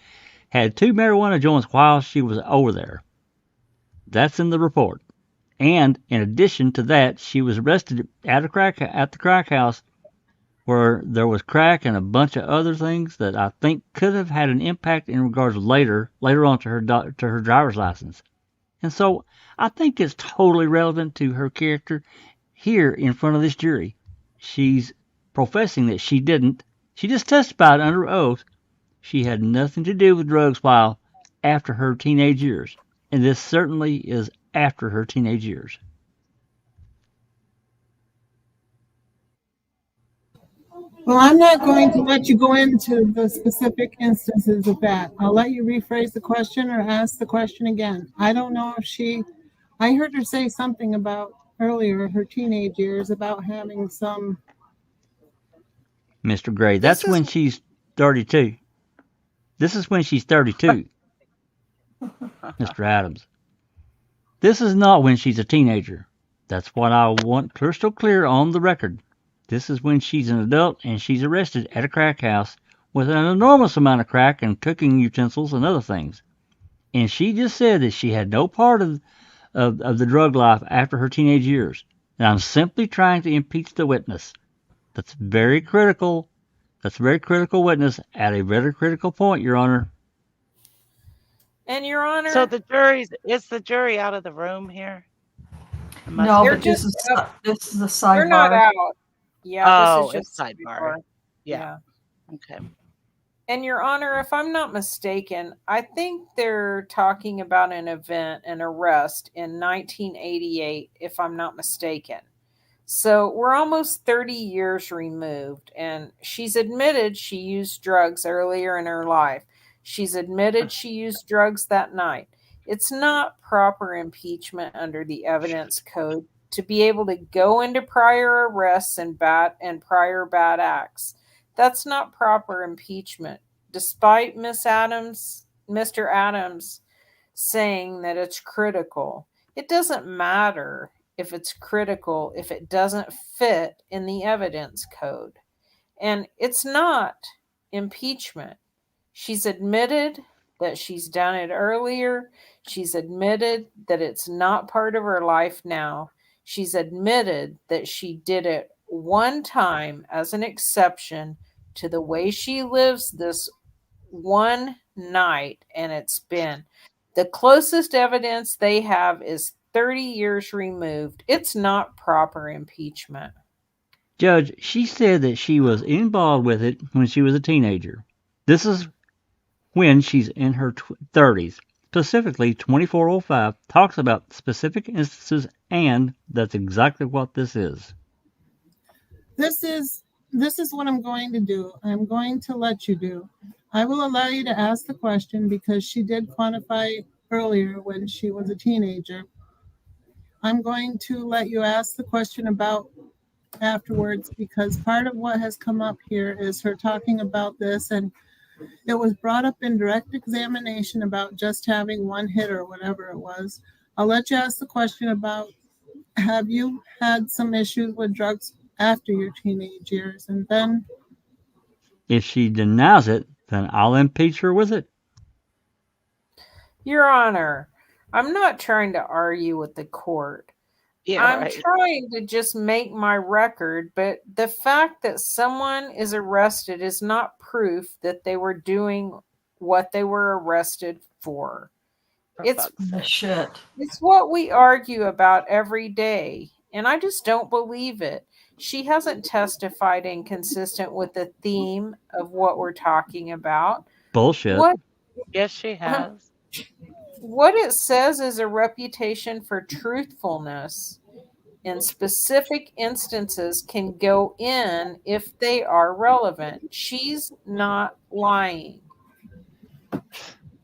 had 2 marijuana joints while she was over there. That's in the report. And in addition to that, she was arrested at the crack house where there was crack and a bunch of other things that I think could have had an impact in regards later on to her driver's license. And so I think it's totally relevant to her character here in front of this jury. She's professing that she didn't. She just testified under oath she had nothing to do with drugs while after her teenage years. and this certainly is after her teenage years. Well, I'm not going to let you go into the specific instances of that. I'll let you rephrase the question or ask the question again. I don't know if I heard her say something about earlier, her teenage years, about having some. Mr. Gray, This that's when is she's 32. This is when she's 32, Mr. Adams. This is not when she's a teenager. That's what I want crystal clear on the record. This is when she's an adult and she's arrested at a crack house with an enormous amount of crack and cooking utensils and other things. And she just said that she had no part of the drug life after her teenage years. And I'm simply trying to impeach the witness. That's very critical. That's a very critical witness at a very critical point, Your Honor. and Your Honor. So is the jury out of the room here? It must No, They're but be. this just is this is a they're not sidebar. out. Yeah, Oh, this is it's just sidebar. Yeah. Okay. And Your Honor, if I'm not mistaken, I think they're talking about an event, an arrest in 1988, if I'm not mistaken. So we're almost 30 years removed, and she's admitted she used drugs earlier in her life. She's admitted she used drugs that night. It's not proper impeachment under the evidence code to be able to go into prior arrests and prior bad acts. That's not proper impeachment, despite Mr. Adams saying that it's critical. It doesn't matter if it's critical if it doesn't fit in the evidence code. And it's not impeachment. She's admitted that she's done it earlier. She's admitted that it's not part of her life now. She's admitted that she did it one time as an exception to the way she lives this one night, and it's been the closest evidence they have is 30 years removed. It's not proper impeachment. Judge, she said that she was involved with it when she was a teenager. This is when she's in her 30s. Specifically, 2405 talks about specific instances, and that's exactly what this is. This is what I'm going to do. I'm going to let you do. I will allow you to ask the question because she did quantify earlier when she was a teenager. I'm going to let you ask the question about afterwards because part of what has come up here is her talking about this, and it was brought up in direct examination about just having one hit or whatever it was. I'll let you ask the question about, have you had some issues with drugs after your teenage years? And then if she denies it, then I'll impeach her with it. Your Honor, I'm not trying to argue with the court. Yeah, I'm right. trying to just make my record, but the fact that someone is arrested is not proof that they were doing what they were arrested for. It's Shit. It's what we argue about every day, and I just don't believe it. She hasn't testified inconsistent with the theme of what we're talking about. Bullshit. Yes, she has. What it says is a reputation for truthfulness in specific instances can go in if they are relevant. She's not lying.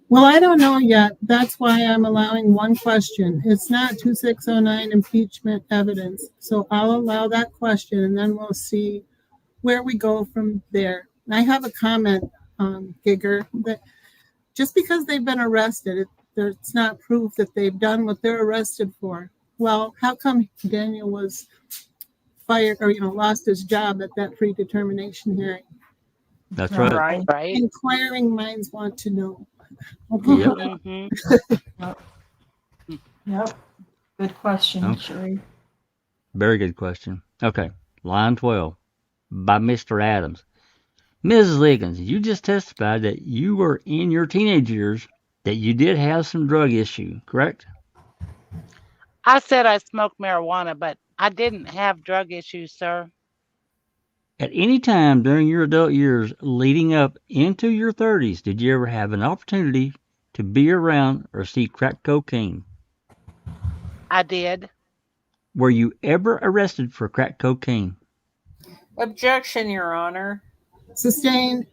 well, I don't know yet. That's why I'm allowing one question. It's not 2609 impeachment evidence. So I'll allow that question and then we'll see where we go from there. I have a comment, Gigger, that just because they've been arrested, it's not proof that they've done what they're arrested for. Well, how come Daniel was fired or, lost his job at that predetermination hearing? That's right. Right. Inquiring minds want to know. Okay. Yep. Mm-hmm. Yep. Good question, Okay. Sherry. Very good question. Okay. Line 12 by Mr. Adams. Mrs. Ligons, you just testified that you were in your teenage years that you did have some drug issue, correct? I said I smoked marijuana, but I didn't have drug issues, sir. At any time during your adult years leading up into your 30s, did you ever have an opportunity to be around or see crack cocaine? I did. Were you ever arrested for crack cocaine? Objection, Your Honor. Sustained.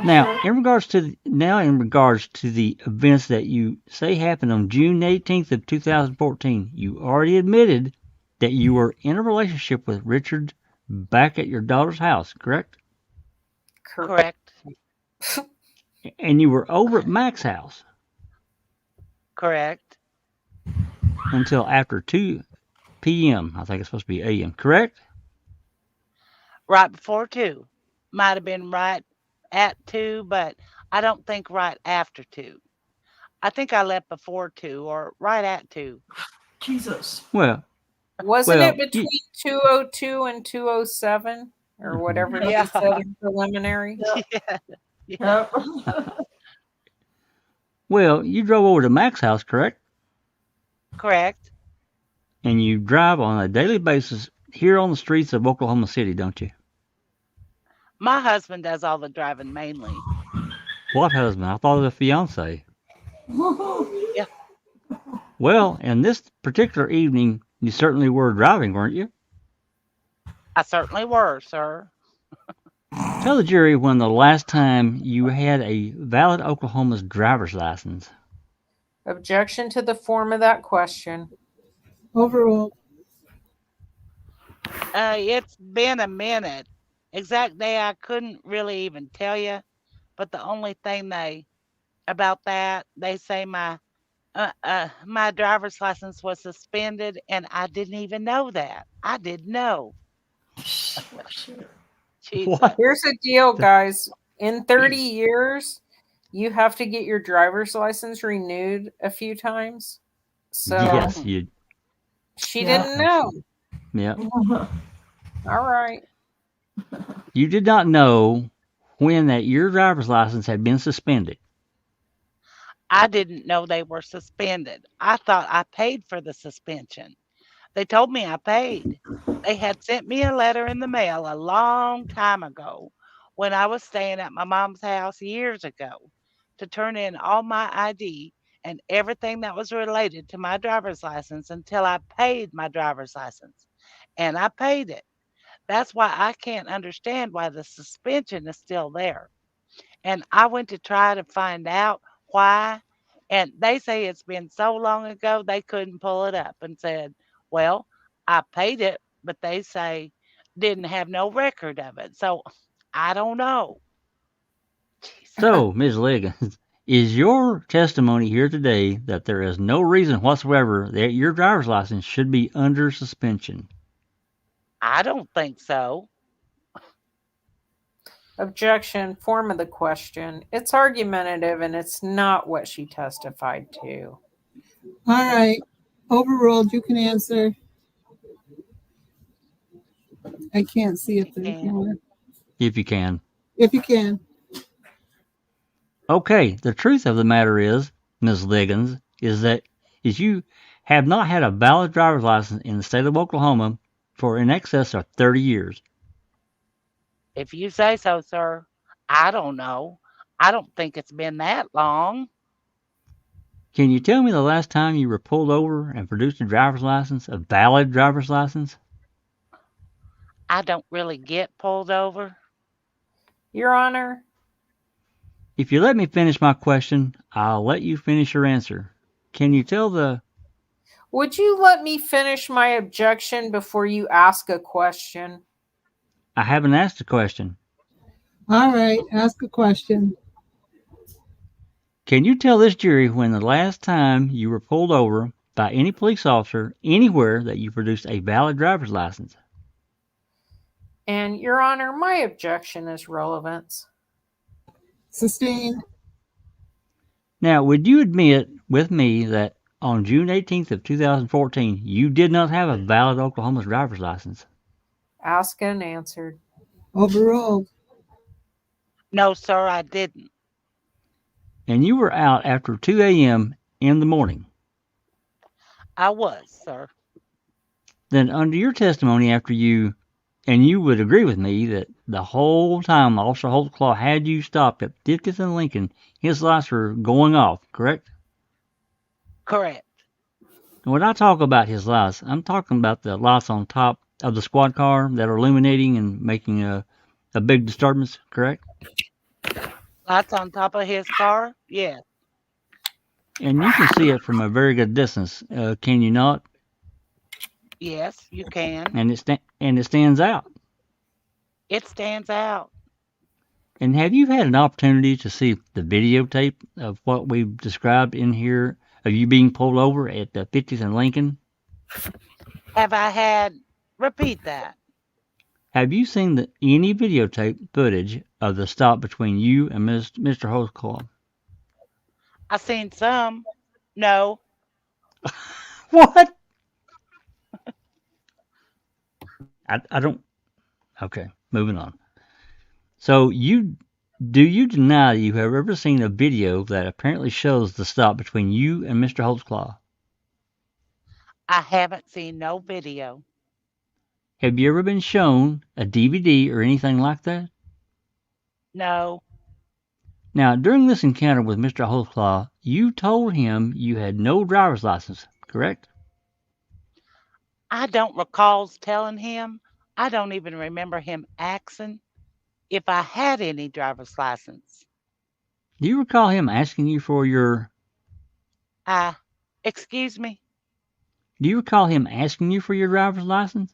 Now, in regards to the events that you say happened on June 18th of 2014, you already admitted that you were in a relationship with Richard back at your daughter's house, correct? Correct. And you were over at Mac's house Correct. until after 2 p.m. I think it's supposed to be a.m., correct? Right before 2. Might have been right at 2, but I don't think right after 2. I think I left before 2 or right at 2. Jesus. Well, Wasn't Well, it between 2:02 and 2:07 or whatever Yeah. you said in preliminary? Yep. Yeah. Yep. well, you drove over to Mac's house, correct? Correct. And you drive on a daily basis here on the streets of Oklahoma City, don't you? My husband does all the driving mainly. What husband? I thought it was a fiance. Yeah. Well, in this particular evening, you certainly were driving, weren't you? I certainly were, sir. Tell the jury when the last time you had a valid Oklahoma's driver's license. Objection to the form of that question. Overruled. It's been a minute. Exact day I couldn't really even tell you, but the only thing about that, they say my driver's license was suspended, and I didn't even know that. I didn't know. Jesus. What? Here's the deal, guys. In 30 years, you have to get your driver's license renewed a few times. So Yes, you. she Yeah. didn't know. Yeah. All right. You did not know when that your driver's license had been suspended. I didn't know they were suspended. I thought I paid for the suspension. They told me I paid. They had sent me a letter in the mail a long time ago when I was staying at my mom's house years ago to turn in all my ID and everything that was related to my driver's license until I paid my driver's license. And I paid it. That's why I can't understand why the suspension is still there. And I went to try to find out why. And they say it's been so long ago they couldn't pull it up and said, well, I paid it, but they say didn't have no record of it. So I don't know. So, Ms. Liggins, is your testimony here today that there is no reason whatsoever that your driver's license should be under suspension? I don't think so. Objection. Form of the question. It's argumentative and it's not what she testified to. All right. Overruled. You can answer. I can't see it there. can. If you can. If you can. Okay, the truth of the matter is, Ms. Liggins, is you have not had a valid driver's license in the state of Oklahoma for in excess of 30 years. If you say so, sir. I don't know. I don't think it's been that long. Can you tell me the last time you were pulled over and produced a driver's license, a valid driver's license? I don't really get pulled over. Your Honor, If you let me finish my question, I'll let you finish your answer. Can you tell the... would you let me finish my objection before you ask a question? I haven't asked a question. All right. Ask a question. Can you tell this jury when the last time you were pulled over by any police officer anywhere that you produced a valid driver's license? And Your Honor, my objection is relevance. Sustained. Now, would you admit with me that on June 18th of 2014, you did not have a valid Oklahoma driver's license? Asked and answered. Overruled. No, sir, I didn't. And you were out after 2 a.m. in the morning. I was, sir. Then under your testimony after you And you would agree with me that the whole time Officer Holtzclaw had you stopped at 50th and Lincoln, his lights were going off, correct? Correct. And when I talk about his lights, I'm talking about the lights on top of the squad car that are illuminating and making a big disturbance, correct? Lights on top of his car? Yes. And you can see it from a very good distance, can you not? Yes, you can. And it stands out. It stands out. And have you had an opportunity to see the videotape of what we've described in here of you being pulled over at 50th and Lincoln? Have I had? Repeat that. Have you seen any videotape footage of the stop between you and Mr. Holtzclaw? I seen some. No. What? I don't. Okay, moving on. So do you deny that you have ever seen a video that apparently shows the stop between you and Mr. Holtzclaw? I haven't seen no video. Have you ever been shown a DVD or anything like that? No. Now, during this encounter with Mr. Holtzclaw, you told him you had no driver's license, correct? I don't recall telling him. I don't even remember him asking if I had any driver's license. Do you recall him asking you for your... Excuse me? Do you recall him asking you for your driver's license?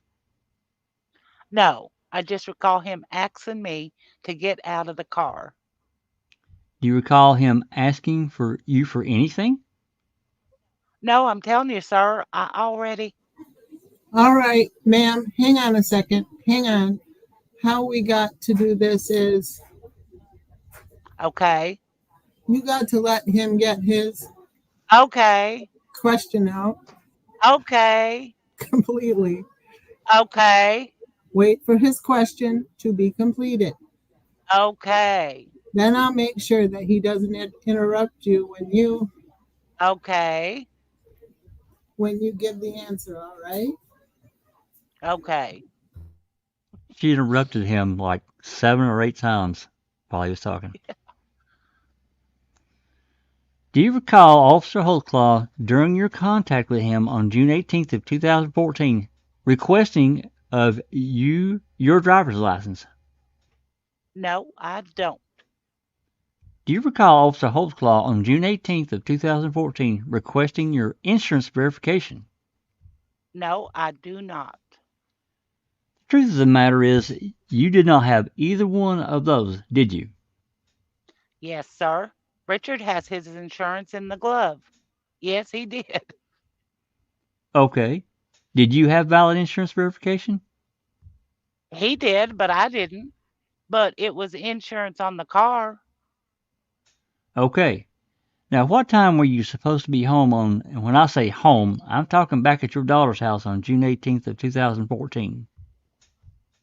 No. I just recall him asking me to get out of the car. Do you recall him asking for you for anything? No, I'm telling you, sir, I already... All right, ma'am, hang on a second. Hang on. How we got to do this is Okay. you got to let him get his Okay. question out Okay. completely. Okay. Wait for his question to be completed. Okay. Then I'll make sure that he doesn't interrupt you Okay. when you give the answer, all right? Okay. She interrupted him like 7 or 8 times while he was talking. Do you recall Officer Holtzclaw, during your contact with him on June 18th of 2014, requesting of you your driver's license? No, I don't. Do you recall Officer Holtzclaw on June 18th of 2014 requesting your insurance verification? No, I do not. The truth of the matter is, you did not have either one of those, did you? Yes, sir. Richard has his insurance in the glove. Yes, he did. Okay. Did you have valid insurance verification? He did, but I didn't. But it was insurance on the car. Okay. Now, what time were you supposed to be home on, and when I say home, I'm talking back at your daughter's house on June 18th of 2014?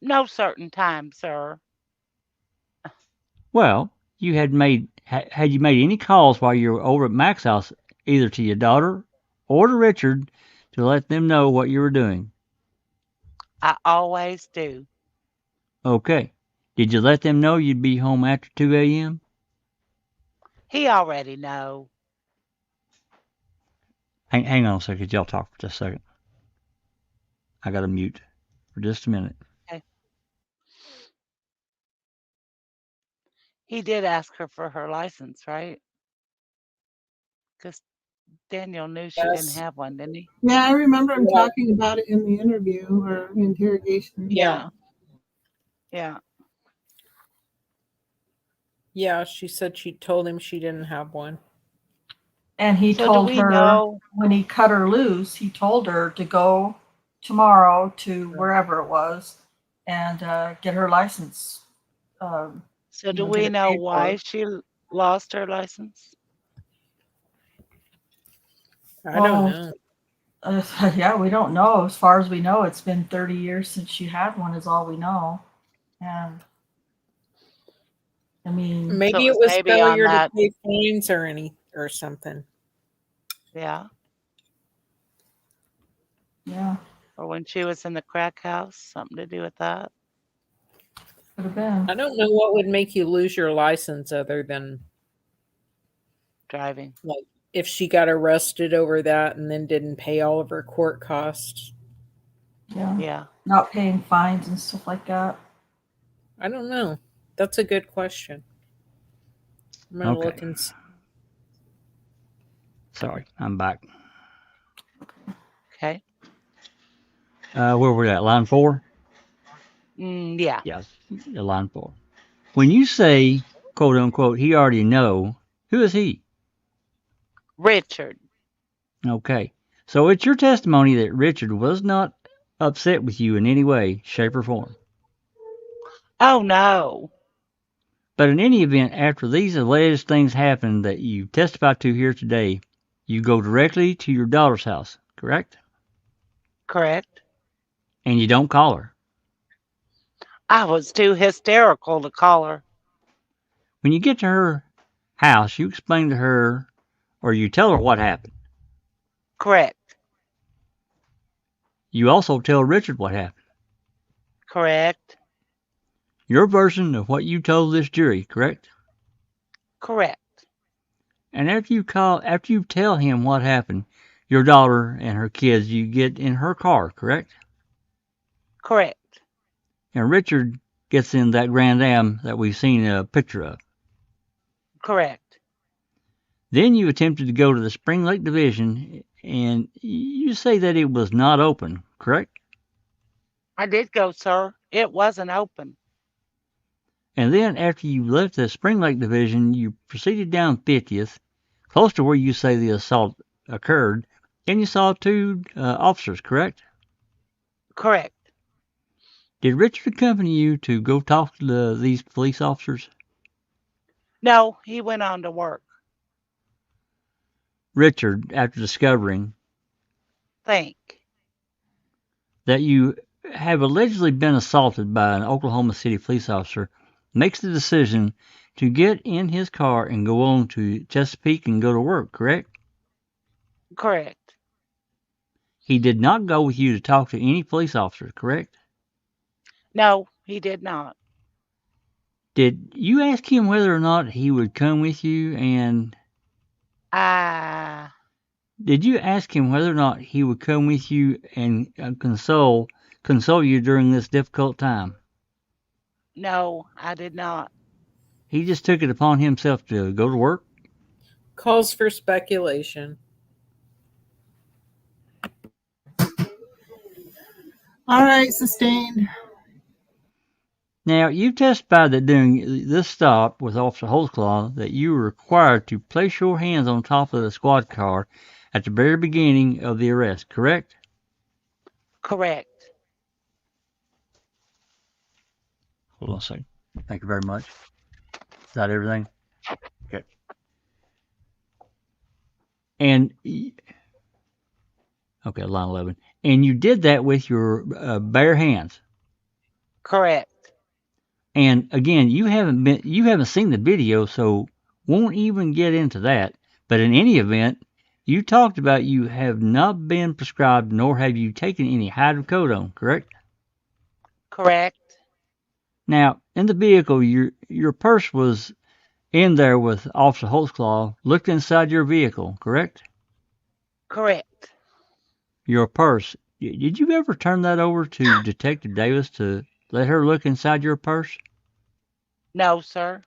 No certain time, sir. Well, had you made any calls while you were over at Mac's house, either to your daughter or to Richard, to let them know what you were doing? I always do. Okay. Did you let them know you'd be home after 2 a.m.? He already know. Hang on a second. Y'all talk for just a second. I got to mute for just a minute. Okay. He did ask her for her license, right? Because Daniel knew she didn't have one, didn't he? Yeah, I remember him talking about it in the interview or interrogation. Yeah. Yeah. Yeah, she said she told him she didn't have one. And he So told do we her know? when he cut her loose, he told her to go tomorrow to wherever it was and get her license. So do get we it know paid for. why she lost her license? I don't know. Yeah, we don't know. As far as we know, it's been 30 years since she had one, is all we know. And I mean, Maybe So it was maybe failure on to that. pay fines or something. Yeah. yeah. Or when she was in the crack house, something to do with that. Could have been. I don't know what would make you lose your license other than Driving. like if she got arrested over that and then didn't pay all of her court costs. Yeah. Yeah. Not paying fines and stuff like that. I don't know. That's a good question. I'm gonna Okay. look and see. Sorry, I'm back. Okay. Where were we at? Line 4? Yeah. Yes, line 4. When you say, quote unquote, he already know, who is he? Richard. Okay. So it's your testimony that Richard was not upset with you in any way, shape, or form. Oh, no. But in any event, after these alleged things happen that you testified to here today, you go directly to your daughter's house, correct? Correct. And you don't call her. I was too hysterical to call her. When you get to her house, you explain to her, or you tell her what happened. Correct. You also tell Richard what happened. Correct. Your version of what you told this jury, correct? Correct. And after you tell him what happened, your daughter and her kids, you get in her car, correct? Correct. And Richard gets in that Grand Am that we've seen a picture of. Correct. Then you attempted to go to the Spring Lake Division, and you say that it was not open, correct? I did go, sir. It wasn't open. And then after you left the Spring Lake Division, you proceeded down 50th, close to where you say the assault occurred, and you saw 2 officers, correct? Correct. Did Richard accompany you to go talk to these police officers? No, he went on to work. Richard, after discovering Think. that you have allegedly been assaulted by an Oklahoma City police officer, makes the decision to get in his car and go on to Chesapeake and go to work, correct? Correct. He did not go with you to talk to any police officers, correct? No, he did not. Did you ask him whether or not he would come with you, and did you ask him whether or not he would come with you and console you during this difficult time? No, I did not. He just took it upon himself to go to work? Calls for speculation. All right, sustained. Now, you testified that during this stop with Officer Holtzclaw that you were required to place your hands on top of the squad car at the very beginning of the arrest, correct? Correct. Hold on a second. Thank you very much. Is that everything? Okay. And, okay, line 11. And you did that with your bare hands. Correct. And again, you haven't seen the video, so won't even get into that. But in any event, you talked about you have not been prescribed, nor have you taken any hydrocodone, correct? Correct. Now, in the vehicle, your purse was in there with Officer Holtzclaw. Looked inside your vehicle, correct? Correct. Your purse. Did you ever turn that over to Detective Davis to let her look inside your purse? No, sir.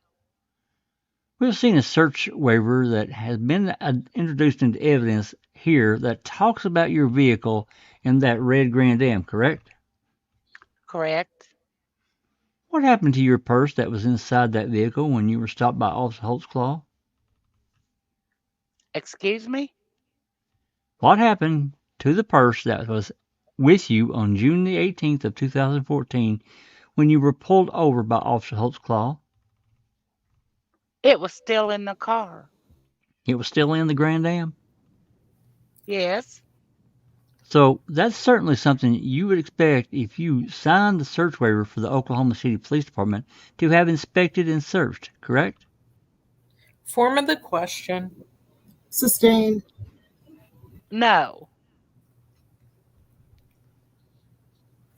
We've seen a search waiver that has been introduced into evidence here that talks about your vehicle in that red Grand Am, correct? Correct. What happened to your purse that was inside that vehicle when you were stopped by Officer Holtzclaw? Excuse me? What happened to the purse that was with you on June the 18th of 2014 when you were pulled over by Officer Holtzclaw? It was still in the car. It was still in the Grand Am? Yes. So that's certainly something you would expect if you signed the search waiver for the Oklahoma City Police Department to have inspected and searched, correct? Form of the question. Sustained. No.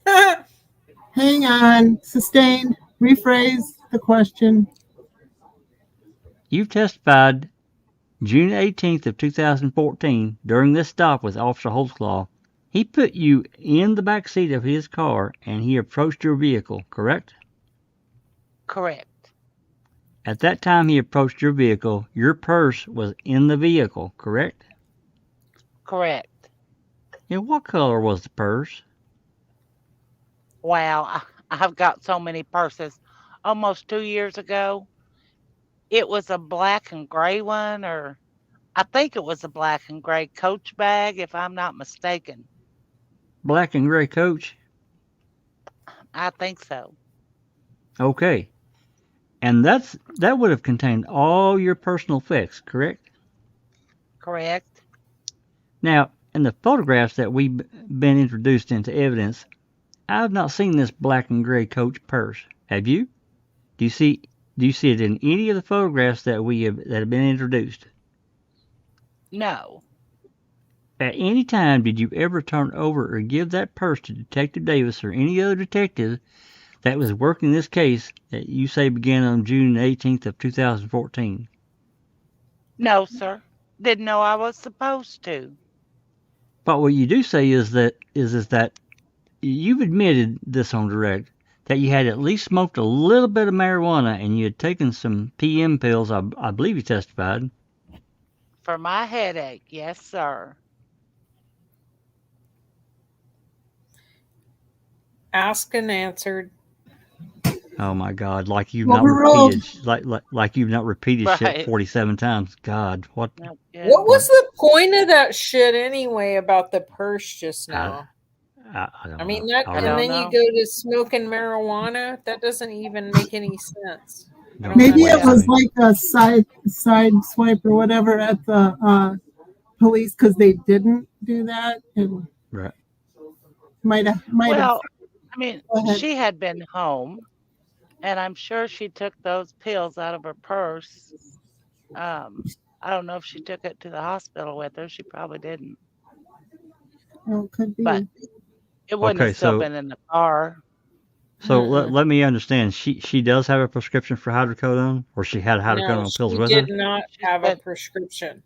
Hang on. Sustained. rephrase the question. You've testified June 18th of 2014 during this stop with Officer Holtzclaw. He put you in the back seat of his car and he approached your vehicle, correct? Correct. At that time he approached your vehicle, your purse was in the vehicle, correct? Correct. And what color was the purse? Wow, I've got so many purses. Almost 2 years ago, it was a black and gray one, or I think it was a black and gray Coach bag, if I'm not mistaken. Black and gray Coach? I think so. Okay. And that would have contained all your personal effects, correct? Correct. Now, in the photographs that we've been introduced into evidence, I've not seen this black and gray Coach purse. Have you? Do you see it in any of the photographs that have been introduced? No. At any time did you ever turn over or give that purse to Detective Davis or any other detective that was working this case that you say began on June 18th of 2014? No, sir. Didn't know I was supposed to. But what you do say is that you've admitted this on direct, that you had at least smoked a little bit of marijuana and you had taken some PM pills, I believe you testified. For my headache, yes, sir. Asked and answered. Oh my God! Like you've Overruled. like you've not repeated shit Right. 47 times. God, what? No, What was the point of that shit anyway about the purse just now? I don't I mean, know. that, I and don't then know. you go to smoking marijuana. That doesn't even make any sense. Don't Maybe know it what to was say. like a side swipe or whatever at the police because they didn't do that. And Right. might have. Well, I mean, Go ahead. she had been home, and I'm sure she took those pills out of her purse. I don't know if she took it to the hospital with her. She probably didn't. Oh, could be. But it wouldn't Okay, have still so been in the car. let me understand. She does have a prescription for hydrocodone, or she had No, hydrocodone pills she with did her. not She have a said- prescription.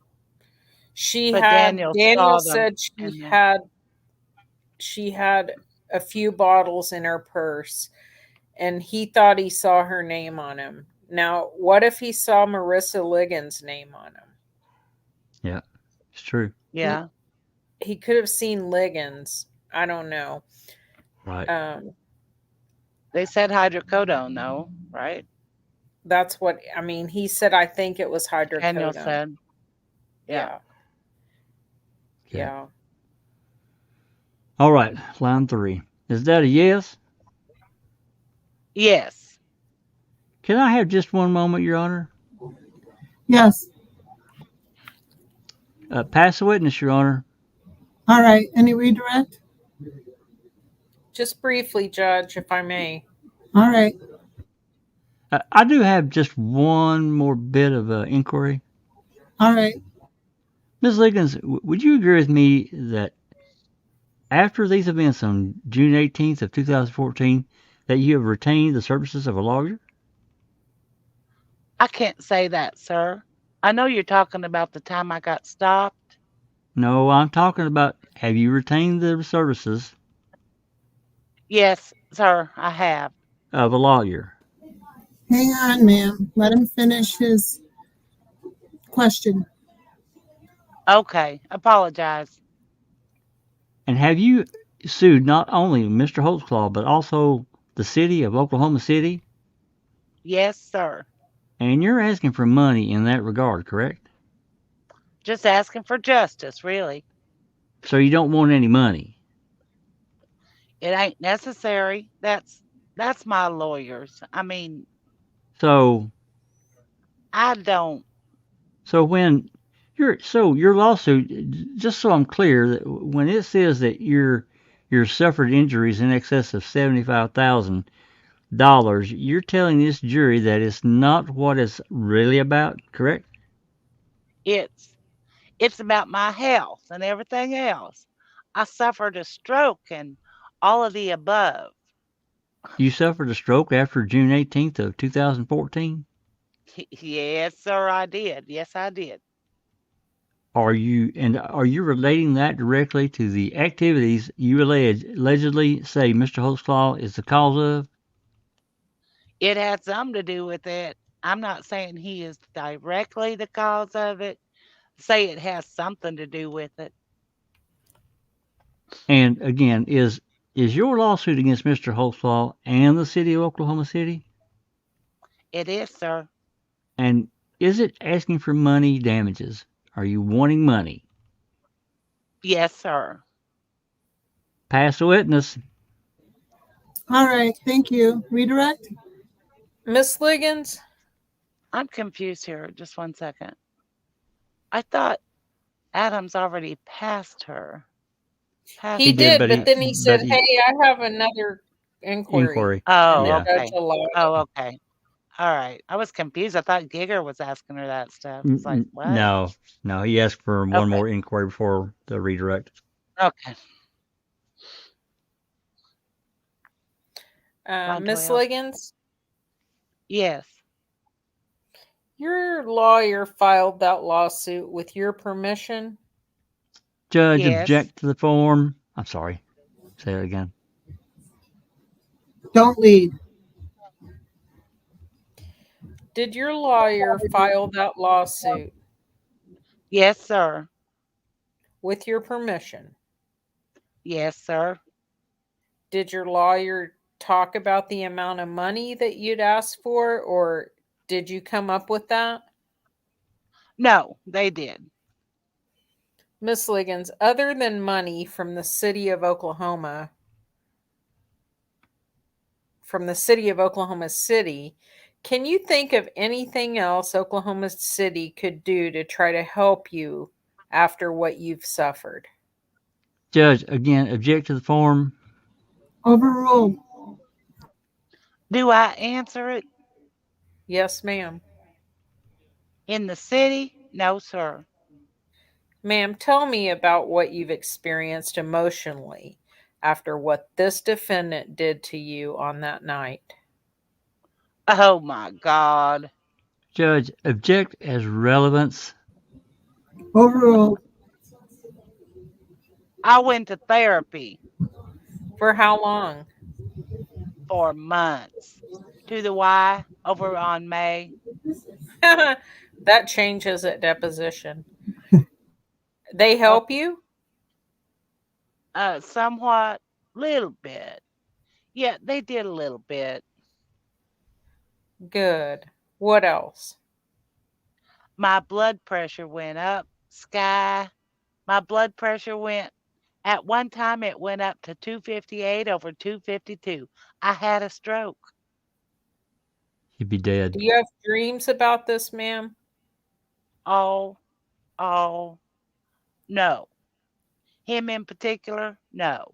She But had Daniel Daniel saw them said in there. she had a few bottles in her purse, and he thought he saw her name on him. Now, what if he saw Marissa Ligons' name on him? Yeah, it's true. Yeah. He could have seen Ligons. I don't know. Right. They said hydrocodone, though, right? That's what I mean. He said, "I think it was hydrocodone." Daniel said. Yeah. Yeah. Okay. All right. Line 3. Is that a yes? Yes. Can I have just one moment, Your Honor? Yes. Pass the witness, Your Honor. All right. Any redirect? Just briefly, Judge, if I may. All right. I do have just one more bit of inquiry. All right. Ms. Liggins, would you agree with me that after these events on June 18th of 2014, that you have retained the services of a lawyer? I can't say that, sir. I know you're talking about the time I got stopped. No, I'm talking about, have you retained the services Yes, sir, I have. of a lawyer? Hang on, ma'am. Let him finish his question. Okay, apologize. And have you sued not only Mr. Holtzclaw, but also the city of Oklahoma City? Yes, sir. And you're asking for money in that regard, correct? Just asking for justice, really. So you don't want any money? It ain't necessary. That's my lawyers. I mean, So I don't. when your lawsuit, just so I'm clear, that when it says that you're suffered injuries in excess of $75,000, you're telling this jury that it's not what it's really about, correct? It's about my health and everything else. I suffered a stroke and all of the above. You suffered a stroke after June 18th of 2014? Yes, sir, I did. Yes, I did. Are you relating that directly to the activities you allegedly say Mr. Holtzclaw is the cause of? It had something to do with it. I'm not saying he is directly the cause of it. Say it has something to do with it. And again, is your lawsuit against Mr. Holtzclaw and the city of Oklahoma City? It is, sir. And is it asking for money damages? Are you wanting money? Yes, sir. Pass the witness. All right, thank you. Redirect? Miss Liggins? I'm confused here. Just one second. I thought Adams already passed her. He did, did, but then he said, but he- "Hey, I have another inquiry." Oh, And the Yeah. judge okay. allowed it. Oh, okay. All right. I was confused. I thought Giger was asking her that stuff. It's like, what? No, he asked for one Okay. more inquiry before the redirect. Okay. Miss Montoya. Liggins, Yes. your lawyer filed that lawsuit with your permission. Judge, Yes. object to the form. I'm sorry. Say it again. Don't lead. Did your lawyer file that lawsuit Yes, sir. with your permission? Yes, sir. Did your lawyer talk about the amount of money that you'd asked for, or did you come up with that? No, they did. Miss Liggins, other than money from the city of Oklahoma, City, can you think of anything else Oklahoma City could do to try to help you after what you've suffered? Judge, again, object to the form. Overruled. Do I answer it? Yes, ma'am. In the city? No, sir. Ma'am, tell me about what you've experienced emotionally after what this defendant did to you on that night. Oh my God. Judge, object as relevance. Overruled. I went to therapy For how long? for months. To the Y over on May. That changes at deposition. They help you? Somewhat, little bit. Yeah, they did a little bit. Good. What else? My blood pressure went up, sky. My blood pressure went, at one time it went up to 258 over 252. I had a stroke. He'd be dead. Do you have dreams about this, ma'am? Oh, no. Him in particular, no.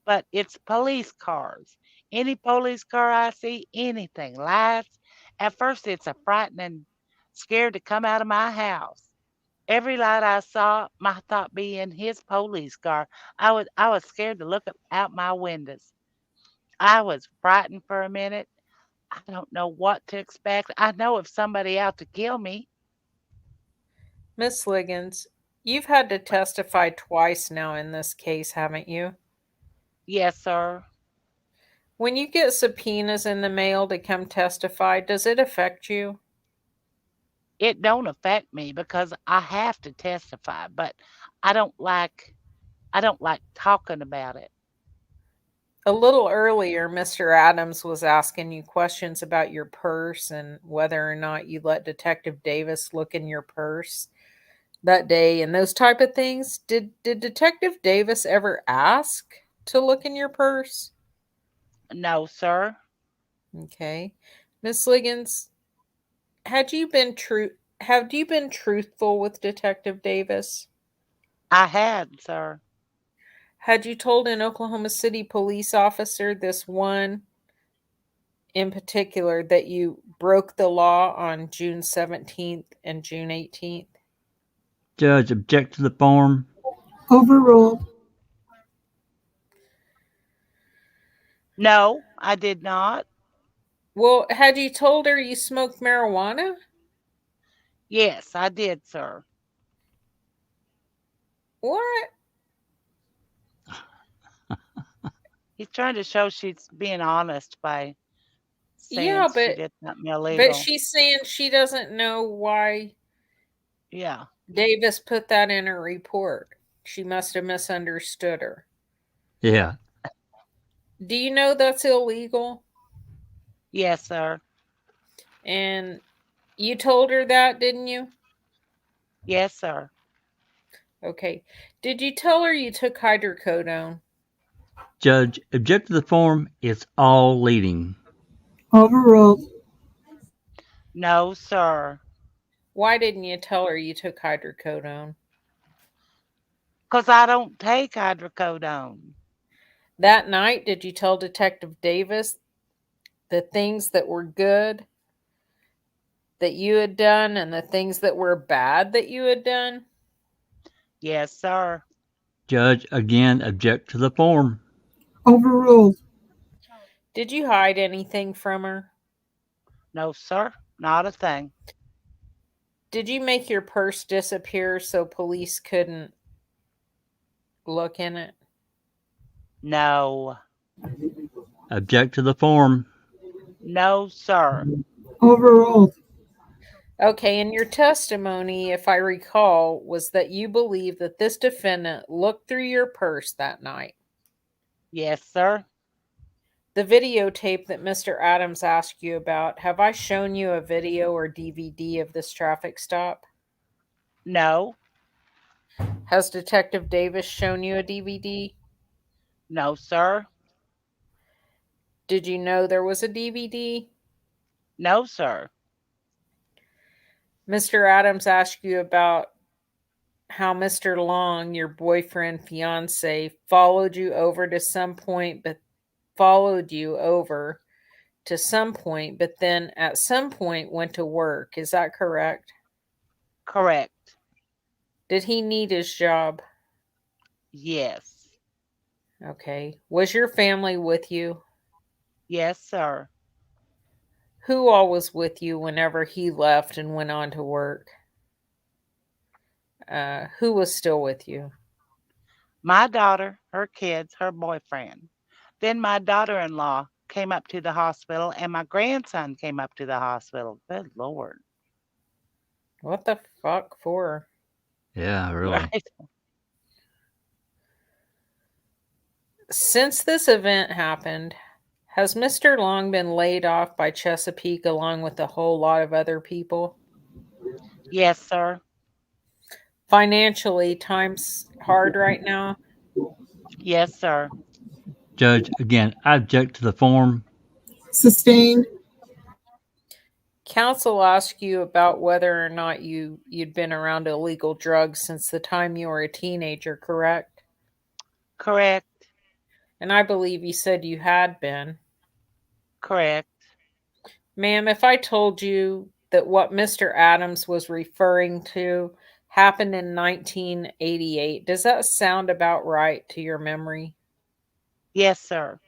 But it's police cars. Any police car I see, anything, lights. At first, it's a frightening, scared to come out of my house. Every light I saw, my thought being his police car. I was scared to look out my windows. I was frightened for a minute. I don't know what to expect. I know if somebody out to kill me. Miss Liggins, you've had to testify twice now in this case, haven't you? Yes, sir. When you get subpoenas in the mail to come testify, does it affect you? It don't affect me because I have to testify, but I don't like talking about it. A little earlier, Mr. Adams was asking you questions about your purse and whether or not you let Detective Davis look in your purse that day and those type of things. Did Detective Davis ever ask to look in your purse? No, sir. Okay. Miss Liggins, have you been truthful with Detective Davis? I had, sir. Had you told an Oklahoma City police officer, this one in particular, that you broke the law on June 17th and June 18th? Judge, object to the form. Overruled. No, I did not. Well, had you told her you smoked marijuana? Yes, I did, sir. What? He's trying to show she's being honest by saying Yeah, she did something but illegal. she's saying she doesn't know why Yeah. Davis put that in her report. She must have misunderstood her. Yeah. Do you know that's illegal? Yes, sir. And you told her that, didn't you? Yes, sir. Okay. Did you tell her you took hydrocodone? Judge, object to the form. It's all leading. Overruled. No, sir. Why didn't you tell her you took hydrocodone? Because I don't take hydrocodone. That night, did you tell Detective Davis the things that were good that you had done and the things that were bad that you had done? Yes, sir. Judge, again, object to the form. Overruled. Did you hide anything from her? No, sir. Not a thing. Did you make your purse disappear so police couldn't look in it? No. Object to the form. No, sir. Overruled. Okay, and your testimony, if I recall, was that you believe that this defendant looked through your purse that night. Yes, sir. The videotape that Mr. Adams asked you about, have I shown you a video or DVD of this traffic stop? No. Has Detective Davis shown you a DVD? No, sir. Did you know there was a DVD? No, sir. Mr. Adams asked you about how Mr. Long, your boyfriend, fiance, followed you over to some point, but then at some point went to work. Is that correct? Correct. Did he need his job? Yes. Okay. Was your family with you? Yes, sir. Who all was with you whenever he left and went on to work? Who was still with you? My daughter, her kids, her boyfriend. Then my daughter-in-law came up to the hospital and my grandson came up to the hospital. Good Lord. What the fuck for? Yeah, really. Right. Since this event happened, has Mr. Long been laid off by Chesapeake along with a whole lot of other people? Yes, sir. Financially, time's hard right now. Yes, sir. Judge, again, I object to the form. Sustained. Counsel asked you about whether or not you'd been around illegal drugs since the time you were a teenager, correct? Correct. And I believe you said you had been. Correct. Ma'am, if I told you that what Mr. Adams was referring to happened in 1988, does that sound about right to your memory? Yes, sir.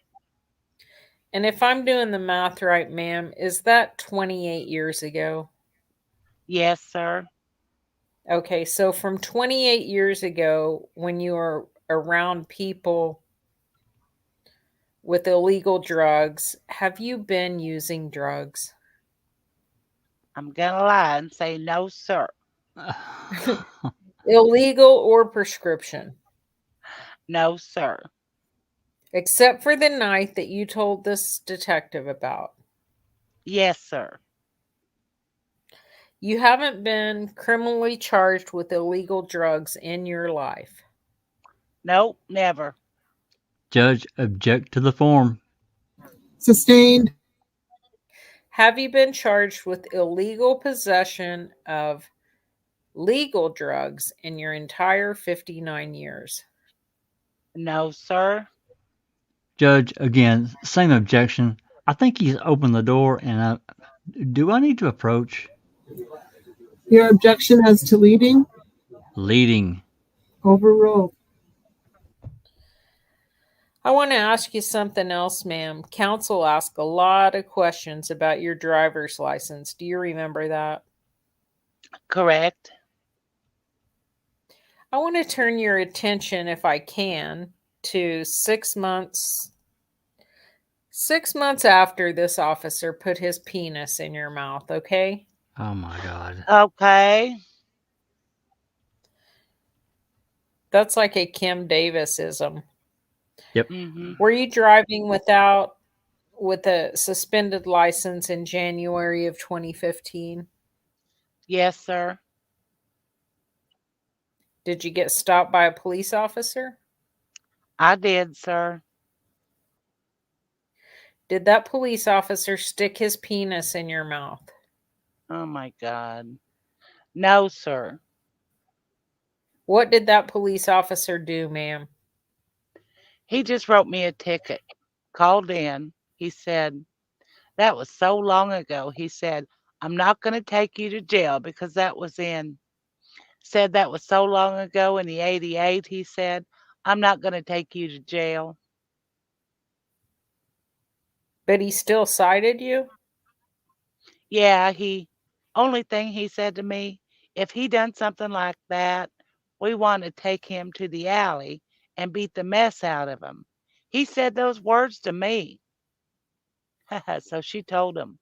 And if I'm doing the math right, ma'am, is that 28 years ago? Yes, sir. Okay, so from 28 years ago, when you were around people with illegal drugs, have you been using drugs? I'm going to lie and say no, sir. Illegal or prescription? No, sir. Except for the night that you told this detective about. Yes, sir. You haven't been criminally charged with illegal drugs in your life. Nope, never. Judge, object to the form. Sustained. Have you been charged with illegal possession of legal drugs in your entire 59 years? No, sir. Judge, again, same objection. I think he's opened the door, and do I need to approach? Your objection as to leading. Leading. Overruled. I want to ask you something else, ma'am. Counsel asked a lot of questions about your driver's license. Do you remember that? Correct. I want to turn your attention, if I can, to 6 months. 6 months after this officer put his penis in your mouth, okay? Oh my God. Okay. That's like a Kim Davis-ism. Yep. Mm-hmm. Were you driving with a suspended license in January of 2015? Yes, sir. Did you get stopped by a police officer? I did, sir. Did that police officer stick his penis in your mouth? Oh my God. No, sir. What did that police officer do, ma'am? He just wrote me a ticket. Called in. He said, that was so long ago. He said, I'm not going to take you to jail because that was so long ago in the 88. He said, I'm not going to take you to jail. But he still cited you? Yeah, only thing he said to me, if he done something like that, we want to take him to the alley and beat the mess out of him. He said those words to me. So she told him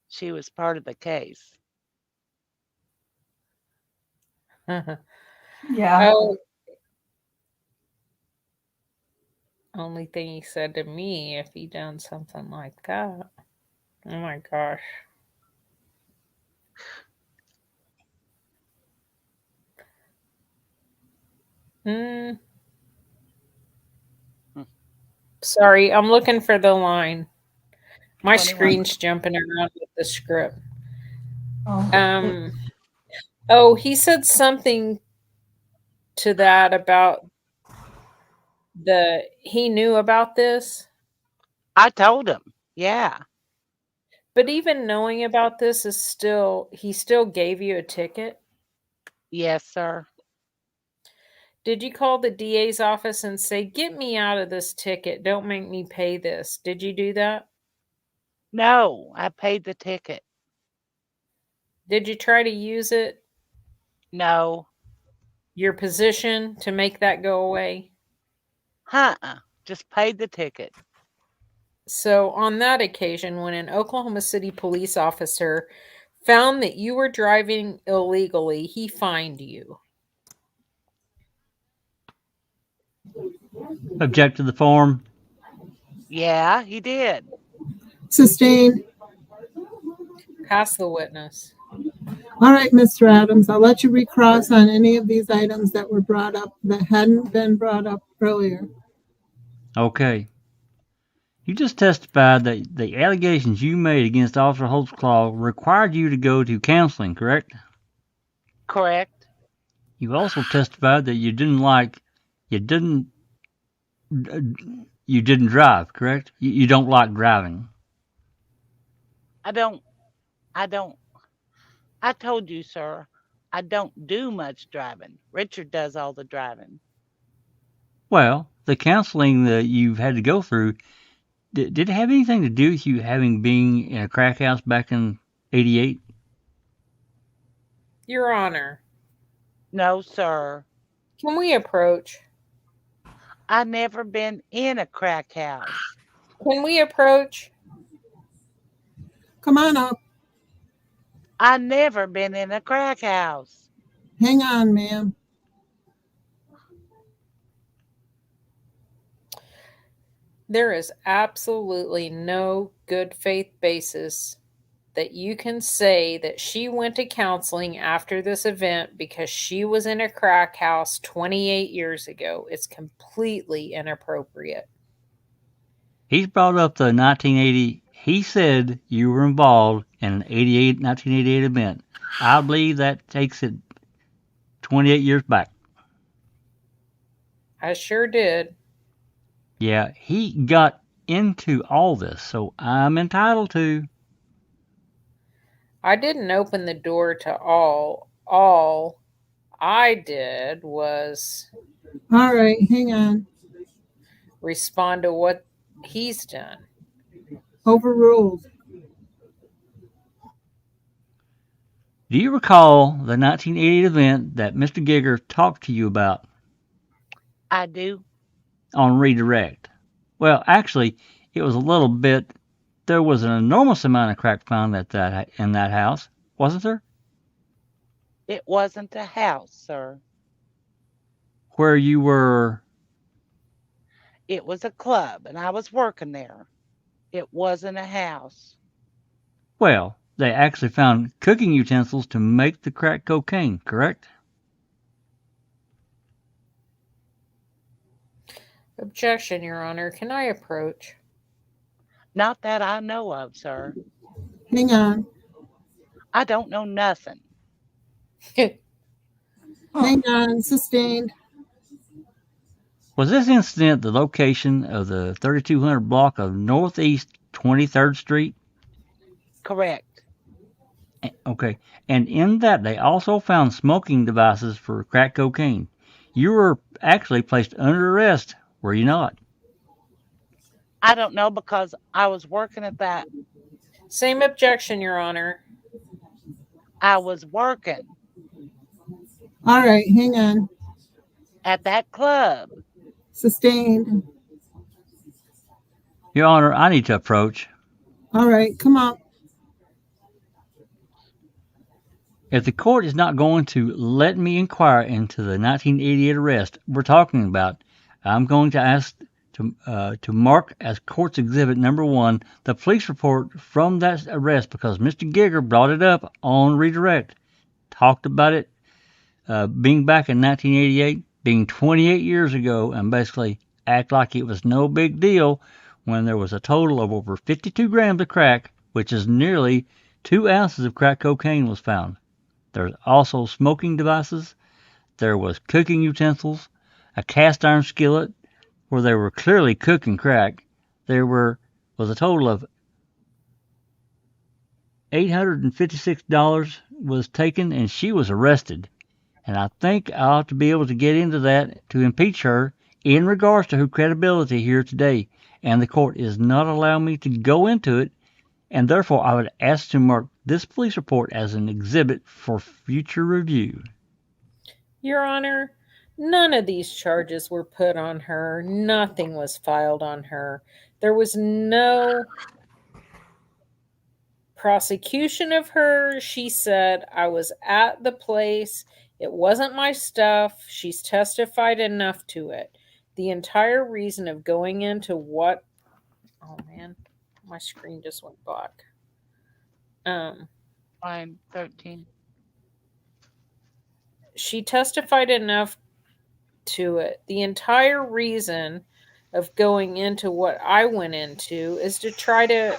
she was part of the case. Yeah. Oh, only thing he said to me, if he done something like that. Oh my gosh. Hmm. Hmm. Sorry, I'm looking for the line. My 21. screen's jumping around with the script. Oh, Oh, he said something to that about he knew about this, I told him. Yeah. but even knowing about this he still gave you a ticket. Yes, sir. Did you call the DA's office and say, "Get me out of this ticket. Don't make me pay this"? Did you do that? No, I paid the ticket. Did you try to use it, No. your position, to make that go away? Just paid the ticket. So, on that occasion, when an Oklahoma City police officer found that you were driving illegally, he fined you. Object to the form. Yeah, he did. Sustained. Pass the witness. All right, Mr. Adams, I'll let you recross on any of these items that were brought up that hadn't been brought up earlier. Okay. You just testified that the allegations you made against Officer Holtzclaw required you to go to counseling, correct? Correct. You also testified that you didn't drive, correct? You don't like driving. I told you, sir, I don't do much driving. Richard does all the driving. Well, the counseling that you've had to go through, did it have anything to do with you having been in a crack house back in '88? Your Honor, No, sir. can we approach? I never been in a crack house. Can we approach? Come on up. I never been in a crack house. Hang on, ma'am. There is absolutely no good faith basis that you can say that she went to counseling after this event because she was in a crack house 28 years ago. It's completely inappropriate. He's brought up the 1980. He said you were involved in an 1988 event. I believe that takes it 28 years back. I sure did. Yeah, he got into all this, so I'm entitled to. I didn't open the door to all. All I did was... All right, hang on. respond to what he's done. Overruled. Do you recall the 1988 event that Mr. Giger talked to you about I do. on redirect? Well, actually, it was a little bit. There was an enormous amount of crack found in that house, wasn't there? It wasn't a house, sir. Where you were. It was a club, and I was working there. It wasn't a house. Well, they actually found cooking utensils to make the crack cocaine, correct? Objection, Your Honor. Can I approach? Not that I know of, sir. Hang on. I don't know nothing. Hang on. Sustained. Was this incident the location of the 3200 block of Northeast 23rd Street? Correct. Okay. And in that, they also found smoking devices for crack cocaine. You were actually placed under arrest, were you not? I don't know because I was working at that. Same objection, Your Honor. I was working All right. Hang on. at that club. Sustained. Your Honor, I need to approach. All right. Come on. If the court is not going to let me inquire into the 1988 arrest we're talking about, I'm going to ask to mark as court's exhibit number 1 the police report from that arrest because Mr. Giger brought it up on redirect, talked about it being back in 1988, being 28 years ago, and basically act like it was no big deal when there was a total of over 52 grams of crack, which is nearly 2 ounces of crack cocaine was found. There's also smoking devices. There was cooking utensils, a cast iron skillet where they were clearly cooking crack. There was a total of $856 was taken, and she was arrested. And I think I ought to be able to get into that to impeach her in regards to her credibility here today. And the court is not allowing me to go into it, and therefore I would ask to mark this police report as an exhibit for future review. Your Honor, none of these charges were put on her. Nothing was filed on her. There was no prosecution of her. She said, I was at the place. It wasn't my stuff. She's testified enough to it. The entire reason of going into what... Oh, man. My screen just went black. Line 13. She testified enough to it. The entire reason of going into what I went into is to try to,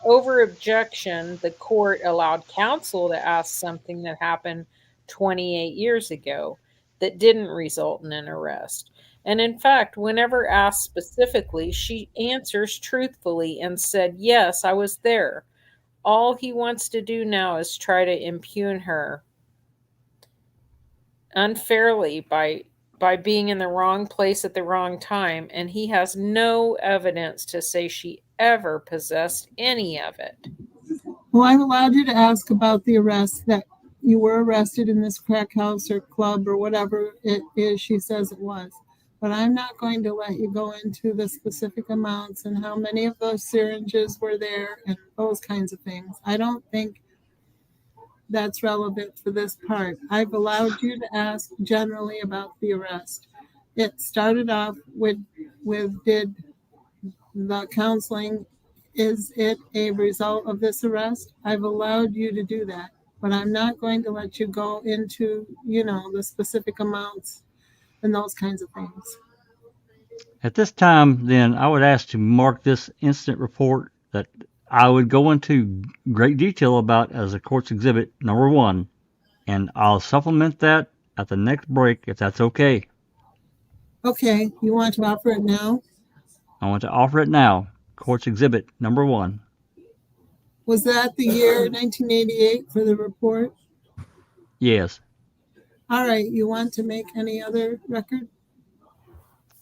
over objection, the court allowed counsel to ask something that happened 28 years ago that didn't result in an arrest. And in fact, whenever asked specifically, she answers truthfully and said, yes, I was there. All he wants to do now is try to impugn her unfairly by being in the wrong place at the wrong time, and he has no evidence to say she ever possessed any of it. Well, I've allowed you to ask about the arrest, that you were arrested in this crack house or club or whatever it is she says it was. But I'm not going to let you go into the specific amounts and how many of those syringes were there and those kinds of things. I don't think that's relevant for this part. I've allowed you to ask generally about the arrest. It started off with did the counseling, is it a result of this arrest? I've allowed you to do that, but I'm not going to let you go into, the specific amounts and those kinds of things. At this time, then, I would ask to mark this incident report that I would go into great detail about as a court's exhibit number 1, and I'll supplement that at the next break if that's okay. Okay, you want to offer it now? I want to offer it now. Court's exhibit number 1. Was that the year 1988 for the report? Yes. All right, you want to make any other record?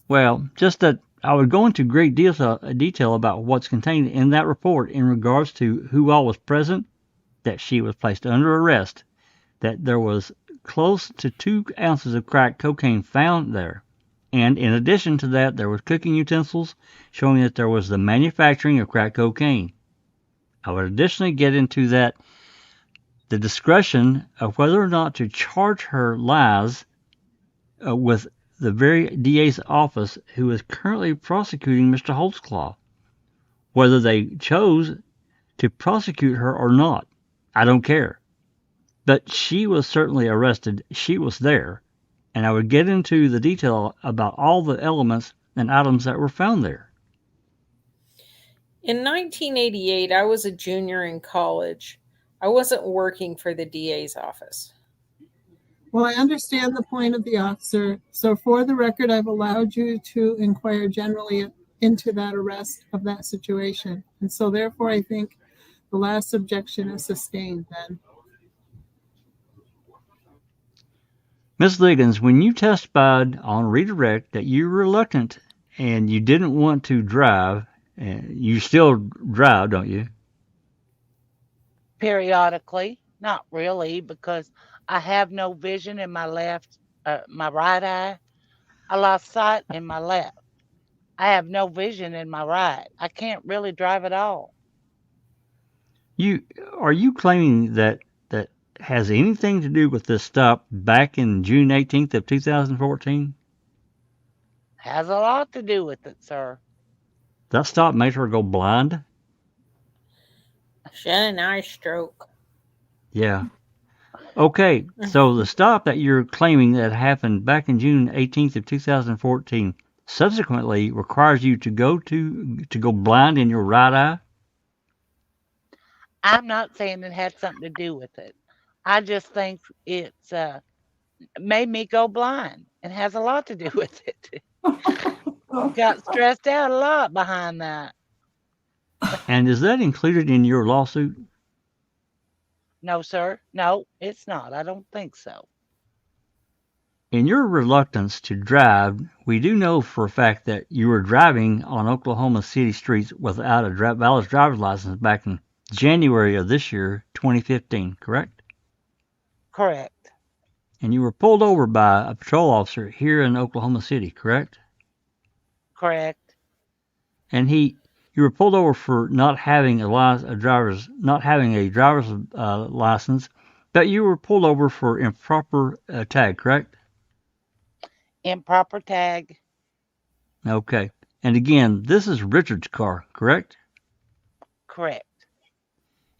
Well, just that I would go into great detail about what's contained in that report in regards to who all was present, that she was placed under arrest, that there was close to 2 ounces of crack cocaine found there. And in addition to that, there was cooking utensils showing that there was the manufacturing of crack cocaine. I would additionally get into that the discretion of whether or not to charge her lies with the very DA's office who is currently prosecuting Mr. Holtzclaw. Whether they chose to prosecute her or not, I don't care. But she was certainly arrested. She was there. And I would get into the detail about all the elements and items that were found there. In 1988, I was a junior in college. I wasn't working for the DA's office. Well, I understand the point of the officer. So for the record, I've allowed you to inquire generally into that arrest of that situation. And so therefore, I think the last objection is sustained then. Ms. Ligons, when you testified on redirect that you were reluctant and you didn't want to drive, you still drive, don't you? Periodically, not really, because I have no vision in my my right eye. I lost sight in my left. I have no vision in my right. I can't really drive at all. Are you claiming that has anything to do with this stop back in June 18th of 2014? Has a lot to do with it, sir. That stop made her go blind? She had an eye stroke. Yeah. Okay, so the stop that you're claiming that happened back in June 18th of 2014 subsequently requires you to go blind in your right eye? I'm not saying it had something to do with it. I just think it's made me go blind and has a lot to do with it. Got stressed out a lot behind that. And is that included in your lawsuit? No, sir. No, it's not. I don't think so. In your reluctance to drive, we do know for a fact that you were driving on Oklahoma City streets without a valid driver's license back in January of this year, 2015, correct? Correct. And you were pulled over by a patrol officer here in Oklahoma City, correct? Correct. And you were pulled over for not having a driver's license, but you were pulled over for improper tag, correct? Improper tag. Okay. And again, this is Richard's car, correct? Correct.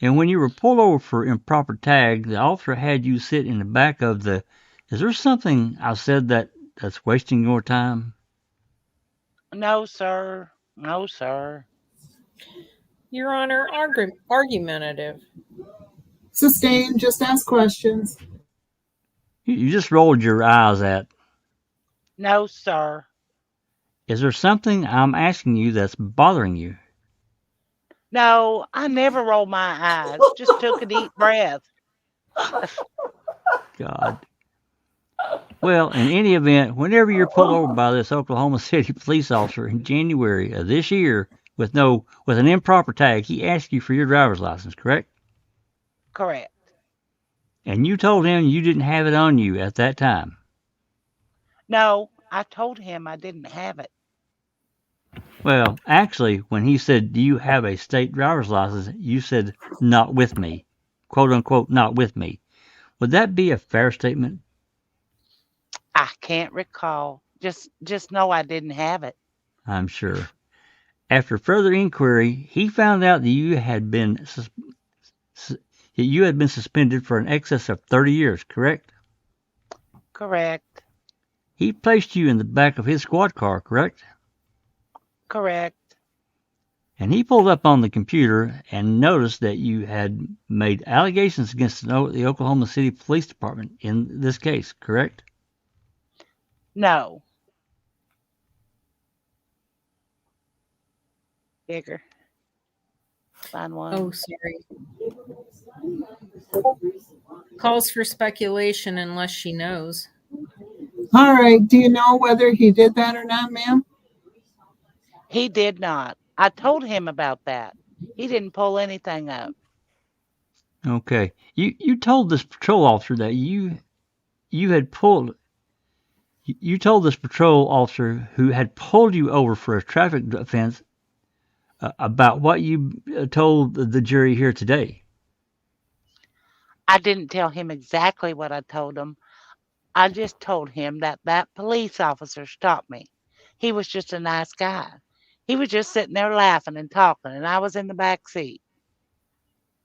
And when you were pulled over for improper tag, the officer had you sit in the back of the... Is there something I said that's wasting your time? No, sir. No, sir. Your Honor, argumentative. Sustained, just ask questions. You just rolled your eyes at. No, sir. Is there something I'm asking you that's bothering you? No, I never rolled my eyes. Just took a deep breath. God. Well, in any event, whenever you're pulled over by this Oklahoma City police officer in January of this year with an improper tag, he asked you for your driver's license, correct? Correct. And you told him you didn't have it on you at that time. No, I told him I didn't have it. Well, actually, when he said, "Do you have a state driver's license?" you said, "Not with me." Quote unquote, "not with me." Would that be a fair statement? I can't recall. Just know I didn't have it. I'm sure. After further inquiry, he found out that you had been suspended for an excess of 30 years, correct? Correct. He placed you in the back of his squad car, correct? Correct. And he pulled up on the computer and noticed that you had made allegations against the Oklahoma City Police Department in this case, correct? No. Bigger. Find one. Oh, sorry. Calls for speculation unless she knows. All right. Do you know whether he did that or not, ma'am? He did not. I told him about that. He didn't pull anything up. Okay. You told this patrol officer that you had pulled. You told this patrol officer who had pulled you over for a traffic offense about what you told the jury here today. I didn't tell him exactly what I told him. I just told him that that police officer stopped me. He was just a nice guy. He was just sitting there laughing and talking, and I was in the back seat.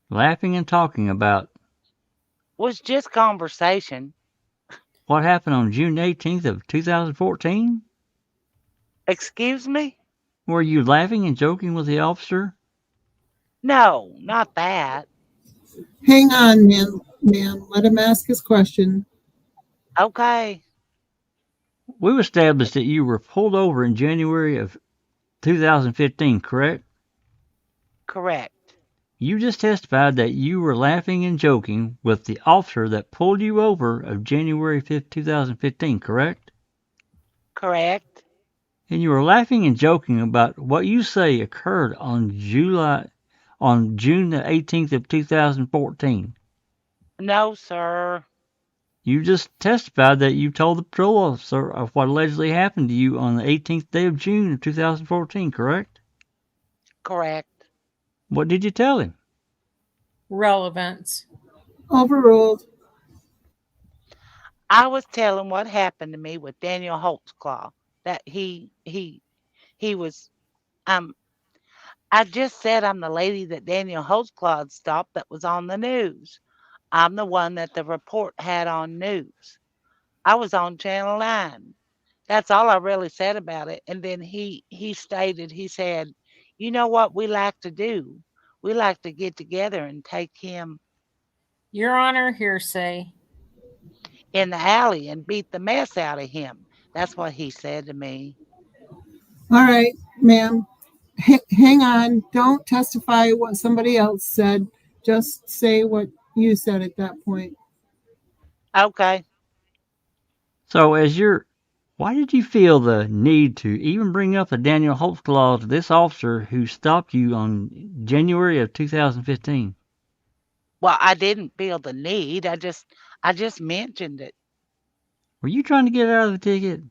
Laughing and talking about It was just conversation. what happened on June 18th of 2014? Excuse me? Were you laughing and joking with the officer? No, not that. Hang on, ma'am. Let him ask his question. Okay. We've established that you were pulled over in January of 2015, correct? Correct. You just testified that you were laughing and joking with the officer that pulled you over of January 5th, 2015, correct? Correct. And you were laughing and joking about what you say occurred on June the 18th of 2014. No, sir. You just testified that you told the patrol officer of what allegedly happened to you on the 18th day of June of 2014, correct? Correct. What did you tell him? Relevance. Overruled. I was telling what happened to me with Daniel Holtzclaw. That he was I just said I'm the lady that Daniel Holtzclaw had stopped that was on the news. I'm the one that the report had on news. I was on Channel 9. That's all I really said about it. And then he said, you know what we like to do? We like to get together and take him Your Honor, hearsay. in the alley and beat the mess out of him. That's what he said to me. All right, ma'am. Hang on. Don't testify what somebody else said. Just say what you said at that point. Okay. So why did you feel the need to even bring up the Daniel Holtzclaw to this officer who stopped you on January of 2015? Well, I didn't feel the need. I just mentioned it. Were you trying to get out of the ticket?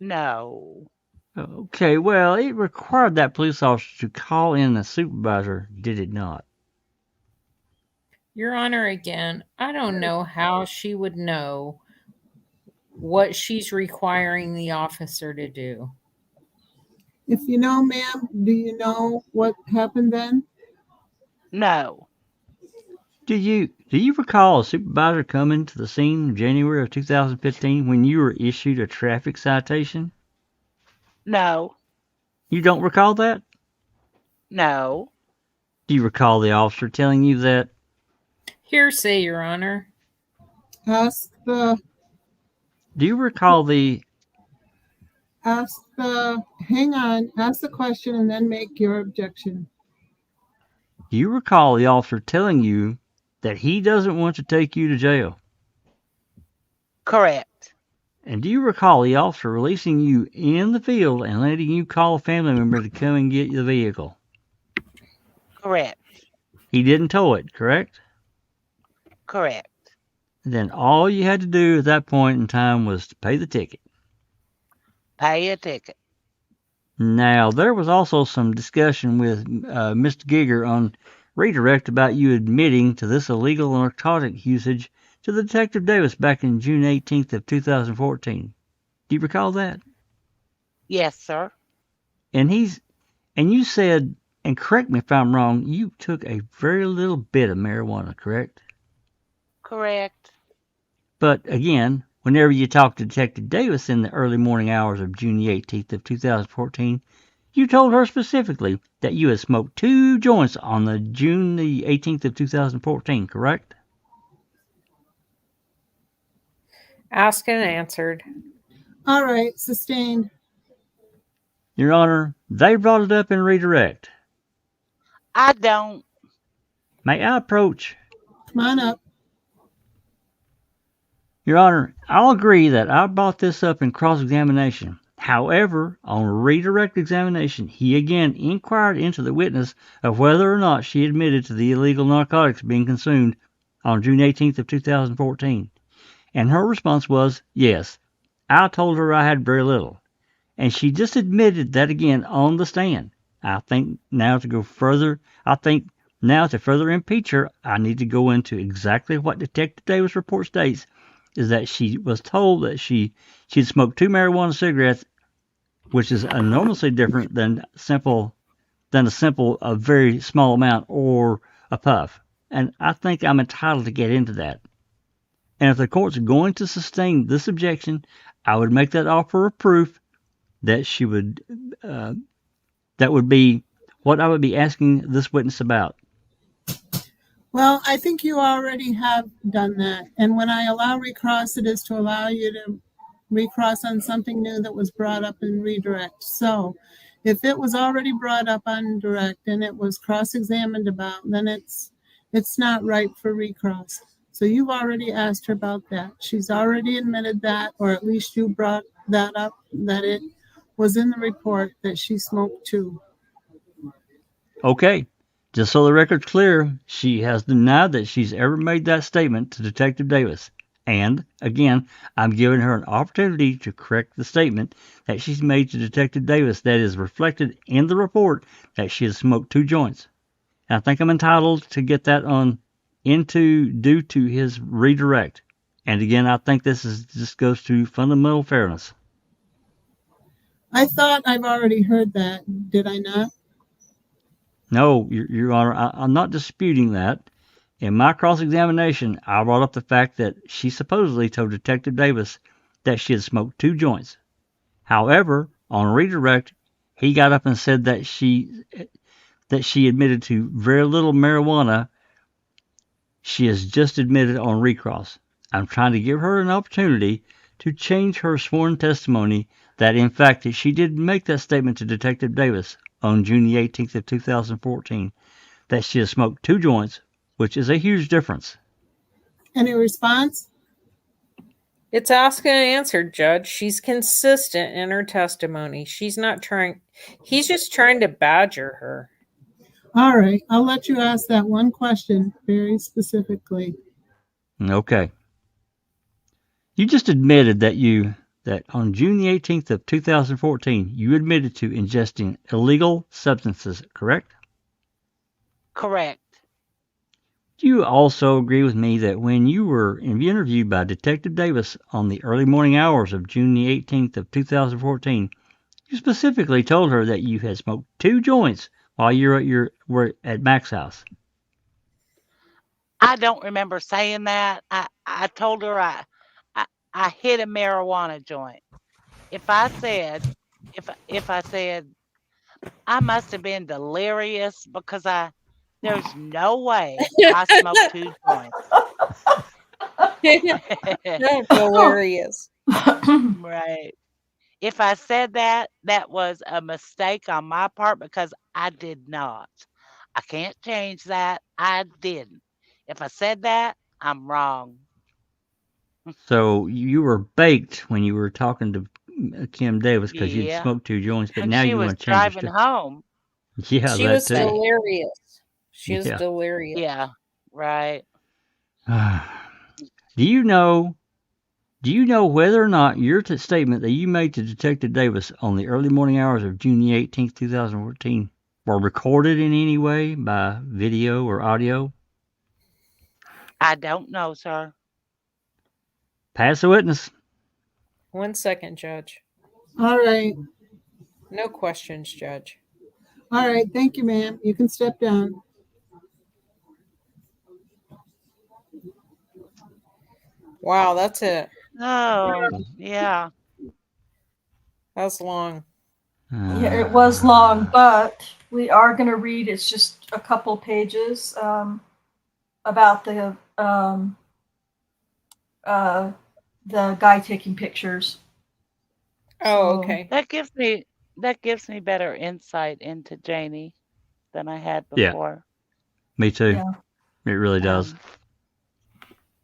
No. Okay, well, it required that police officer to call in the supervisor, did it not? Your Honor, again, I don't know how she would know what she's requiring the officer to do. If you know, ma'am, do you know what happened then? No. Do you recall a supervisor coming to the scene in January of 2015 when you were issued a traffic citation? No. You don't recall that? No. Do you recall the officer telling you that? Hearsay, Your Honor. Ask the, Do you recall the hang on, ask the question and then make your objection. Do you recall the officer telling you that he doesn't want to take you to jail? Correct. And do you recall the officer releasing you in the field and letting you call a family member to come and get the vehicle? Correct. He didn't tow it, correct? Correct. Then all you had to do at that point in time was to pay the ticket. Pay a ticket. Now, there was also some discussion with Mr. Giger on redirect about you admitting to this illegal narcotic usage to the Detective Davis back in June 18th of 2014. Do you recall that? Yes, sir. And you said, and correct me if I'm wrong, you took a very little bit of marijuana, correct? Correct. But again, whenever you talked to Detective Davis in the early morning hours of June the 18th of 2014, you told her specifically that you had smoked 2 joints on the June the 18th of 2014, correct? Asked and answered. All right, sustained. Your Honor, they brought it up in redirect. I don't. May I approach? Come on up. Your Honor, I'll agree that I brought this up in cross-examination. However, on redirect examination, he again inquired into the witness of whether or not she admitted to the illegal narcotics being consumed on June 18th of 2014. And her response was, yes, I told her I had very little. And she just admitted that again on the stand. I think now to further impeach her, I need to go into exactly what Detective Davis' report states, is that she was told that she'd smoked 2 marijuana cigarettes, which is enormously different than a very small amount or a puff. And I think I'm entitled to get into that. And if the court's going to sustain this objection, I would make that offer of proof that she would, that would be what I would be asking this witness about. Well, I think you already have done that. And when I allow recross, it is to allow you to recross on something new that was brought up in redirect. So if it was already brought up on direct and it was cross-examined about, then it's not right for recross. So you've already asked her about that. She's already admitted that, or at least you brought that up, that it was in the report that she smoked 2. Okay. Just so the record's clear, she has denied that she's ever made that statement to Detective Davis. And, again, I'm giving her an opportunity to correct the statement that she's made to Detective Davis that is reflected in the report that she has smoked 2 joints. And I think I'm entitled to get that due to his redirect. And again, I think this goes to fundamental fairness. I thought I've already heard that. Did I not? No, Your Honor, I'm not disputing that. In my cross-examination, I brought up the fact that she supposedly told Detective Davis that she had smoked 2 joints. However, on redirect, he got up and said that she admitted to very little marijuana. She has just admitted on recross. I'm trying to give her an opportunity to change her sworn testimony that, in fact, that she did make that statement to Detective Davis on June the 18th of 2014, that she has smoked 2 joints, which is a huge difference. Any response? It's asked and answered, Judge. She's consistent in her testimony. He's just trying to badger her. All right, I'll let you ask that one question very specifically. Okay. You just admitted that on June the 18th of 2014, you admitted to ingesting illegal substances, correct? Correct. Do you also agree with me that when you were interviewed by Detective Davis on the early morning hours of June the 18th of 2014, you specifically told her that you had smoked 2 joints while you were at Mac's house? I don't remember saying that. I told her I hit a marijuana joint. If I said I must have been delirious because there's no way I smoked 2 joints. Hilarious. Right. If I said that was a mistake on my part because I did not. I can't change that. I didn't. If I said that, I'm wrong. So you were baked when you were talking to Kim Davis because you'd Yeah. smoked 2 joints, but And now she you was want to change driving home. Yeah, She that was too. delirious. She was Yeah. delirious. Yeah. Right. Do you know whether or not your statement that you made to Detective Davis on the early morning hours of June the 18th, 2014 were recorded in any way by video or audio? I don't know, sir. Pass the witness. 1 second, Judge. All right. No questions, Judge. All right. Thank you, ma'am. You can step down. Wow, that's it. Oh, yeah. That's long. Yeah, it was long, but we are going to read. It's just a couple pages about the guy taking pictures. Oh, So- okay. That gives me better insight into Jannie than I had Yeah. before. Me too. Yeah. It really does.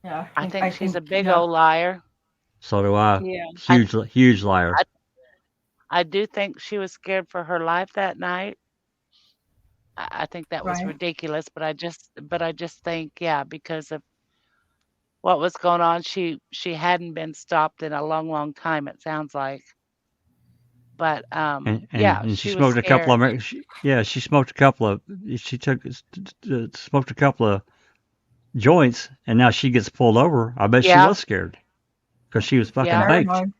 Yeah, I think she's a big yeah. old liar. So do I. Yeah. Huge liar. I do think she was scared for her life that night. I think that was Right. ridiculous, but I just think, yeah, because of what was going on, she hadn't been stopped in a long, long time, it sounds like. But yeah, And she she was smoked a couple scared. of she smoked a couple of she took smoked a couple of joints, and now she gets pulled over. I bet she Yeah, was scared because she was fucking yeah. baked. Paranoid.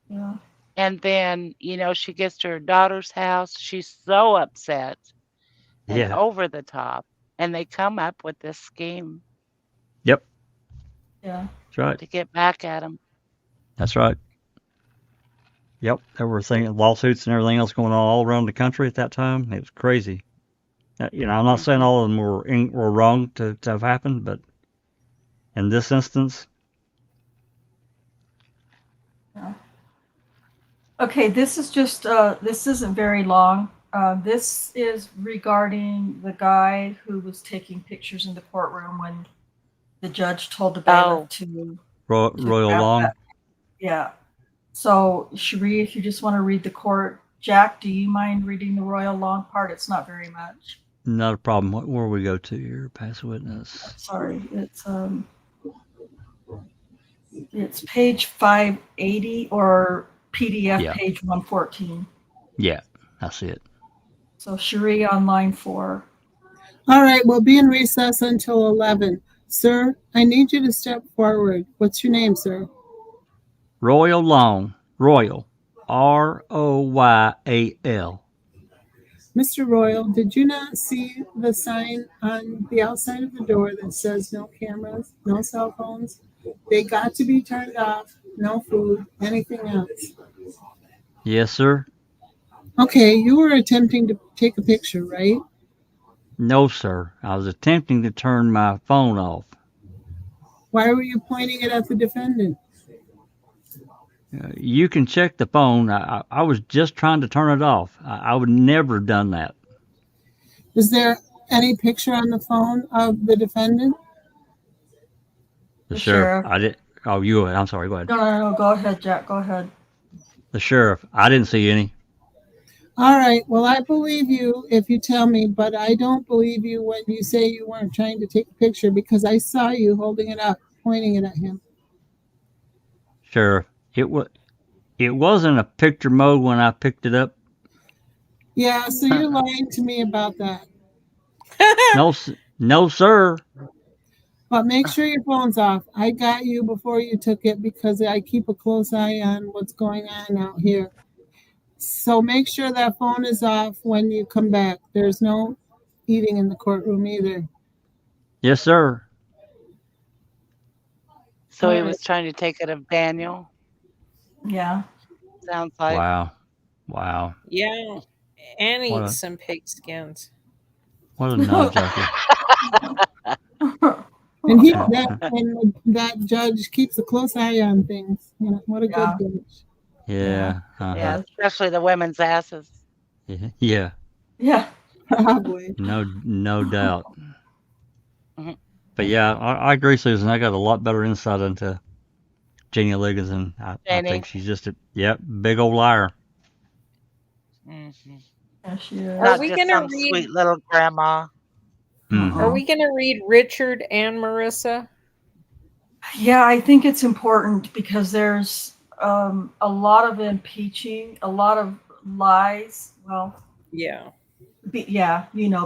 Yeah. And then, she gets to her daughter's house. She's so upset and Yeah. over the top. And they come up with this scheme Yep. Yeah. That's right. to get back at him. That's right. Yep. There were lawsuits and everything else going on all around the country at that time. It was crazy. I'm not saying all of them were wrong to have happened, but in this instance, Yeah. Okay, this is just this isn't very long. This is regarding the guy who was taking pictures in the courtroom when the judge told the bailiff Oh, to Royal grab Long. that. Yeah. So, Cherie, if you just want to read the court. Jack, do you mind reading the Royal Long part? It's not very much. Not a problem. Where we go to here? Pass witness. Sorry, it's page 580 or PDF Yeah. page 114. Yeah, I see it. So, Cherie on line 4. All right, we'll be in recess until 11. Sir, I need you to step forward. What's your name, sir? Royal Long. Royal. Royal. Mr. Royal, did you not see the sign on the outside of the door that says no cameras, no cell phones? They got to be turned off, no food, anything else. Yes, sir. Okay, you were attempting to take a picture, right? No, sir. I was attempting to turn my phone off. Why were you pointing it at the defendant? You can check the phone. I was just trying to turn it off. I would never have done that. Is there any picture on the phone of the defendant? The sheriff. sheriff. I did. Oh, you go ahead. I'm sorry. Go ahead. No. Go ahead, Jack. Go ahead. The sheriff. I didn't see any. All right, well, I believe you if you tell me, but I don't believe you when you say you weren't trying to take a picture because I saw you holding it up, pointing it at him. Sheriff. It wasn't a picture mode when I picked it up. Yeah, so you're lying to me about that. No, sir. But make sure your phone's off. I got you before you took it because I keep a close eye on what's going on out here. So make sure that phone is off when you come back. There's no eating in the courtroom either. Yes, sir. so he Alright. was trying to take it of Daniel, Yeah. sounds like. Wow. Yeah. And What eat a- some pig skins. What a non-jockey. And that judge keeps a close eye on things. You know, what a good Yeah. judge. Yeah. Yeah, especially the women's asses. Yeah. Yeah. Probably. No doubt. Mhm. But yeah, I agree, Susan. I got a lot better insight into Jannie Ligons, and I Jannie. think she's just big old liar. Mhm. Yeah, she is. Are Not we just gonna some read- sweet little grandma. Mhm. Are we going to read Richard and Marissa? Yeah, I think it's important because there's a lot of impeaching, a lot of lies. Well, Yeah.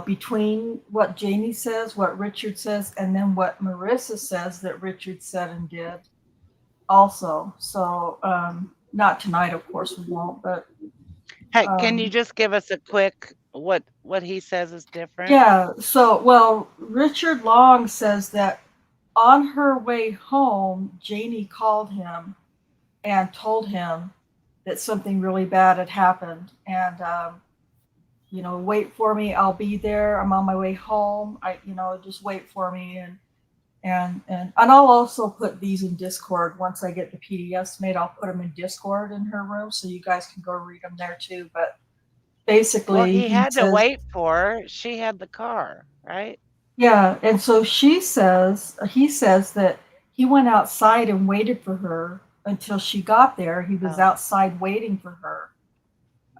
between what Jannie says, what Richard says, and then what Marissa says that Richard said and did also. So, not tonight, of course, we won't, but Hey, can you just give us a quick what he says is different? yeah. So, well, Richard Long says that on her way home, Jannie called him and told him that something really bad had happened. And, wait for me. I'll be there. I'm on my way home. Just wait for me. And I'll also put these in Discord. Once I get the PDFs made, I'll put them in Discord in her room so you guys can go read them there too. But basically, Well, he had to says- wait for her. She had the car, right? Yeah, and so he says that he went outside and waited for her until she got there. He was Oh. outside waiting for her.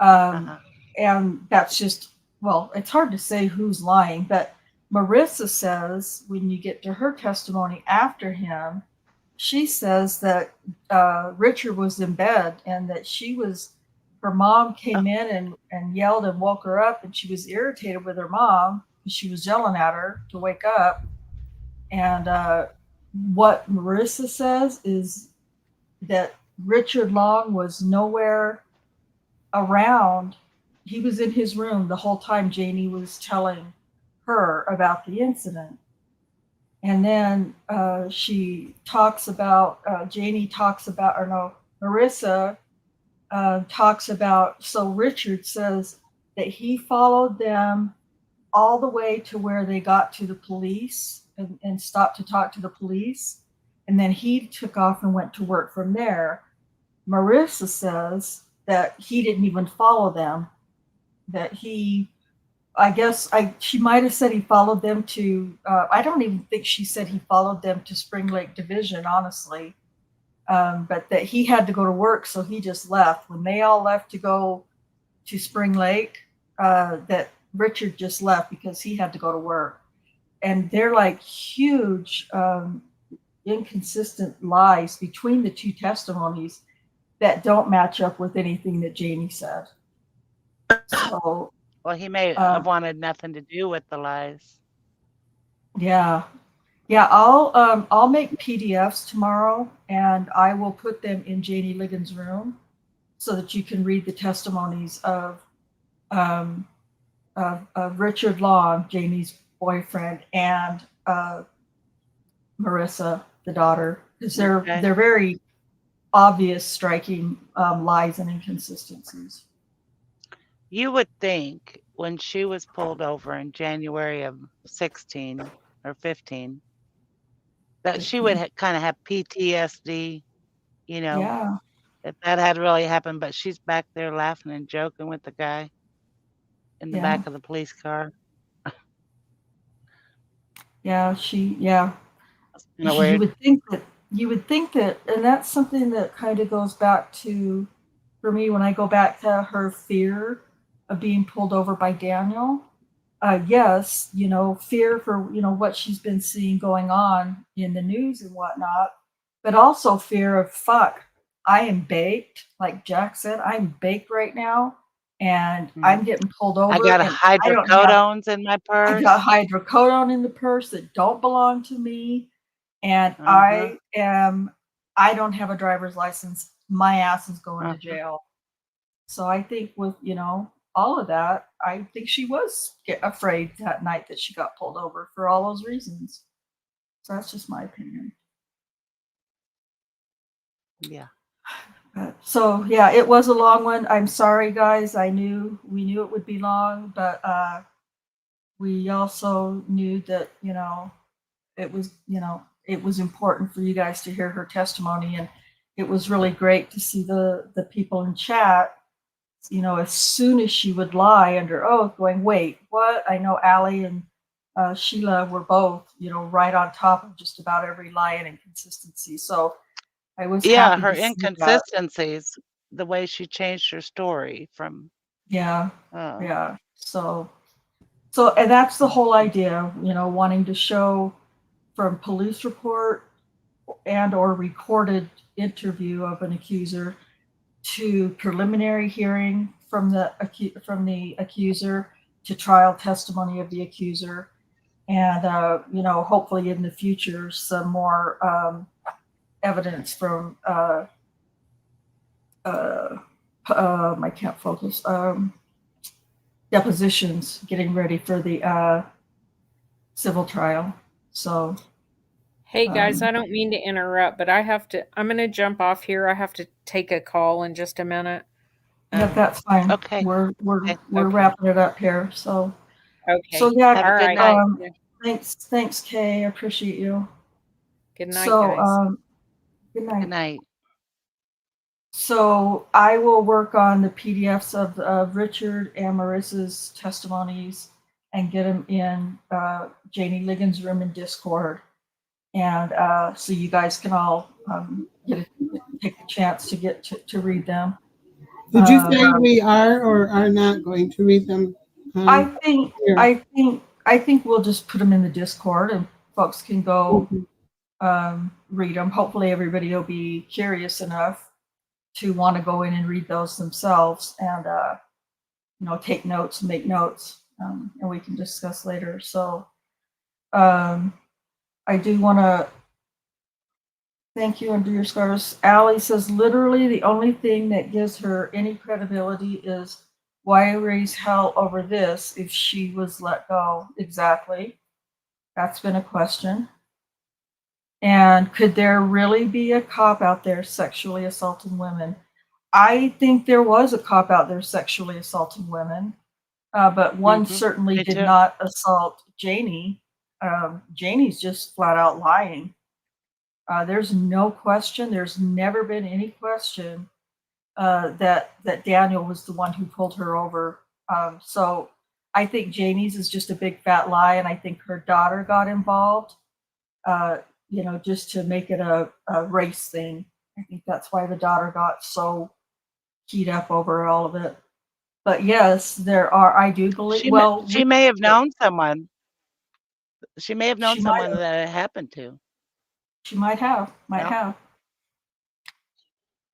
Um, and that's just, well, it's hard to say who's lying, but Marissa says when you get to her testimony after him, she says that Richard was in bed and that her mom came in and yelled and woke her up, and she was irritated with her mom because she was yelling at her to wake up. And what Marissa says is that Richard Long was nowhere around. He was in his room the whole time Jannie was telling her about the incident. And then Jannie talks about, Marissa talks about, so Richard says that he followed them all the way to where they got to the police and stopped to talk to the police. And then he took off and went to work from there. Marissa says that he didn't even follow them, that she might have said he followed them to, I don't even think she said he followed them to Spring Lake Division, honestly. But that he had to go to work, so he just left. When they all left to go to Spring Lake, that Richard just left because he had to go to work. And they're like huge, inconsistent lies between the two testimonies that don't match up with anything that Jannie said. So, well, he may have wanted nothing to do with the lies. yeah. I'll make PDFs tomorrow, and I will put them in Jannie Ligons' room so that you can read the testimonies of Richard Long, Jannie's boyfriend, and Marissa, the daughter, because they're very obvious, striking lies and inconsistencies. You would think when she was pulled over in January of 16 or 15 that she would kind of have PTSD, Yeah. if that had really happened. But she's back there laughing and joking with the guy in the back of the police car. That's kind of weird. You would think that, and that's something that kind of goes back to, for me, when I go back to her fear of being pulled over by Daniel. Yes, fear for, what she's been seeing going on in the news and whatnot, but also fear of, I am baked. Like Jack said, I'm baked right now, and I'm getting pulled over. I got hydrocodones in my purse. I got hydrocodone in the purse that don't belong to me. And I don't have a driver's license. My ass is going to jail. So I think with, all of that, I think she was afraid that night that she got pulled over for all those reasons. So that's just my opinion. Yeah. So yeah, it was a long one. I'm sorry, guys. We knew it would be long, but we also knew that, it was important for you guys to hear her testimony, and it was really great to see the people in chat, as soon as she would lie under oath, going, wait, what? I know Allie and Sheila were both, right on top of just about every lie and inconsistency. So I was happy her to see inconsistencies, the way she changed her story from. Yeah. So, and that's the whole idea, wanting to show from police report and or recorded interview of an accuser to preliminary hearing from the accuser to trial testimony of the accuser, and hopefully in the future some more evidence from I can't focus, depositions, getting ready for the civil trial. So hey guys, I don't mean to interrupt, but I'm going to jump off here. I have to take a call in just a minute. Yeah, that's fine. Okay. We're wrapping it up here. So okay. So yeah, Have a good night. Thanks, Kay. I appreciate you. Good night, So guys. good night. Good night. So I will work on the PDFs of Richard and Marissa's testimonies and get them in Jannie Ligons' room in Discord, and so you guys can all take a chance to get to read them. Did you say we are or are not going to read them? I think here? I think we'll just put them in the Discord and folks can go Okay. read them. Hopefully everybody will be curious enough to want to go in and read those themselves and take notes and make notes, and we can discuss later. So I do want to thank you and do your scars. Allie says literally the only thing that gives her any credibility is why raise hell over this if she was let go. Exactly. That's been a question. And could there really be a cop out there sexually assaulting women? I think there was a cop out there sexually assaulting women, but one certainly Me did too. not assault Jannie. Jannie's just flat out lying. There's no question. There's never been any question that Daniel was the one who pulled her over. So I think Jannie's is just a big fat lie, and I think her daughter got involved, just to make it a race thing. I think that's why the daughter got so keyed up over all of it. But yes, there are. I do believe. She may have known someone. She may have known She might someone have. that it happened to. She might have. Might Yeah. have.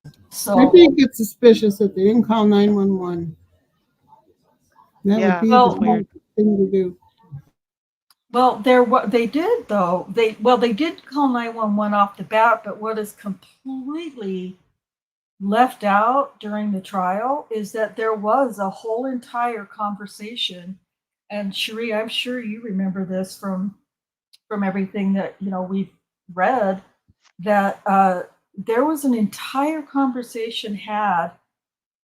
I So think it's suspicious that they didn't call 911. That Yeah, would be Well- the smart thing to do. they did though. They did call 911 off the bat, but what is completely left out during the trial is that there was a whole entire conversation. And Cherie, I'm sure you remember this from everything that we've read, that there was an entire conversation had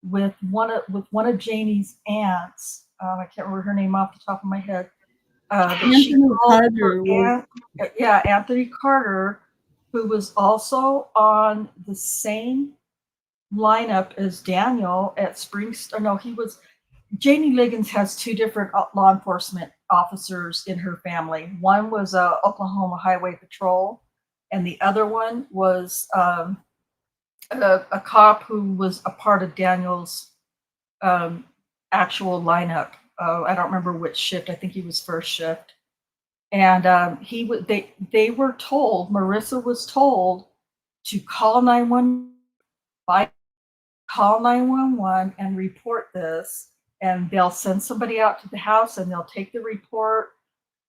with one of Janie's aunts. I can't remember her name off the top of my head. But she Anthony called Carter her was- aunt, Anthony Carter, who was also on the same lineup as Daniel at Springstone. No, he was. Jannie Ligons has two different law enforcement officers in her family. One was Oklahoma Highway Patrol, and the other one was a cop who was a part of Daniel's actual lineup. I don't remember which shift. I think he was first shift. And they were told, Marissa was told to call 911, call 911 and report this, and they'll send somebody out to the house and they'll take the report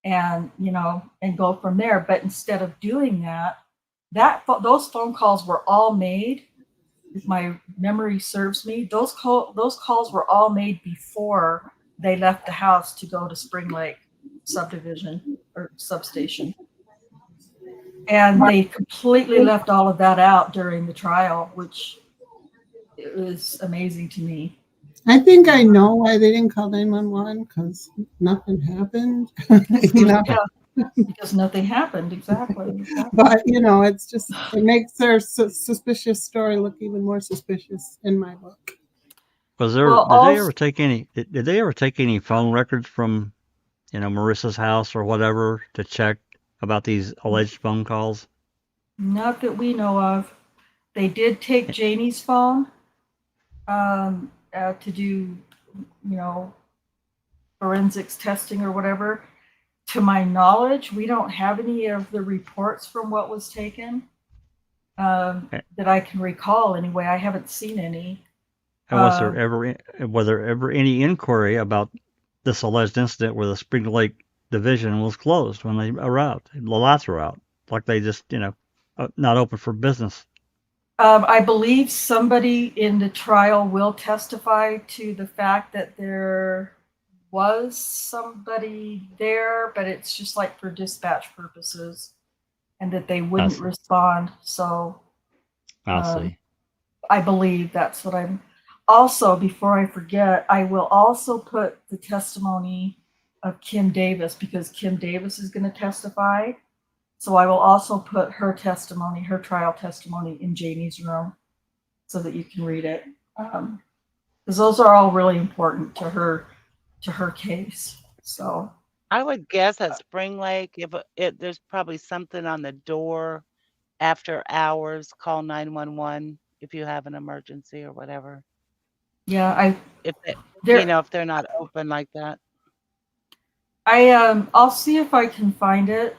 and go from there. But instead of doing that, those phone calls were all made, if my memory serves me, those calls were all made before they left the house to go to Spring Lake subdivision or substation. And they completely left all of that out during the trial, which it was amazing to me. I think I know why they didn't call 911 because nothing happened. Yeah, because nothing happened. Exactly. But it's just it makes their suspicious story look even more suspicious in my book. Was there? Well, Did they ever take any? Did they ever take any phone records from, Marissa's house or whatever to check about these alleged phone calls? Not that we know of. They did take Janie's phone to do, forensics testing or whatever. To my knowledge, we don't have any of the reports from what was taken that I can recall. Anyway, I haven't seen any. And was there ever any inquiry about this alleged incident where the Spring Lake division was closed when they arrived? The lights were out, like they just, not open for business. I believe somebody in the trial will testify to the fact that there was somebody there, but it's just like for dispatch purposes, and that they wouldn't respond. So I see. I believe that's what I'm. Also, before I forget, I will also put the testimony of Kim Davis, because Kim Davis is going to testify. So I will also put her testimony, her trial testimony, in Janie's room so that you can read it. Because those are all really important to her case. So I would guess at Spring Lake, if there's probably something on the door after hours, call 911 if you have an emergency or whatever. Yeah, if they, there. if they're not open like that. I'll see if I can find it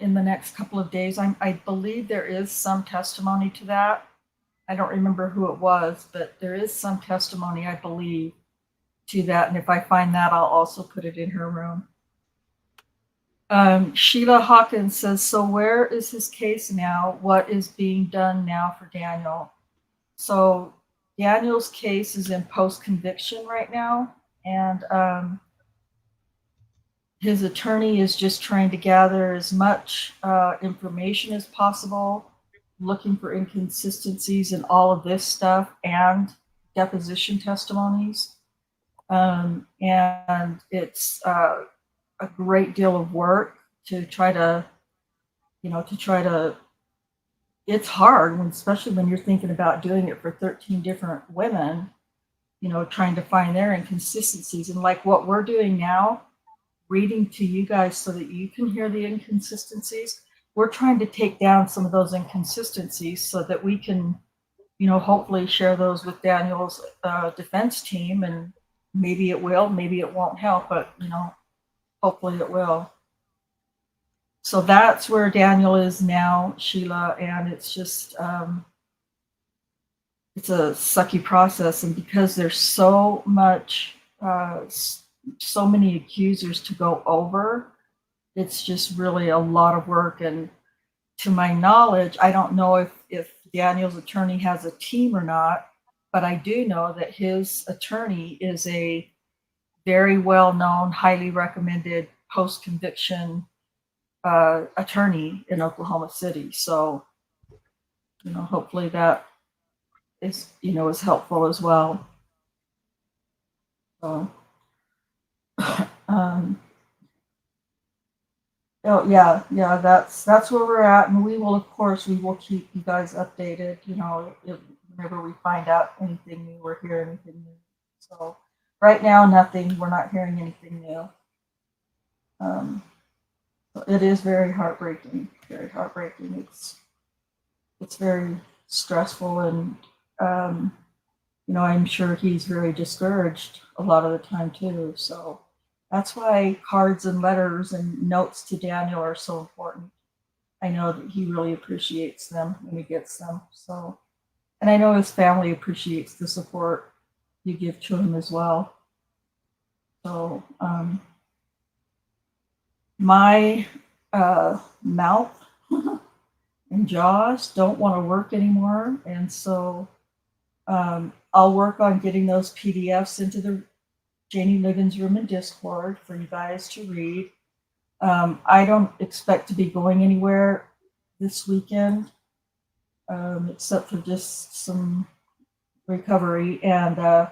in the next couple of days. I believe there is some testimony to that. I don't remember who it was, but there is some testimony, I believe, to that. And if I find that, I'll also put it in her room. Sheila Hawkins says, so where is his case now? What is being done now for Daniel? So Daniel's case is in post-conviction right now. And his attorney is just trying to gather as much information as possible, looking for inconsistencies in all of this stuff and deposition testimonies. And it's a great deal of work to try to, it's hard, especially when you're thinking about doing it for 13 different women, trying to find their inconsistencies. And like what we're doing now, reading to you guys so that you can hear the inconsistencies. We're trying to take down some of those inconsistencies so that we can, hopefully share those with Daniel's defense team, and maybe it will, maybe it won't help, but hopefully it will. So that's where Daniel is now, Sheila, and it's just it's a sucky process, and because there's so much so many accusers to go over, it's just really a lot of work. And to my knowledge, I don't know if Daniel's attorney has a team or not, but I do know that his attorney is a very well-known, highly recommended post-conviction attorney in Oklahoma City. So, hopefully that is, is helpful as well. So, oh yeah, that's where we're at, and we will keep you guys updated. Whenever we find out anything new or hear anything new. So right now, nothing. We're not hearing anything new. It is very heartbreaking. Very heartbreaking. It's very stressful, and I'm sure he's very discouraged a lot of the time too. So that's why cards and letters and notes to Daniel are so important. I know that he really appreciates them when he gets them. So, and I know his family appreciates the support you give to him as well. So, my mouth and jaws don't want to work anymore, and so I'll work on getting those PDFs into the Jannie Ligons room in Discord for you guys to read. I don't expect to be going anywhere this weekend, except for just some recovery. And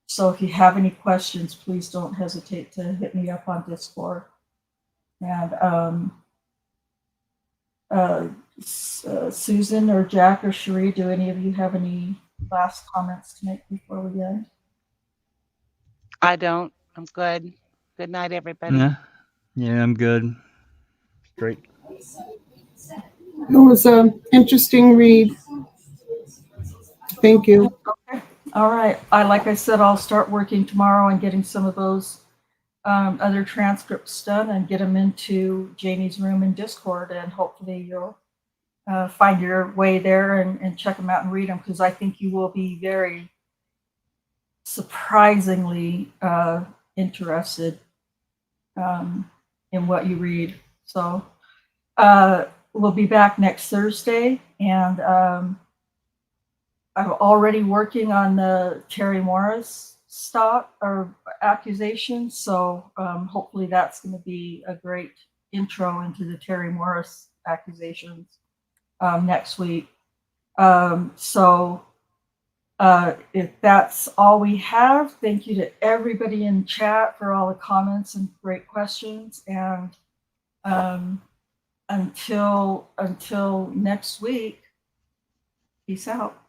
so if you have any questions, please don't hesitate to hit me up on Discord. And Susan or Jack or Cherie, do any of you have any last comments to make before we end? I don't. I'm good. Good night, everybody. Yeah, I'm good. Great. It was an interesting read. Thank you. Okay. All right. Like I said, I'll start working tomorrow on getting some of those other transcripts done and get them into Jannie's room in Discord, and hopefully you'll find your way there and check them out and read them, because I think you will be very surprisingly interested in what you read. So we'll be back next Thursday, and I'm already working on the Terry Morris accusation. So hopefully that's going to be a great intro into the Terry Morris accusations next week. So if that's all we have, thank you to everybody in chat for all the comments and great questions. And until next week, peace out.